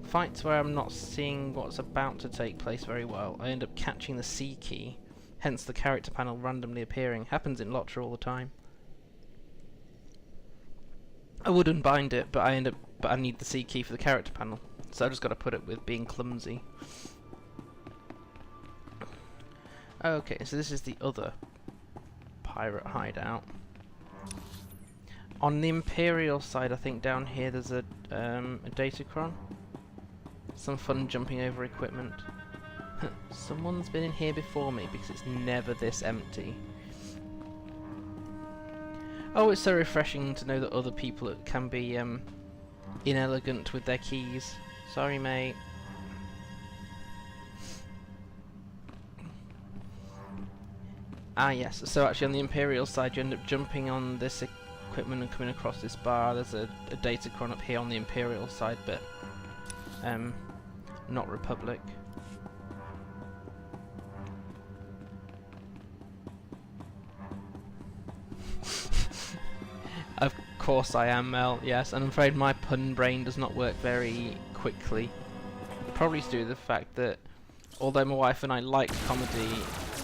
fights where I'm not seeing what's about to take place very well. I end up catching the C key, hence the character panel randomly appearing. Happens in LOTRA all the time. I would unbind it, but I need the C key for the character panel, so I just got to put it with being clumsy. Okay, so this is the other pirate hideout. On the Imperial side, I think down here there's a Datacron. Some fun jumping over equipment. Someone's been in here before me because it's never this empty. Oh, it's so refreshing to know that other people can be inelegant with their keys. Sorry, mate. Ah, yes. So actually, on the Imperial side, you end up jumping on this equipment and coming across this bar. There's a Datacron up here on the Imperial side, but not Republic. Of course I am, Mel, yes, and I'm afraid my pun brain does not work very quickly. Probably to do with the fact that, although my wife and I like comedy,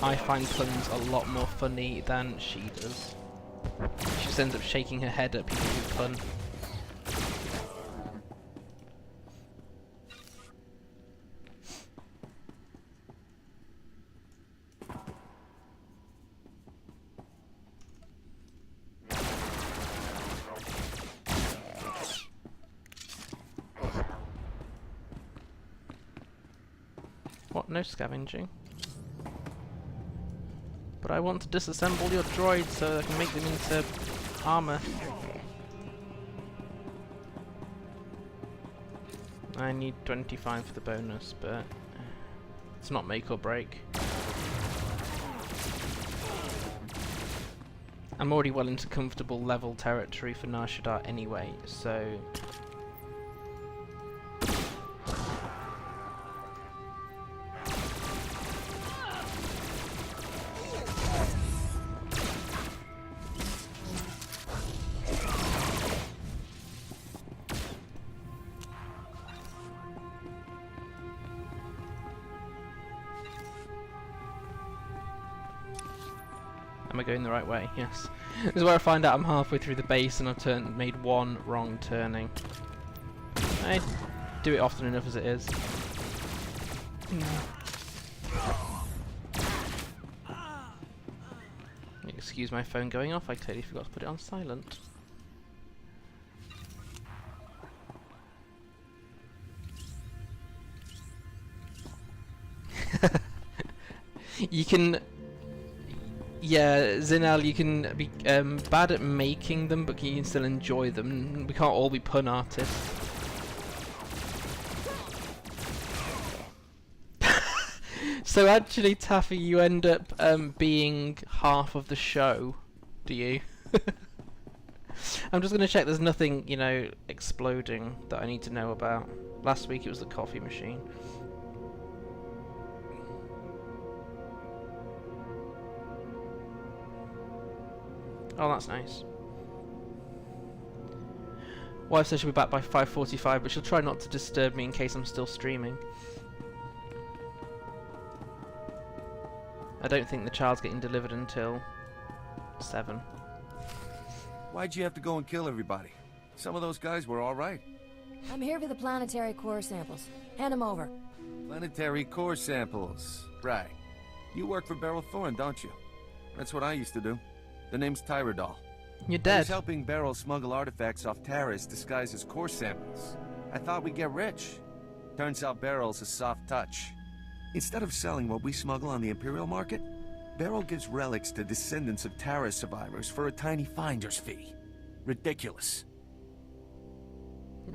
I find puns a lot more funny than she does. She just ends up shaking her head at people who pun. What? No scavenging? But I want to disassemble your droids so I can make them into armor. I need 25 for the bonus, but it's not make or break. I'm already well into comfortable level territory for Nar Shaddaa anyway, so... Am I going the right way? Yes. This is where I find out I'm halfway through the base and I've made one wrong turning. I do it often enough as it is. Excuse my phone going off, I totally forgot to put it on silent. You can... Yeah, Zinel, you can be bad at making them, but you can still enjoy them. We can't all be pun artists. So actually, Taffy, you end up being half of the show, do you? I'm just going to check there's nothing, you know, exploding that I need to know about. Last week it was the coffee machine. Oh, that's nice. Wife says she'll be back by 5:45, but she'll try not to disturb me in case I'm still streaming. I don't think the child's getting delivered until 7. Why'd you have to go and kill everybody? Some of those guys were alright. I'm here for the planetary core samples. Hand them over. Planetary core samples. Right. You work for Beryl Thorne, don't you? That's what I used to do. The name's Tyradol. You're dead. I was helping Beryl smuggle artifacts off Taris disguised as core samples. I thought we'd get rich. Turns out Beryl's a soft touch. Instead of selling what we smuggle on the Imperial market, Beryl gives relics to descendants of Taris survivors for a tiny finder's fee. Ridiculous.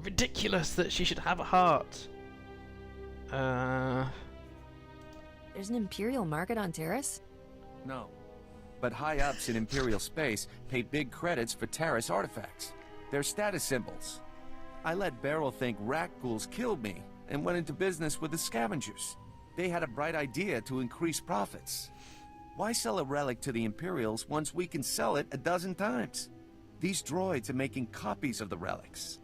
Ridiculous that she should have a heart. There's an Imperial market on Taris? No. But high-ups in Imperial space pay big credits for Taris artifacts. They're status symbols. I let Beryl think rat ghouls killed me and went into business with the scavengers. They had a bright idea to increase profits. Why sell a relic to the Imperials once we can sell it a dozen times? These droids are making copies of the relics.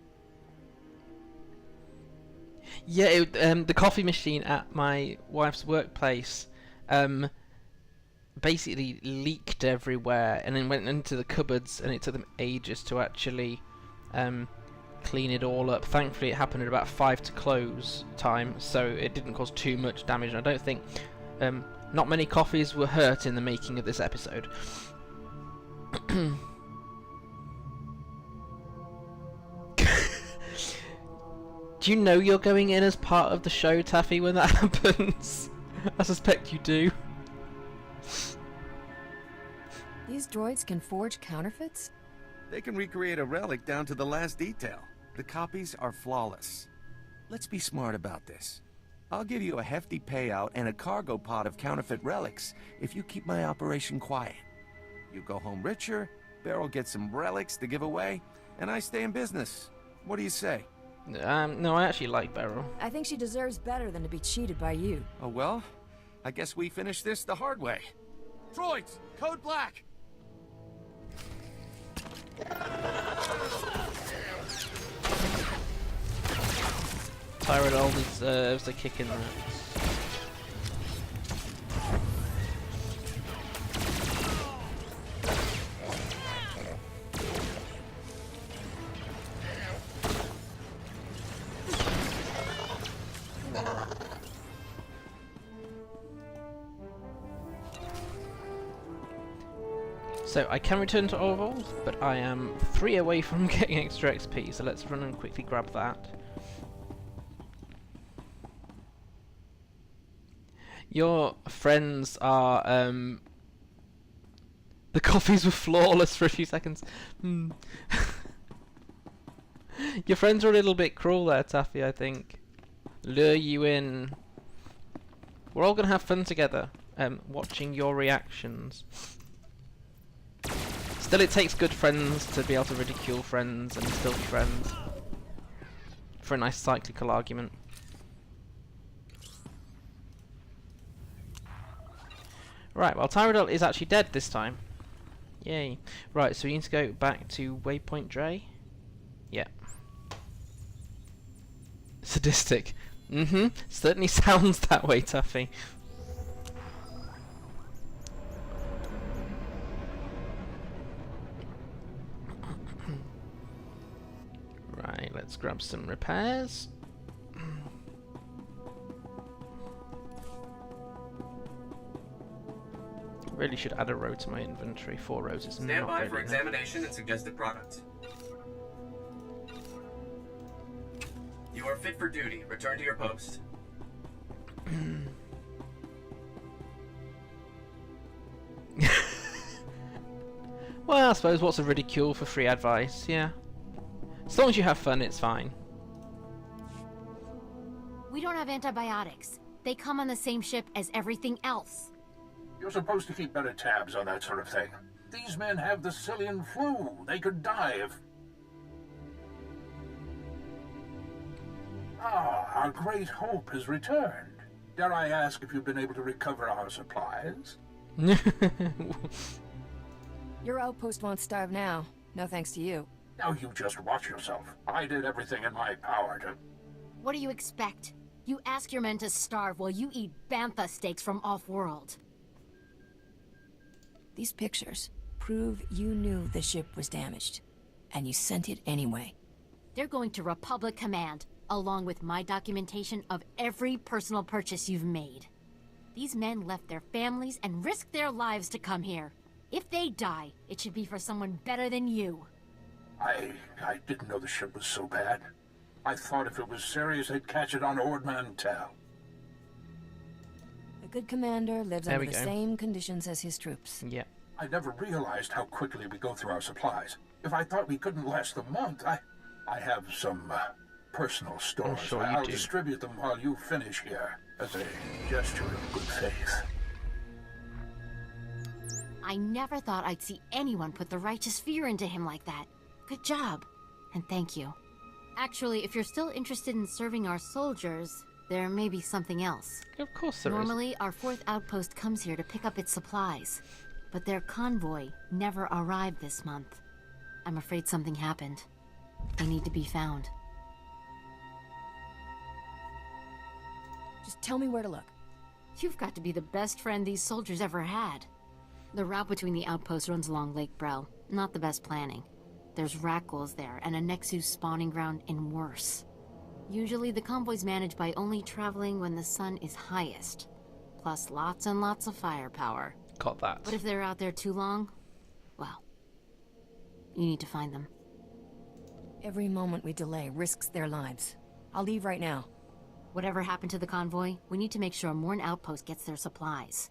Yeah, the coffee machine at my wife's workplace basically leaked everywhere and then went into the cupboards, and it took them ages to actually clean it all up. Thankfully it happened at about 5 to close time, so it didn't cause too much damage, and I don't think not many coffees were hurt in the making of this episode. Do you know you're going in as part of the show, Taffy, when that happens? I suspect you do. These droids can forge counterfeits? They can recreate a relic down to the last detail. The copies are flawless. Let's be smart about this. I'll give you a hefty payout and a cargo pod of counterfeit relics if you keep my operation quiet. You go home richer, Beryl gets some relics to give away, and I stay in business. What do you say? No, I actually like Beryl. I think she deserves better than to be cheated by you. Oh well, I guess we finish this the hard way. Droids, code black! Tyrell deserves a kick in the nuts. So I can return to Orville, but I am 3 away from getting extra XP, so let's run and quickly grab that. Your friends are, the coffees were flawless for a few seconds. Your friends are a little bit cruel there, Taffy, I think. Lure you in. We're all gonna have fun together, watching your reactions. Still, it takes good friends to be able to ridicule friends and still be friends. For a nice cyclical argument. Right, well, Tyrell is actually dead this time. Yay. Right, so we need to go back to Waypoint Dre. Yeah. Sadistic. Certainly sounds that way, Tuffy. Right, let's grab some repairs. Really should add a row to my inventory. 4 rows is not Stand by really for enough. examination and suggested product. You are fit for duty. Return to your post. Well, I suppose what's a ridicule for free advice, yeah. As long as you have fun, it's fine. We don't have antibiotics. They come on the same ship as everything else. You're supposed to keep better tabs on that sort of thing. These men have the Cillian flu. They could die if... Ah, our great hope has returned. Dare I ask if you've been able to recover our supplies? Your outpost won't starve now. No thanks to you. Now you just watch yourself. I did everything in my power to... What do you expect? You ask your men to starve while you eat bantha steaks from off-world. These pictures prove you knew the ship was damaged, and you sent it anyway. They're going to Republic Command, along with my documentation of every personal purchase you've made. These men left their families and risked their lives to come here. If they die, it should be for someone better than you. I didn't know the ship was so bad. I thought if it was serious, they'd catch it on Ord Mantell. A good commander lives under the same conditions as his troops. Yeah. I never realized how quickly we go through our supplies. If I thought we couldn't last the month, I have some personal stores. Sure I'll do. distribute them while you finish here, as a gesture of good faith. I never thought I'd see anyone put the righteous fear into him like that. Good job. And thank you. Actually, if you're still interested in serving our soldiers, there may be something else. Of course there is. Normally, our 4th outpost comes here to pick up its supplies. But their convoy never arrived this month. I'm afraid something happened. They need to be found. Just tell me where to look. You've got to be the best friend these soldiers ever had. The route between the outposts runs along Lake Brel. Not the best planning. There's rat ghouls there, and a Nexus spawning ground and worse. Usually the convoy's managed by only traveling when the sun is highest. Plus lots and lots of firepower. Got that. But if they're out there too long, well, you need to find them. Every moment we delay risks their lives. I'll leave right now. Whatever happened to the convoy, we need to make sure Morn Outpost gets their supplies.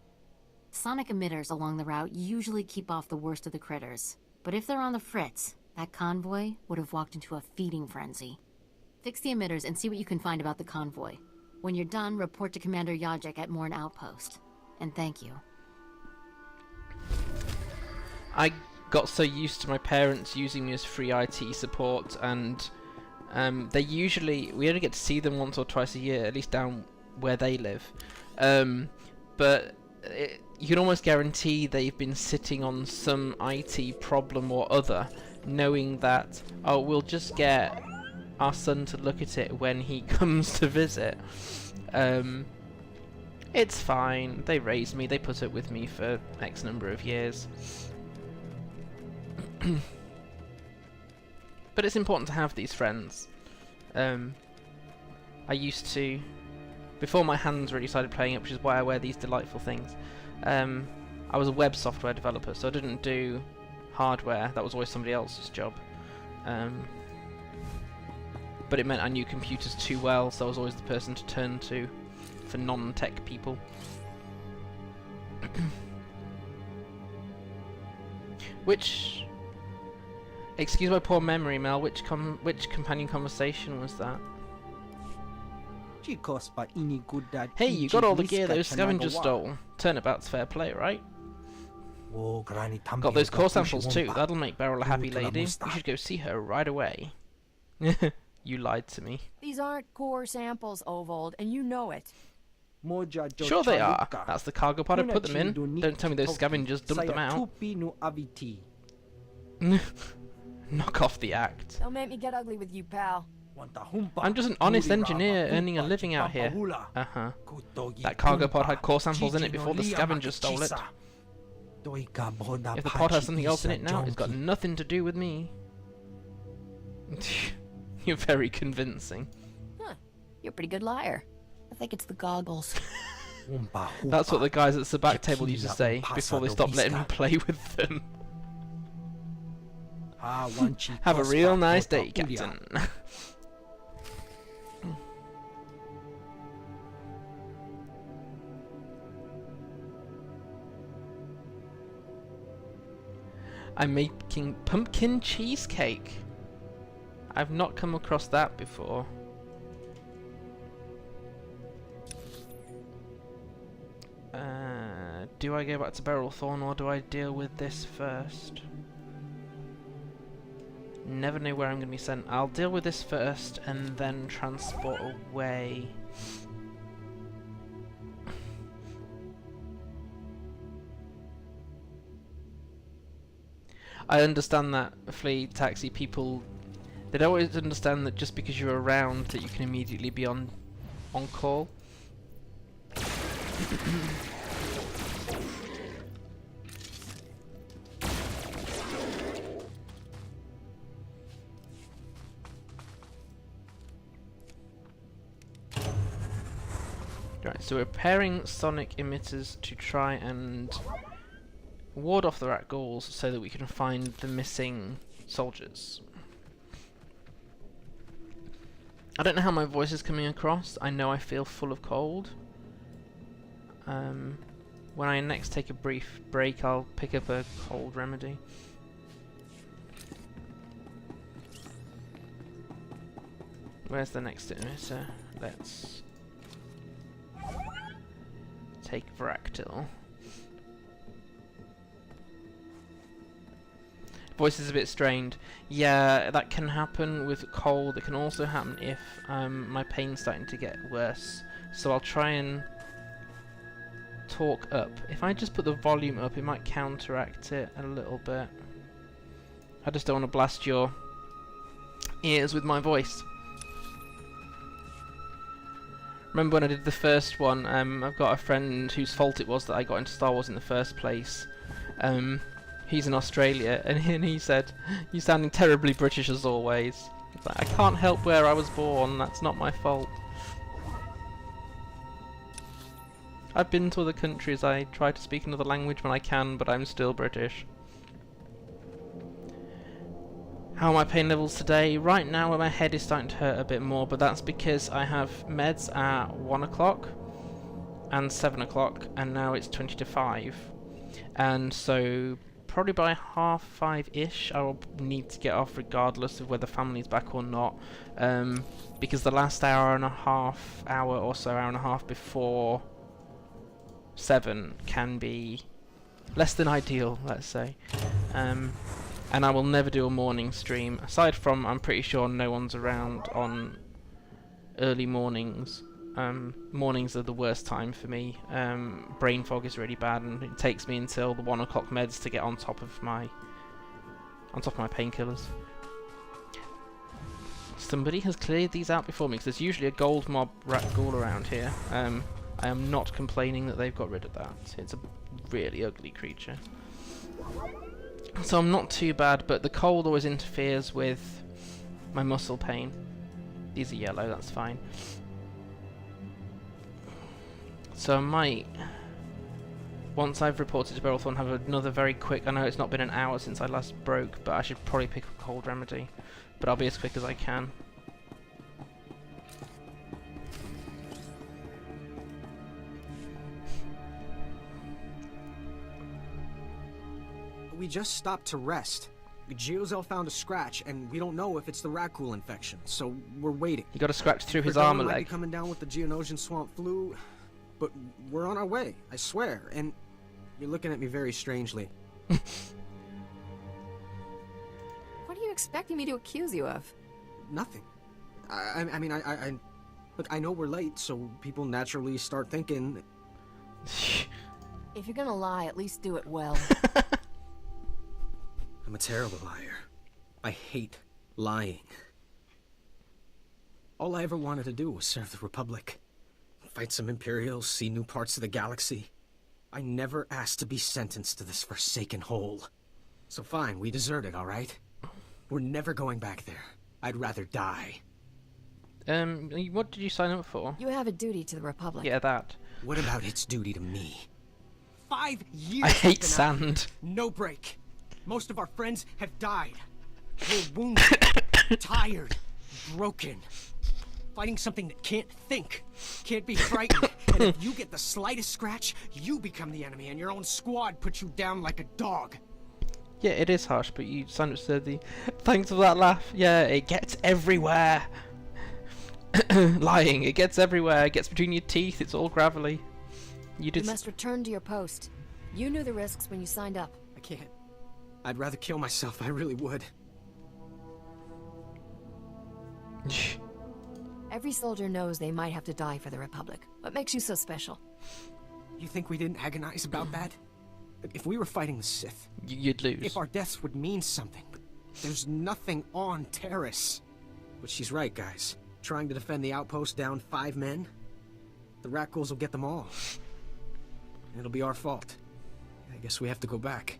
Sonic emitters along the route usually keep off the worst of the critters. But if they're on the fritz, that convoy would have walked into a feeding frenzy. Fix the emitters and see what you can find about the convoy. When you're done, report to Commander Yajek at Morn Outpost. And thank you. I got so used to my parents using me as free IT support, and we only get to see them once or twice a year, at least down where they live. But you can almost guarantee they've been sitting on some IT problem or other knowing that, oh, we'll just get our son to look at it when he comes to visit. It's fine. They raised me. They put up with me for X number of years. But it's important to have these friends. I used to, before my hands really started playing up, which is why I wear these delightful things, I was a web software developer, so I didn't do hardware. That was always somebody else's job. But it meant I knew computers too well, so I was always the person to turn to for non-tech people. Which, excuse my poor memory, Mel, which companion conversation was that? Hey, you got all the gear those scavengers stole. Turnabout's fair play, right? Got those core samples too. That'll make Beryl a happy lady. You should go see her right away. You lied to me. These aren't core samples, Ovold, and you know it. Sure they are. That's the cargo pod I put them in. Don't tell me those scavengers dumped them out. Knock off the act. Don't make me get ugly with you, pal. I'm just an honest engineer earning a living out here. Uh-huh. That cargo pod had core samples in it before the scavengers stole it. If the pod has something else in it now, it's got nothing to do with me. You're very convincing. Huh. You're a pretty good liar. I think it's the goggles. That's what the guys at the back table used to say before they stopped letting me play with them. Have a real nice day, Captain. I'm making pumpkin cheesecake. I've not come across that before. Do I go back to Beryl Thorn or do I deal with this first? Never know where I'm going to be sent. I'll deal with this first and then transport away. I understand that, Flea Taxi, people, they don't always understand that just because you're around that you can immediately be on call. Right, so we're pairing sonic emitters to try and ward off the rat ghouls so that we can find the missing soldiers. I don't know how my voice is coming across. I know I feel full of cold. When I next take a brief break, I'll pick up a cold remedy. Where's the next emitter? Let's take Vractyl. Voice is a bit strained. Yeah, that can happen with cold. It can also happen if my pain's starting to get worse. So I'll try and talk up. If I just put the volume up, it might counteract it a little bit. I just don't want to blast your ears with my voice. Remember when I did the first one, I've got a friend whose fault it was that I got into Star Wars in the first place. He's in Australia, and he said, "You're sounding terribly British as always." But I can't help where I was born, that's not my fault. I've been to other countries, I try to speak another language when I can, but I'm still British. How are my pain levels today? Right now my head is starting to hurt a bit more, but that's because I have meds at 1 o'clock and 7 o'clock, and now it's 20 to 5. And so probably by 5:30ish I will need to get off regardless of whether family's back or not, because the last hour and a half before 7 can be less than ideal, let's say. And I will never do a morning stream, aside from I'm pretty sure no one's around on early mornings. Mornings are the worst time for me. Brain fog is really bad, and it takes me until the 1 o'clock meds to get on top of my on top of my painkillers. Somebody has cleared these out before me, because there's usually a gold mob rat ghoul around here. I am not complaining that they've got rid of that. It's a really ugly creature. So I'm not too bad, but the cold always interferes with my muscle pain. These are yellow, that's fine. So I might, once I've reported to Beryl Thorn, have another very quick... I know it's not been an hour since I last broke, but I should probably pick a cold remedy. But I'll be as quick as I can. We just stopped to rest. Geozel found a scratch, and we don't know if it's the Rakghoul infection, so we're waiting. He got a scratch through his armor might leg. Be coming down with the Geonosian swamp flu, but we're on our way, I swear, and you're looking at me very strangely. What are you expecting me to accuse you of? Nothing. I mean, look, I know we're late, so people naturally start thinking... If you're gonna lie, at least do it well. I'm a terrible liar. I hate lying. All I ever wanted to do was serve the Republic. Fight some Imperials, see new parts of the galaxy. I never asked to be sentenced to this forsaken hole. So fine, we deserted, alright? We're never going back there. I'd rather die. What did you sign up for? You have a duty to the Republic. Yeah, that. What about its duty to me? 5 years. I hate sand. No break. Most of our friends have died. We're wounded, tired, broken. Fighting something that can't think, can't be frightened. And if you get the slightest scratch, you become the enemy and your own squad puts you down like a dog. Yeah, it is harsh, but you signed up to the... Thanks for that laugh. Yeah, it gets everywhere. Lying, it gets everywhere. It gets between your teeth. It's all gravelly. You must return to your post. You knew the risks when you signed up. I can't. I'd rather kill myself, I really would. Every soldier knows they might have to die for the Republic. What makes you so special? You think we didn't agonize about that? If we were fighting the Sith... You'd lose. If our deaths would mean something. But there's nothing on Taris. But she's right, guys. Trying to defend the outpost down 5 men? The Rakghouls will get them all. And it'll be our fault. I guess we have to go back.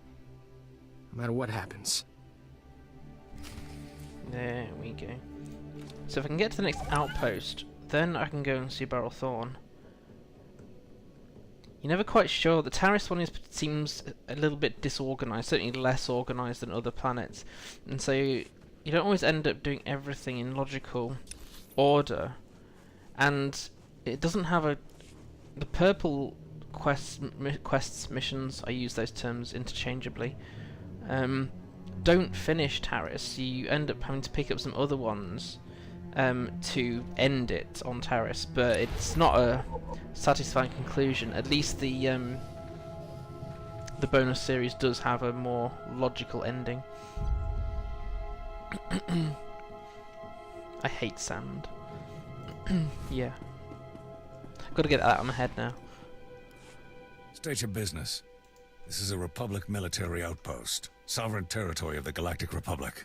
No matter what happens. There we go. So if I can get to the next outpost, then I can go and see Beryl Thorn. You're never quite sure. The Taris one seems a little bit disorganized, certainly less organized than other planets. And so you don't always end up doing everything in logical order. And it doesn't have a... The purple quests, missions, I use those terms interchangeably, don't finish Taris. You end up having to pick up some other ones to end it on Taris, but it's not a satisfying conclusion. At least the bonus series does have a more logical ending. I hate sand. Yeah. I've got to get that out of my head now. State your business. This is a Republic military outpost, sovereign territory of the Galactic Republic.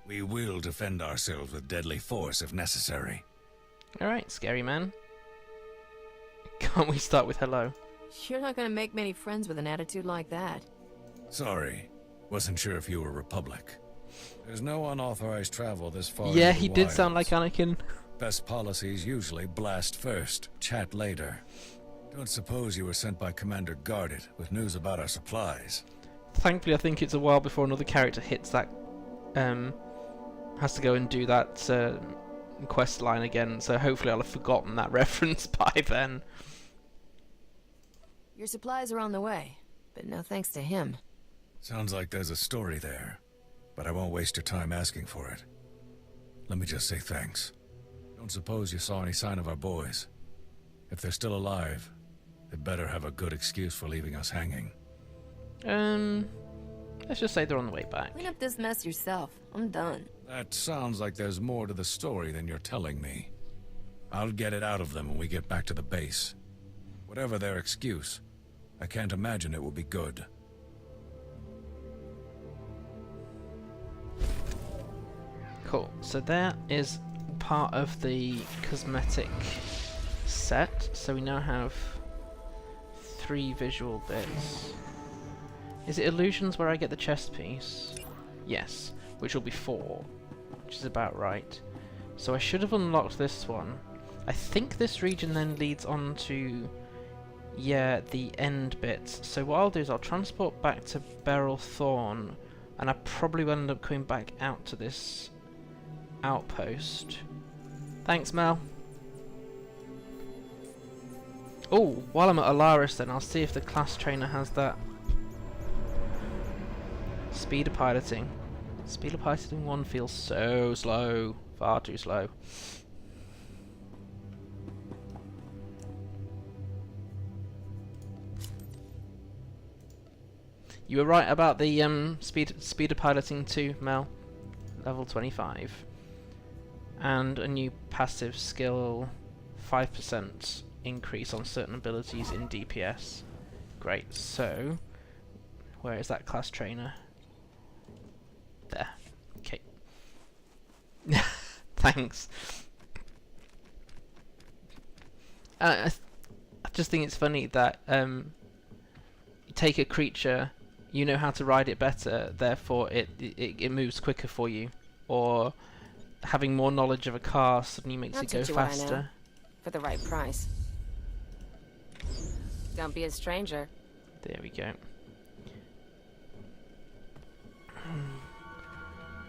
We will defend ourselves with deadly force if necessary. Alright, scary man. Can't we start with hello? You're not gonna make many friends with an attitude like that. Sorry. Wasn't sure if you were Republic. There's no unauthorized travel this far. Yeah, he did sound like Anakin. Best policies usually blast first, chat later. Don't suppose you were sent by Commander Guarded with news about our supplies. Thankfully, I think it's a while before another character hits that, has to go and do that quest line again, so hopefully I'll have forgotten that reference by then. Your supplies are on the way, but no thanks to him. Sounds like there's a story there, but I won't waste your time asking for it. Let me just say thanks. Don't suppose you saw any sign of our boys. If they're still alive, they better have a good excuse for leaving us hanging. Let's just say they're on the way back. Clean up this mess yourself. I'm done. That sounds like there's more to the story than you're telling me. I'll get it out of them when we get back to the base. Whatever their excuse, I can't imagine it will be good. Cool. So that is part of the cosmetic set. So we now have 3 visual bits. Is it illusions where I get the chest piece? Yes, which will be 4, which is about right. So I should have unlocked this one. I think this region then leads on to, yeah, the end bits. So what I'll do is I'll transport back to Beryl Thorn, and I probably will end up coming back out to this outpost. Thanks, Mel. Oh, while I'm at Alaris then, I'll see if the class trainer has that. Speeder piloting. Speeder piloting 1 feels so slow. Far too slow. You were right about the speeder piloting too, Mel. Level 25. And a new passive skill, 5% increase on certain abilities in DPS. Great, so where is that class trainer? There. Okay. Thanks. I just think it's funny that you take a creature, you know how to ride it better, therefore it moves quicker for you. Or having more knowledge of a car suddenly makes it go faster. For the right price. Don't be a stranger. There we go.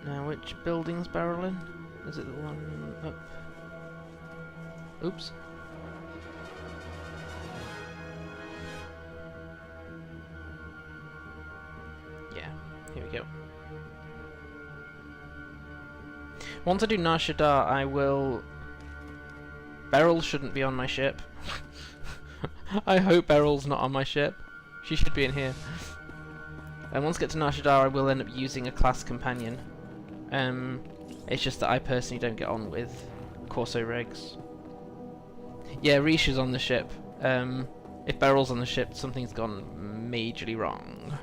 Now, which building's Beryl in? Is it the one up? Oops. Yeah, here we go. Once I do Nar Shaddaa, I will... Beryl shouldn't be on my ship. I hope Beryl's not on my ship. She should be in here. And once I get to Nar Shaddaa, I will end up using a class companion. It's just that I personally don't get on with Corso Regs. Yeah, Risha's on the ship. If Beryl's on the ship, something's gone majorly wrong.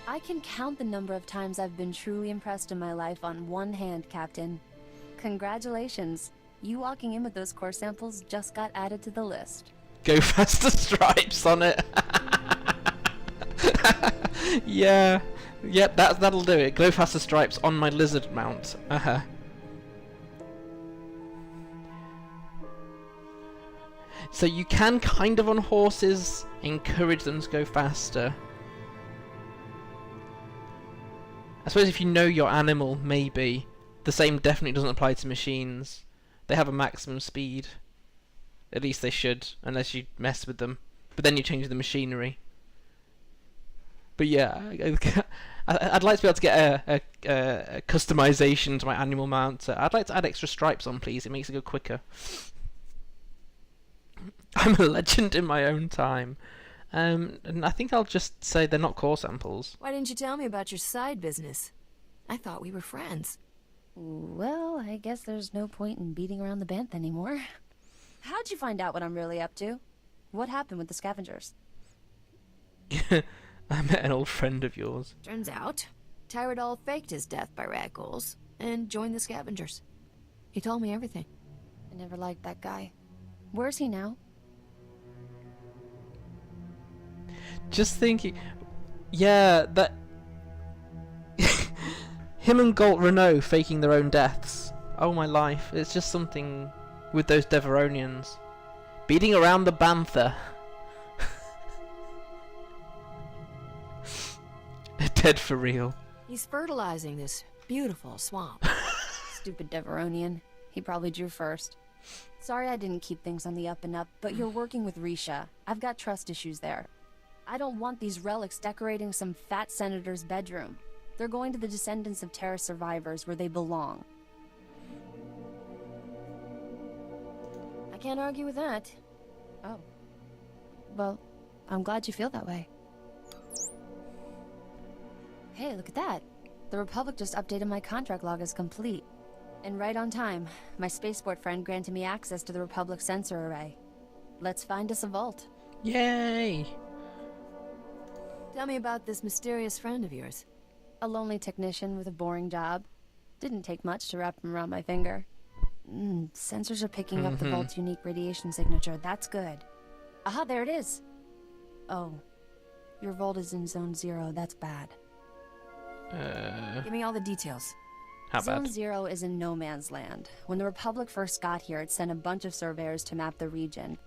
I can count the number of times I've been truly impressed in my life on one hand, Captain. Congratulations. You walking in with those core samples just got added to the list. Go faster stripes on it. Yeah. Yep, that'll do it. Go faster stripes on my lizard mount. So you can kind of on horses encourage them to go faster. I suppose if you know your animal, maybe. The same definitely doesn't apply to machines. They have a maximum speed. At least they should, unless you mess with them. But then you change the machinery. But yeah, I'd like to be able to get a customization to my animal mount. I'd like to add extra stripes on, please. It makes it go quicker. I'm a legend in my own time. And I think I'll just say they're not core samples. Why didn't you tell me about your side business? I thought we were friends. Well, I guess there's no point in beating around the bantha anymore. How'd you find out what I'm really up to? What happened with the scavengers? I met an old friend of yours. Turns out, Tyradol faked his death by rat ghouls and joined the scavengers. He told me everything. I never liked that guy. Where's he now? Just thinking... Yeah, that... Him and Galt Renault faking their own deaths. Oh my life, it's just something with those Deveronians. Beating around the bantha. They're dead for real. He's fertilizing this beautiful swamp. Stupid Deveronian. He probably drew first. Sorry I didn't keep things on the up and up, but you're working with Risha. I've got trust issues there. I don't want these relics decorating some fat senator's bedroom. They're going to the descendants of Taris survivors where they belong. I can't argue with that. Oh. Well, I'm glad you feel that way. Hey, look at that. The Republic just updated my contract log as complete. And right on time, my spaceport friend granted me access to the Republic sensor array. Let's find us a vault. Yay! Tell me about this mysterious friend of yours. A lonely technician with a boring job. Didn't take much to wrap him around my finger. Sensors are picking up the vault's unique radiation signature. That's good. Aha, there it is. Oh. Your vault is in Zone 0. That's bad. Give me all the details. How Zone bad? 0 is in no man's land. When the Republic first got here, it sent a bunch of surveyors to map the region.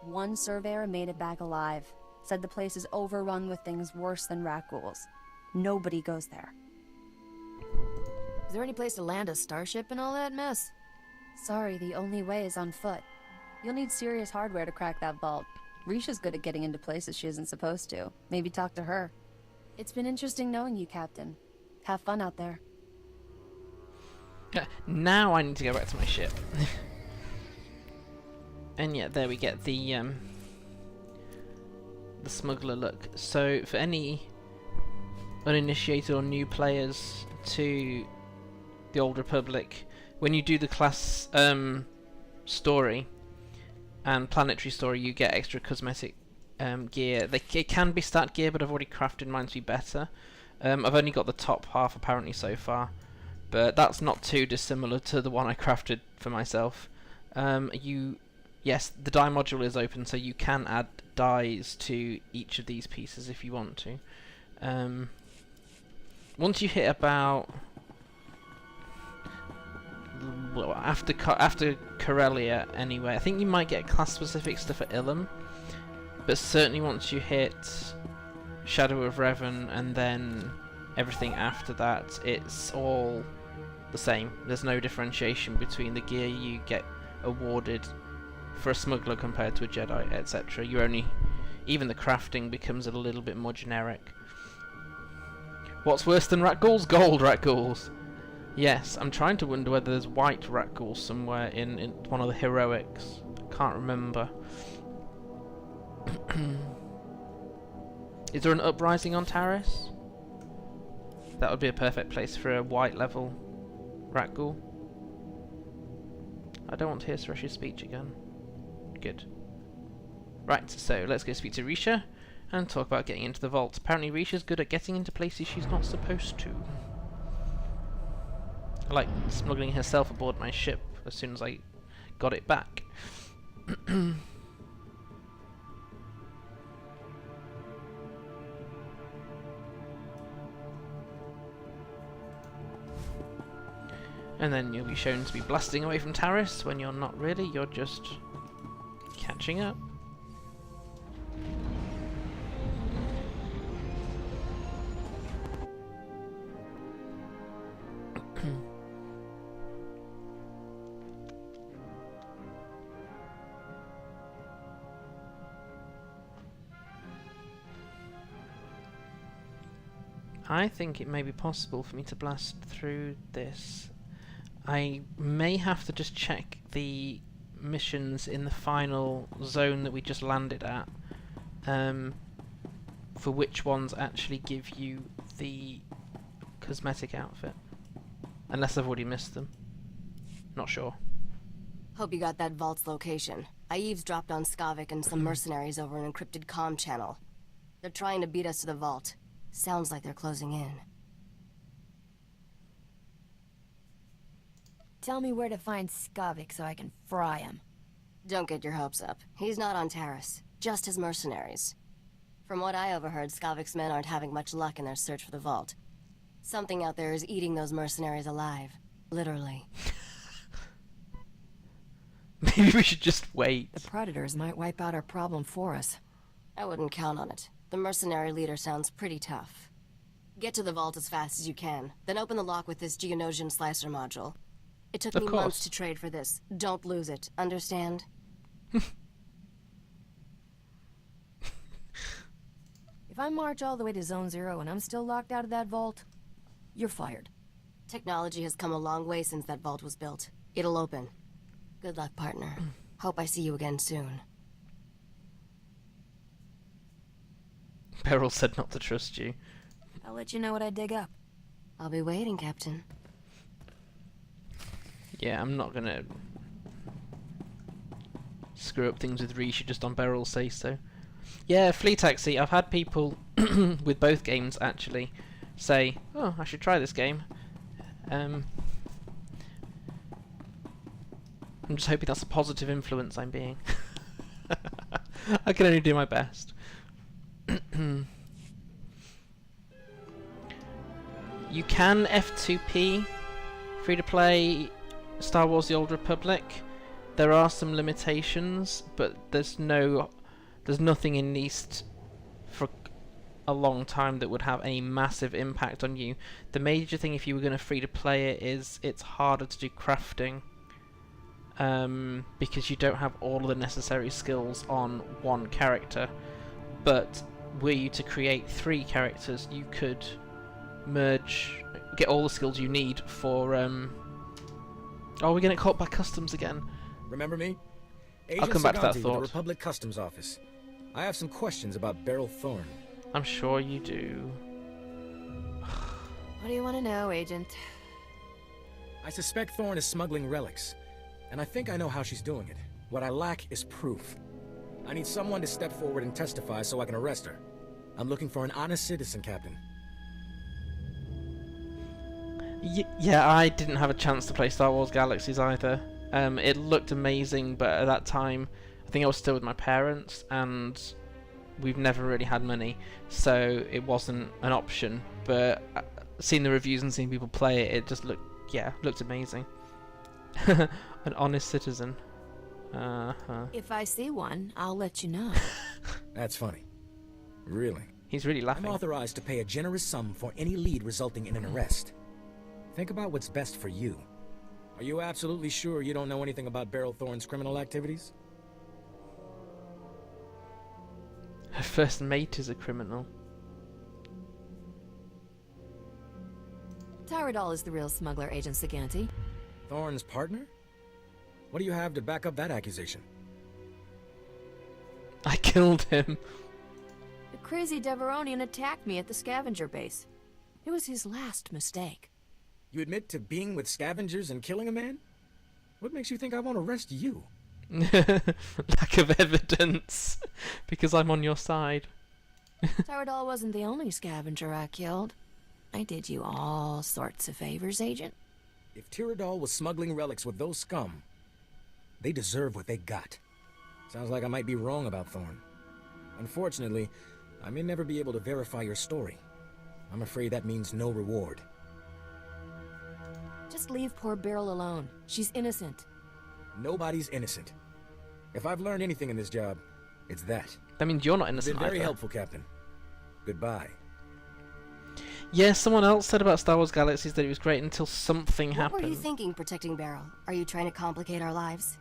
One surveyor made it back alive. Said the place is overrun with things worse than rat ghouls. Nobody goes there. Is there any place to land a starship in all that mess? Sorry, the only way is on foot. You'll need serious hardware to crack that vault. Risha's good at getting into places she isn't supposed to. Maybe talk to her. It's been interesting knowing you, Captain. Have fun out there. Now I need to go back to my ship. And yeah, there we get the smuggler look. So for any uninitiated or new players to the Old Republic, when you do the class story and planetary story, you get extra cosmetic gear. It can be stat gear, but I've already crafted mine to be better. I've only got the top half apparently so far, but that's not too dissimilar to the one I crafted for myself. Yes, the dye module is open, so you can add dyes to each of these pieces if you want to. Once you hit about after Corellia anyway, I think you might get class specific stuff at Ilum, but certainly once you hit Shadow of Revan and then everything after that, it's all the same. There's no differentiation between the gear you get awarded for a smuggler compared to a Jedi, etc. Even the crafting becomes a little bit more generic. What's worse than rat ghouls? Gold rat ghouls. Yes, I'm trying to wonder whether there's white rat ghouls somewhere in one of the heroics. I can't remember. Is there an uprising on Taris? That would be a perfect place for a white level rat ghoul. I don't want to hear Suresh's speech again. Good. Right, so let's go speak to Risha and talk about getting into the vault. Apparently Risha's good at getting into places she's not supposed to. I like smuggling herself aboard my ship as soon as I got it back. And then you'll be shown to be blasting away from Taris when you're not really, you're just catching up. I think it may be possible for me to blast through this. I may have to just check the missions in the final zone that we just landed at, for which ones actually give you the cosmetic outfit. Unless I've already missed them. Not sure. Hope you got that vault's location. I eavesdropped on Skavik and some mercenaries over an encrypted comm channel. They're trying to beat us to the vault. Sounds like they're closing in. Tell me where to find Skavik so I can fry him. Don't get your hopes up. He's not on Taris. Just his mercenaries. From what I overheard, Skavik's men aren't having much luck in their search for the vault. Something out there is eating those mercenaries alive. Literally. Maybe we should just wait. The Predators might wipe out our problem for us. I wouldn't count on it. The mercenary leader sounds pretty tough. Get to the vault as fast as you can, then open the lock with this Geonosian slicer module. It took me months to trade for this. Don't lose it, understand? If I march all the way to Zone 0 and I'm still locked out of that vault, you're fired. Technology has come a long way since that vault was built. It'll open. Good luck, partner. Hope I see you again soon. Beryl said not to trust you. I'll let you know what I dig up. I'll be waiting, Captain. Yeah, I'm not gonna screw up things with Risha just on Beryl's say so. Yeah, Flea Taxi. I've had people with both games actually say, oh, I should try this game. I'm just hoping that's a positive influence I'm being. I can only do my best. You can F2P free to play Star Wars: The Old Republic. There are some limitations, but there's nothing in East for a long time that would have any massive impact on you. The major thing, if you were going to free to play it, is it's harder to do crafting, because you don't have all of the necessary skills on one character. But were you to create 3 characters, you could get all the skills you need for oh, we're getting caught by customs again. Remember me? I'll come back to that Sjani with thought. the Republic Customs Office. I have some questions about Beryl Thorne. I'm sure you do. What do you want to know, Agent? I suspect Thorne is smuggling relics, and I think I know how she's doing it. What I lack is proof. I need someone to step forward and testify so I can arrest her. I'm looking for an honest citizen, Captain. Yeah, I didn't have a chance to play Star Wars Galaxies either. It looked amazing, but at that time, I think I was still with my parents, and we've never really had money, so it wasn't an option. But seeing the reviews and seeing people play it, it just looked amazing. An honest citizen. If I see one, I'll let you know. That's funny. Really? He's really laughing. I'm authorized to pay a generous sum for any lead resulting in an arrest. Think about what's best for you. Are you absolutely sure you don't know anything about Beryl Thorne's criminal activities? Her first mate is a criminal. Taris is the real smuggler, Agent Sjani. Thorne's partner? What do you have to back up that accusation? I killed him. The crazy Deveronian attacked me at the scavenger base. It was his last mistake. You admit to being with scavengers and killing a man? What makes you think I won't arrest you? Lack of evidence. Because I'm on your side. Taris wasn't the only scavenger I killed. I did you all sorts of favors, Agent. If Tyradol was smuggling relics with those scum, they deserve what they got. Sounds like I might be wrong about Thorne. Unfortunately, I may never be able to verify your story. I'm afraid that means no reward. Just leave poor Beryl alone. She's innocent. Nobody's innocent. If I've learned anything in this job, it's that. That means you're not innocent You've been very either. helpful, Captain. Goodbye. Yeah, someone else said about Star Wars Galaxies that it was great until something happened. What were you thinking, protecting Beryl? Are you trying to complicate our lives?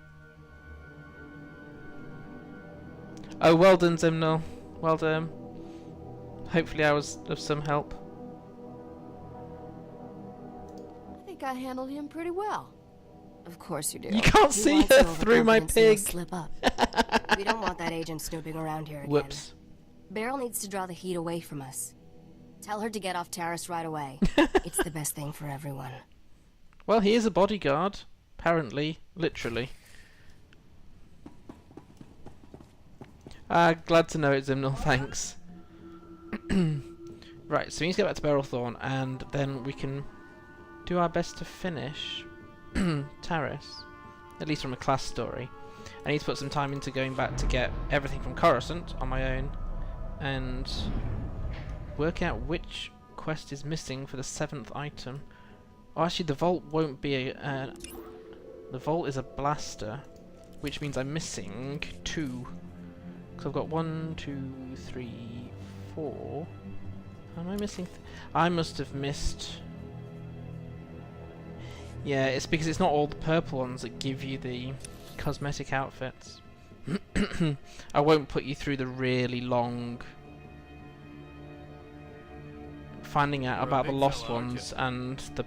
Oh, well done, Zimnal. Well done. Hopefully I was of some help. I think I handled him pretty well. Of course you do. You can't see her through my pig. Slip up. We don't want that agent snooping around here again. Whoops. Beryl needs to draw the heat away from us. Tell her to get off Taris right away. It's the best thing for everyone. Well, he is a bodyguard. Apparently. Literally. Glad to know it, Zimnal. Thanks. Right, so we need to get back to Beryl Thorne, and then we can do our best to finish Taris. At least from a class story. I need to put some time into going back to get everything from Coruscant on my own, and work out which quest is missing for the 7th item. Oh, actually, the vault won't be a... the vault is a blaster, which means I'm missing 2. Because I've got 1, 2, 3, 4... Am I missing... I must have missed... Yeah, it's because it's not all the purple ones that give you the cosmetic outfits. I won't put you through the really long... finding out about the lost ones and the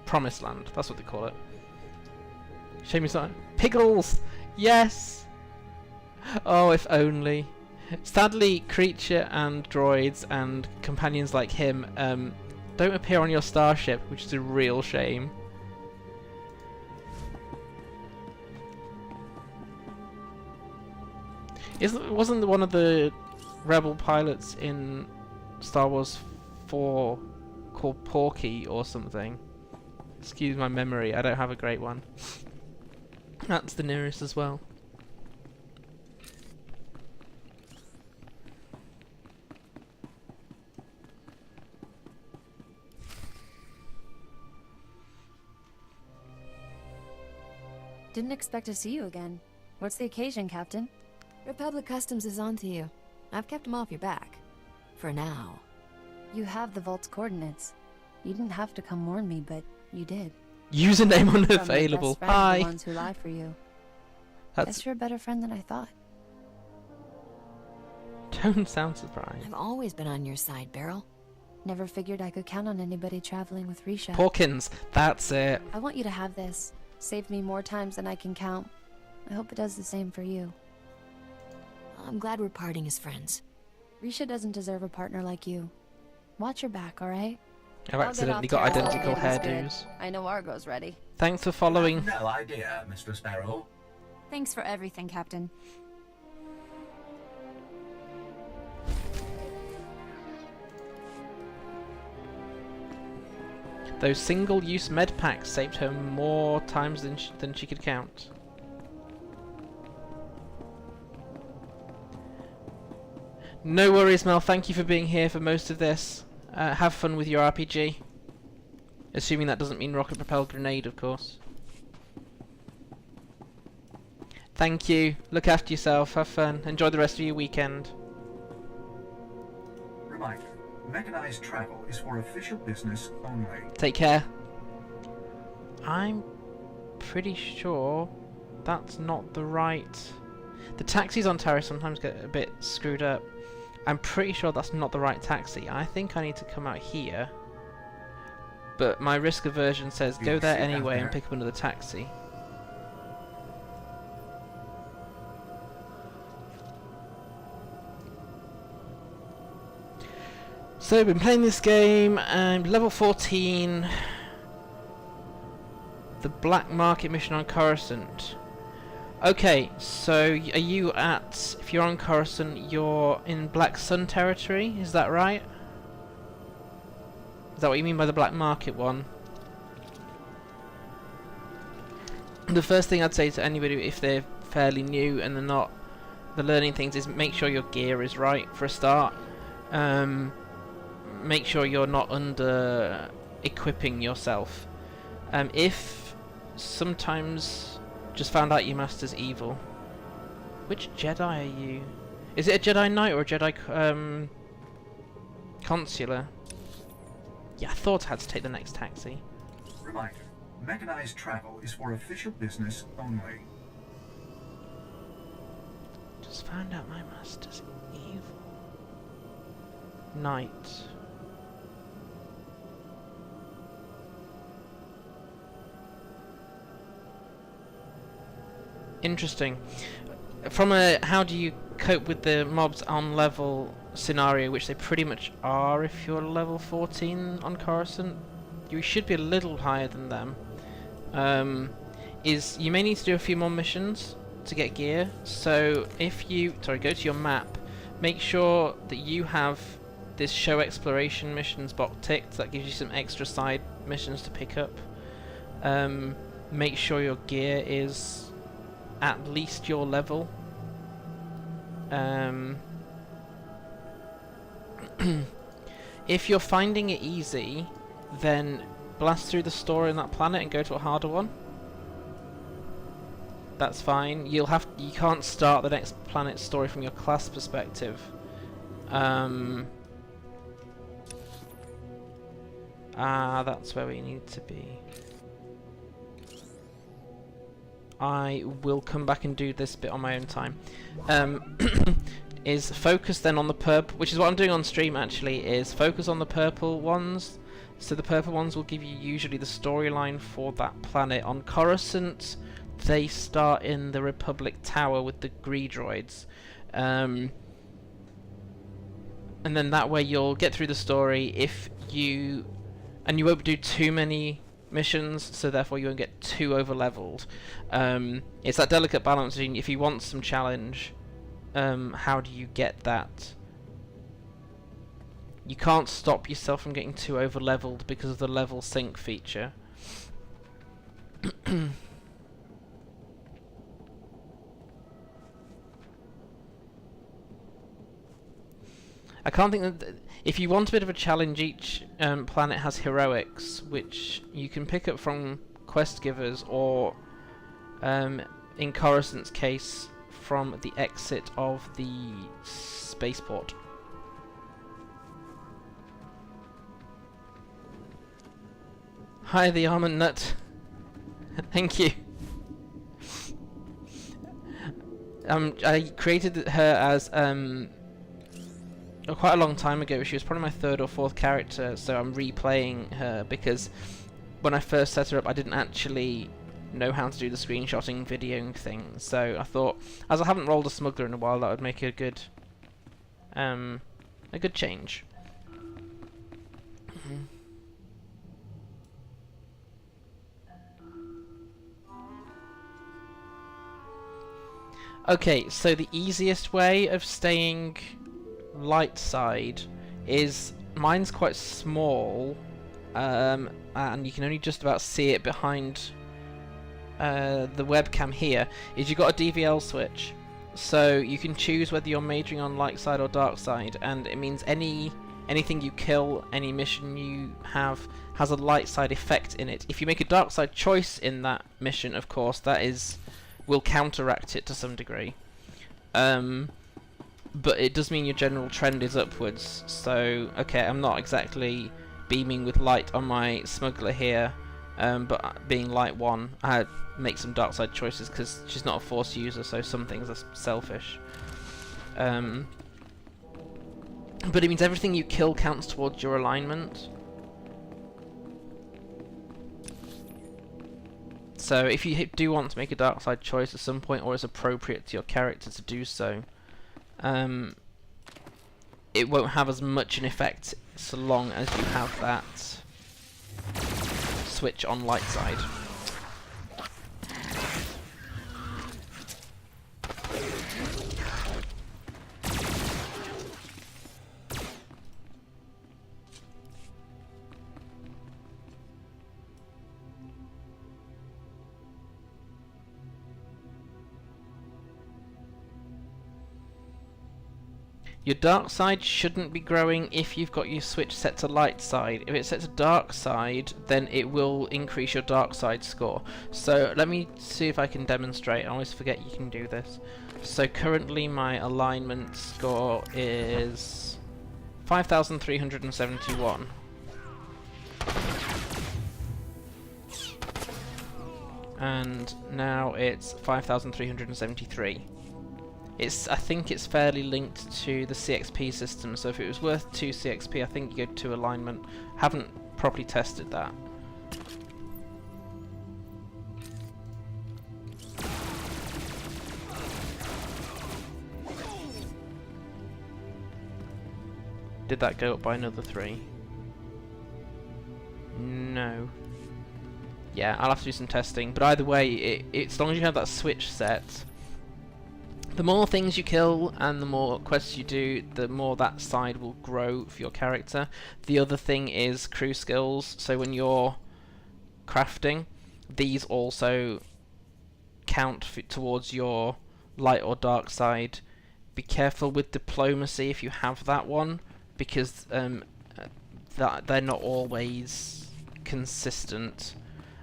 Promised Land. That's what they call it. Shame it's not Pickles. Yes. Oh, if only. Sadly, creature and droids and companions like him don't appear on your starship, which is a real shame. Wasn't one of the rebel pilots in Star Wars 4 called Porky or something. Excuse my memory, I don't have a great one. That's the nearest as well. Didn't expect to see you again. What's the occasion, Captain? Republic Customs is on to you. I've kept them off your back. For now. You have the vault's coordinates. You didn't have to come warn me, but you did. Username unavailable. Hi. The ones who lie for you. Guess you're a better friend than I thought. Don't sound surprised. I've always been on your side, Beryl. Never figured I could count on anybody traveling with Risha. Porkins, that's it. I want you to have this. Saved me more times than I can count. I hope it does the same for you. I'm glad we're parting as friends. Risha doesn't deserve a partner like you. Watch your back, alright? I've accidentally got identical hairdos. I know Argo's ready. Thanks for following. No idea, Mr. Sparrow. Thanks for everything, Captain. Those single-use med packs saved her more times than she could count. No worries, Mel. Thank you for being here for most of this. Have fun with your RPG. Assuming that doesn't mean rocket-propelled grenade, of course. Thank you. Look after yourself. Have fun. Enjoy the rest of your weekend. Reminder. Mechanized travel is for official business only. Take care. I'm pretty sure that's not the right... The taxis on Taris sometimes get a bit screwed up. I'm pretty sure that's not the right taxi. I think I need to come out here. But my risk aversion says go there anyway and pick up another taxi. So I've been playing this game, and level 14, the Black Market mission on Coruscant. Okay, so are you at, if you're on Coruscant, you're in Black Sun territory, is that right? Is that what you mean by the Black Market one? The first thing I'd say to anybody if they're fairly new and they're not, the learning things is make sure your gear is right for a start. Make sure you're not under equipping yourself. If sometimes just found out your master's evil. Which Jedi are you? Is it a Jedi Knight or a Jedi Consular? Yeah, I thought I had to take the next taxi. Reminder. Mechanized travel is for official business only. Just found out my master's evil. Knight. Interesting. From a how do you cope with the mobs on level scenario, which they pretty much are if you're level 14 on Coruscant, you should be a little higher than them. Is you may need to do a few more missions to get gear. So if you go to your map, make sure that you have this show exploration missions box ticked. That gives you some extra side missions to pick up. Make sure your gear is at least your level. If you're finding it easy, then blast through the store in that planet and go to a harder one. That's fine. You can't start the next planet story from your class perspective. That's where we need to be. I will come back and do this bit on my own time. Is focus then on the purple, which is what I'm doing on stream actually, is focus on the purple ones. So the purple ones will give you usually the storyline for that planet. On Coruscant, they start in the Republic Tower with the Greedroids. And then that way you'll get through the story and you won't do too many missions, so therefore you won't get too over-leveled. It's that delicate balance between if you want some challenge, how do you get that You can't stop yourself from getting too over-leveled because of the level sync feature. I can't think that... If you want a bit of a challenge, each planet has heroics, which you can pick up from quest givers, or in Coruscant's case, from the exit of the spaceport. Hi, the almond nut. Thank you. I created her as quite a long time ago. She was probably my 3rd or 4th character, so I'm replaying her because when I first set her up I didn't actually know how to do the screenshotting videoing thing, so I thought, as I haven't rolled a smuggler in a while, that would make a good change. Okay, so the easiest way of staying light side is, mine's quite small, and you can only just about see it behind the webcam here, is you've got a DVL switch. So you can choose whether you're majoring on light side or dark side, and it means anything you kill, any mission you have, has a light side effect in it. If you make a dark side choice in that mission, of course, that will counteract it to some degree. But it does mean your general trend is upwards. So, okay, I'm not exactly beaming with light on my smuggler here, but being light 1, I make some dark side choices because she's not a force user, so some things are selfish. But it means everything you kill counts towards your alignment. So if you do want to make a dark side choice at some point, or it's appropriate to your character to do so, it won't have as much an effect so long as you have that switch on light side. Your dark side shouldn't be growing if you've got your switch set to light side. If it's set to dark side, then it will increase your dark side score. So let me see if I can demonstrate. I always forget you can do this. So currently my alignment score is 5,371. And now it's 5,373. I think it's fairly linked to the CXP system, so if it was worth 2 CXP, I think you go to alignment. Haven't properly tested that. Did that go up by another 3? No. Yeah, I'll have to do some testing, but either way, as long as you have that switch set, the more things you kill and the more quests you do, the more that side will grow for your character. The other thing is crew skills, so when you're crafting, these also count towards your light or dark side. Be careful with diplomacy if you have that one, because they're not always consistent.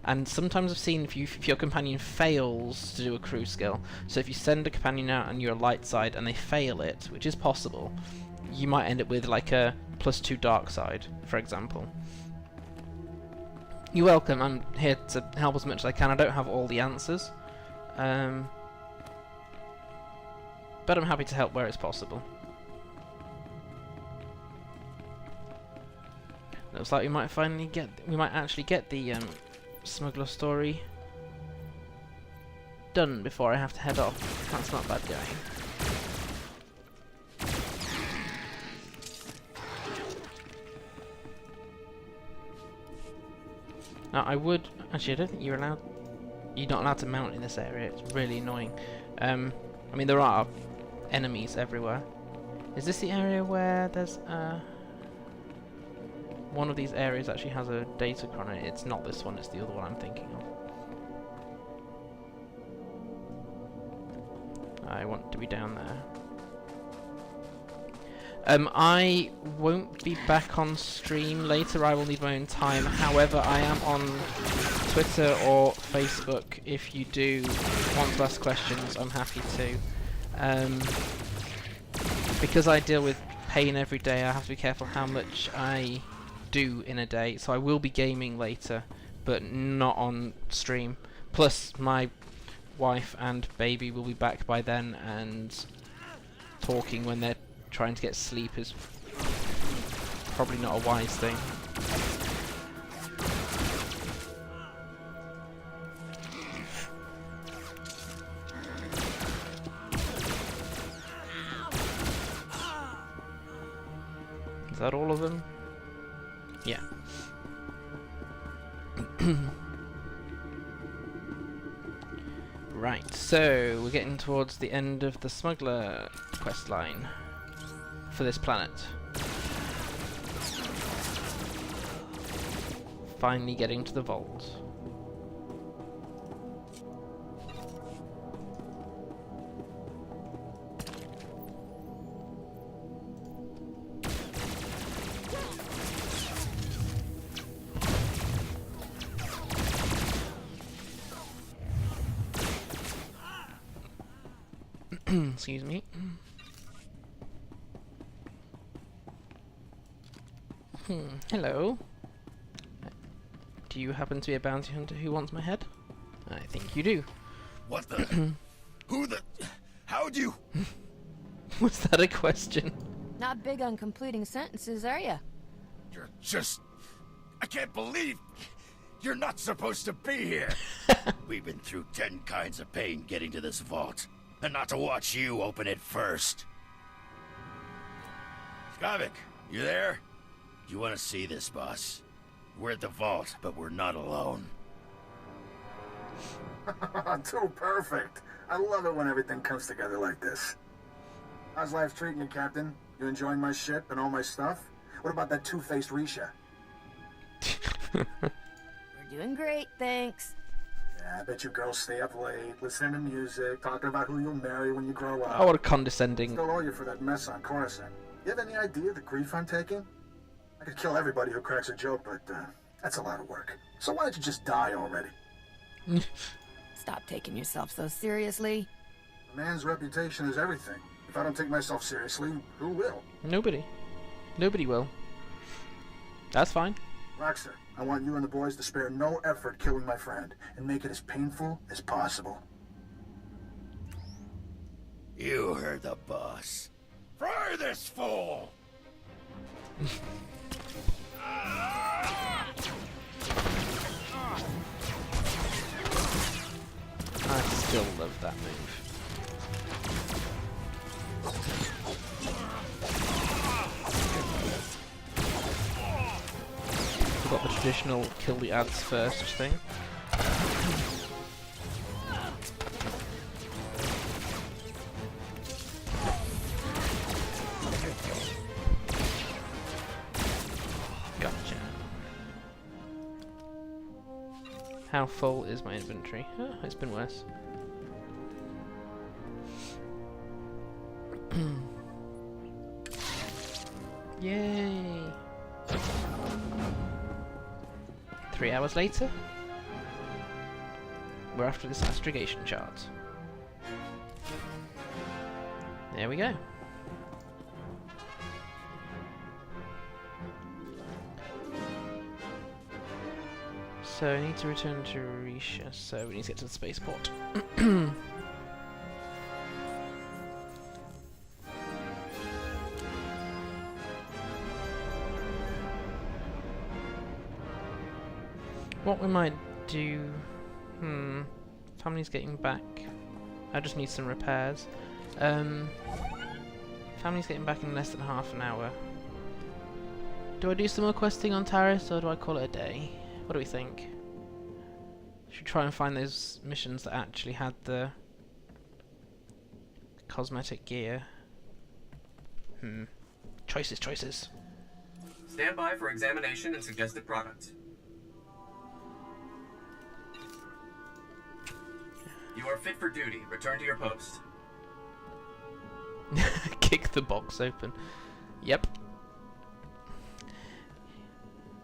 And sometimes I've seen if your companion fails to do a crew skill, so if you send a companion out and you're a light side and they fail it, which is possible, you might end up with like a +2 dark side, for example. You're welcome, I'm here to help as much as I can. I don't have all the answers, but I'm happy to help where it's possible. Looks like we might actually get the Smuggler story done before I have to head off. That's not bad going. Now I would actually, I don't think you're not allowed to mount in this area. It's really annoying. I mean, there are enemies everywhere. Is this the area where there's one of these areas actually has a datacron in it. It's not this one, it's the other one I'm thinking of. I want to be down there. I won't be back on stream later, I will need my own time. However, I am on Twitter or Facebook. If you do want to ask questions, I'm happy to. Because I deal with pain every day, I have to be careful how much I do in a day. So I will be gaming later, but not on stream. Plus, my wife and baby will be back by then, and talking when they're trying to get sleep is probably not a wise thing. Is that all of them? Yeah. Right, so we're getting towards the end of the Smuggler quest line for this planet. Finally getting to the vault. Excuse me. Hello. Do you happen to be a bounty hunter who wants my head? I think you do. What the? Who the? How'd you? Was that a question? Not big on completing sentences, are you? You're just... I can't believe you're not supposed to be here. We've been through 10 kinds of pain getting to this vault, and not to watch you open it first. Skavik, you there? You want to see this, boss? We're at the vault, but we're not alone. Too perfect. I love it when everything comes together like this. How's life treating you, Captain? You enjoying my ship and all my stuff? What about that two-faced Risha? We're doing great, thanks. Yeah, I bet you girls stay up late, listening to music, talking about who you'll marry when you grow up. Oh, what a condescending... Still owe you for that mess on Coruscant. You have any idea the grief I'm taking? I could kill everybody who cracks a joke, but that's a lot of work. So why don't you just die already? Stop taking yourself so seriously. A man's reputation is everything. If I don't take myself seriously, who will? Nobody. Nobody will. That's fine. Roxer, I want you and the boys to spare no effort killing my friend, and make it as painful as possible. You heard the boss. Fry this fool! I still love that move. We've got the traditional kill the ads first thing. Gotcha. How full is my inventory? Oh, it's been worse. Yay! 3 hours later, we're after this astrogation chart. There we go. So I need to return to Risha, so we need to get to the spaceport. What we might do... Family's getting back. I just need some repairs. Family's getting back in less than half an hour. Do I do some more questing on Taris, or do I call it a day? What do we think? Should try and find those missions that actually had the cosmetic gear. Choices, choices. Stand by for examination and suggested products. You are fit for duty. Return to your post. Kick the box open. Yep.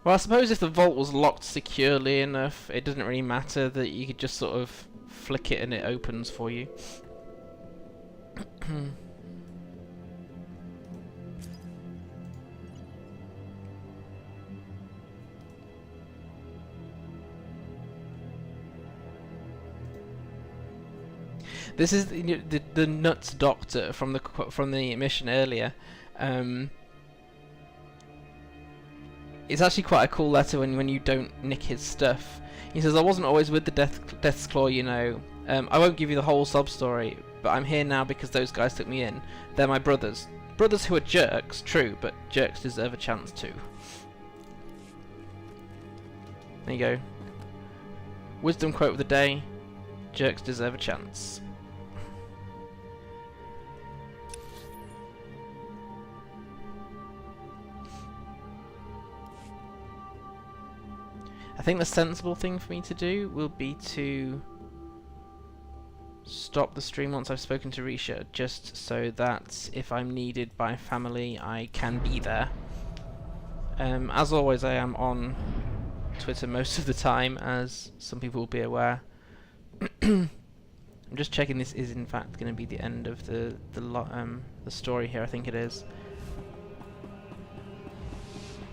Well, I suppose if the vault was locked securely enough, it doesn't really matter that you could just sort of flick it and it opens for you. This is the nuts doctor from the mission earlier. It's actually quite a cool letter when you don't nick his stuff. He says, "I wasn't always with the Death's Claw, you know. I won't give you the whole sub story, but I'm here now because those guys took me in. They're my brothers. Brothers who are jerks, true, but jerks deserve a chance too." There you go. Wisdom quote of the day: jerks deserve a chance. I think the sensible thing for me to do will be to stop the stream once I've spoken to Risha, just so that if I'm needed by family, I can be there. As always, I am on Twitter most of the time, as some people will be aware. I'm just checking this is in fact going to be the end of the story here. I think it is.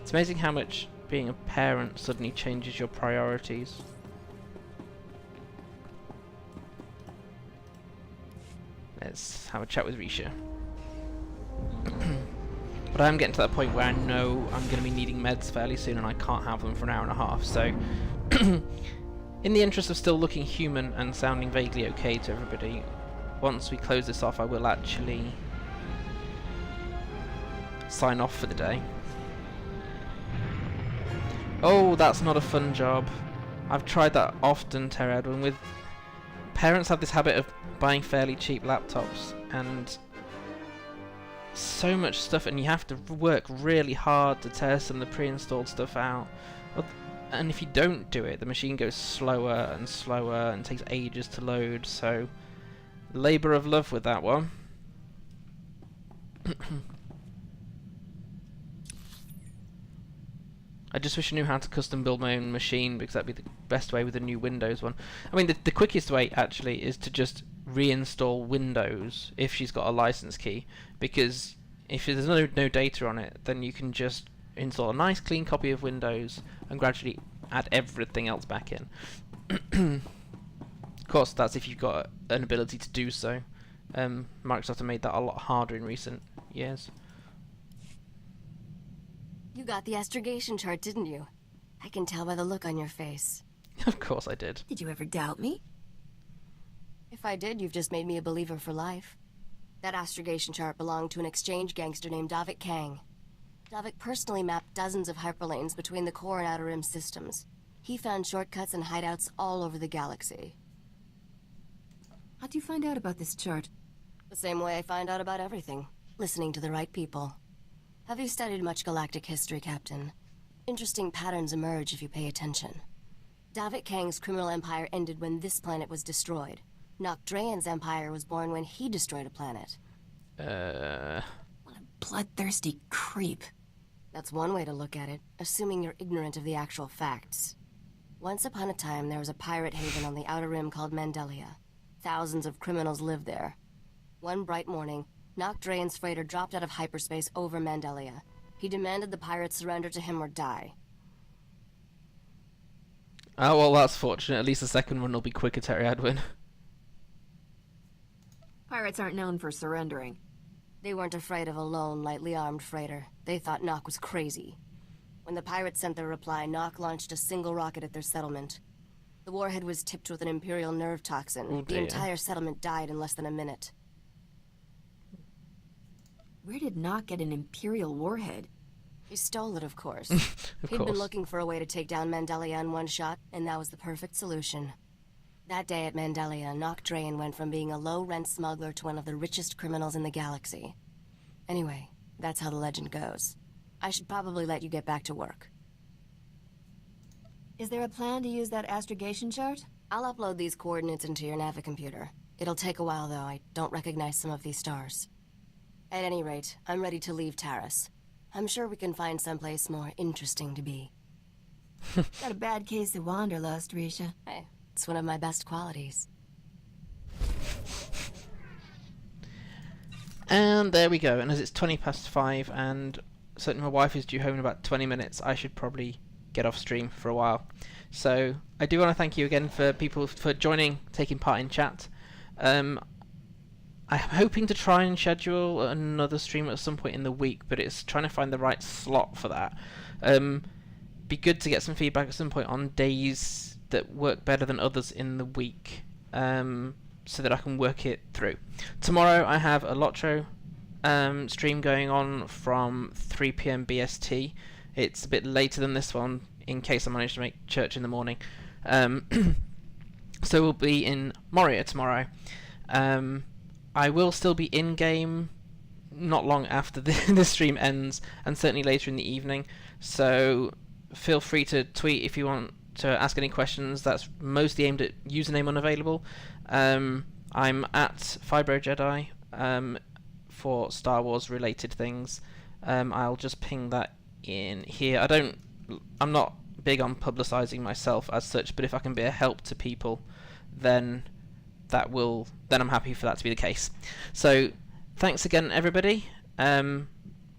It's amazing how much being a parent suddenly changes your priorities. Let's have a chat with Risha. But I am getting to that point where I know I'm going to be needing meds fairly soon and I can't have them for an hour and a half, so in the interest of still looking human and sounding vaguely okay to everybody, once we close this off I will actually sign off for the day. Oh, that's not a fun job. I've tried that often, Terry Edwin. With parents have this habit of buying fairly cheap laptops and so much stuff, and you have to work really hard to test some of the pre-installed stuff out. And if you don't do it, the machine goes slower and slower and takes ages to load. So, labour of love with that one. I just wish I knew how to custom build my own machine, because that'd be the best way with the new Windows one. I mean, the quickest way actually is to just reinstall Windows if she's got a license key, because if there's no data on it, then you can just install a nice clean copy of Windows and gradually add everything else back in. Of course, that's if you've got an ability to do so. Microsoft have made that a lot harder in recent years. You got the astrogation chart, didn't you? I can tell by the look on your face. Of course I did. Did you ever doubt me? If I did, you've just made me a believer for life. That astrogation chart belonged to an exchange gangster named Davik Kang. Davik personally mapped dozens of hyperlanes between the core and outer rim systems. He found shortcuts and hideouts all over the galaxy. How'd you find out about this chart? The same way I find out about everything. Listening to the right people. Have you studied much galactic history, Captain? Interesting patterns emerge if you pay attention. Davik Kang's criminal empire ended when this planet was destroyed. Nocdrayan's empire was born when he destroyed a planet. What a bloodthirsty creep. That's one way to look at it, assuming you're ignorant of the actual facts. Once upon a time, there was a pirate haven on the Outer Rim called Mandelia. Thousands of criminals lived there. One bright morning, Nocdrayan's freighter dropped out of hyperspace over Mandelia. He demanded the pirates surrender to him or die. Oh, well, that's fortunate. At least the second one will be quicker, Terry Edwin. Pirates aren't known for surrendering. They weren't afraid of a lone, lightly armed freighter. They thought Nock was crazy. When the pirates sent their reply, Nock launched a single rocket at their settlement. The warhead was tipped with an Imperial nerve toxin. Oh, the entire settlement died in less than a minute. Where did Nock get an Imperial warhead? He stole it, of course. Of He'd course. been looking for a way to take down Mandelia in one shot, and that was the perfect solution. That day at Mandelia, Nocdrayan went from being a low-rent smuggler to one of the richest criminals in the galaxy. Anyway, that's how the legend goes. I should probably let you get back to work. Is there a plan to use that astrogation chart? I'll upload these coordinates into your Navicomputer. It'll take a while, though. I don't recognize some of these stars. At any rate, I'm ready to leave Taris. I'm sure we can find someplace more interesting to be. Got a bad case of wanderlust, Risha. Hey, it's one of my best qualities. And there we go. And as it's 5:20, and certainly my wife is due home in about 20 minutes, I should probably get off stream for a while. So I do want to thank you again for people for joining, taking part in chat. I'm hoping to try and schedule another stream at some point in the week, but it's trying to find the right slot for that. Be good to get some feedback at some point on days that work better than others in the week, so that I can work it through. Tomorrow I have a Lotro stream going on from 3 PM BST. It's a bit later than this one in case I manage to make church in the morning. So we'll be in Moria tomorrow. I will still be in-game not long after the stream ends, and certainly later in the evening. So feel free to tweet if you want to ask any questions. That's mostly aimed at username unavailable. I'm at Fibro Jedi for Star Wars related things. I'll just ping that in here. I'm not big on publicizing myself as such, but if I can be a help to people, then I'm happy for that to be the case. So thanks again, everybody. Being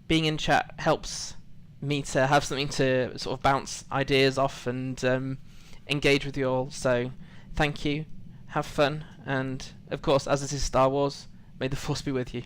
in chat helps me to have something to sort of bounce ideas off and engage with you all. So thank you, have fun, and of course, as this is Star Wars, may the Force be with you.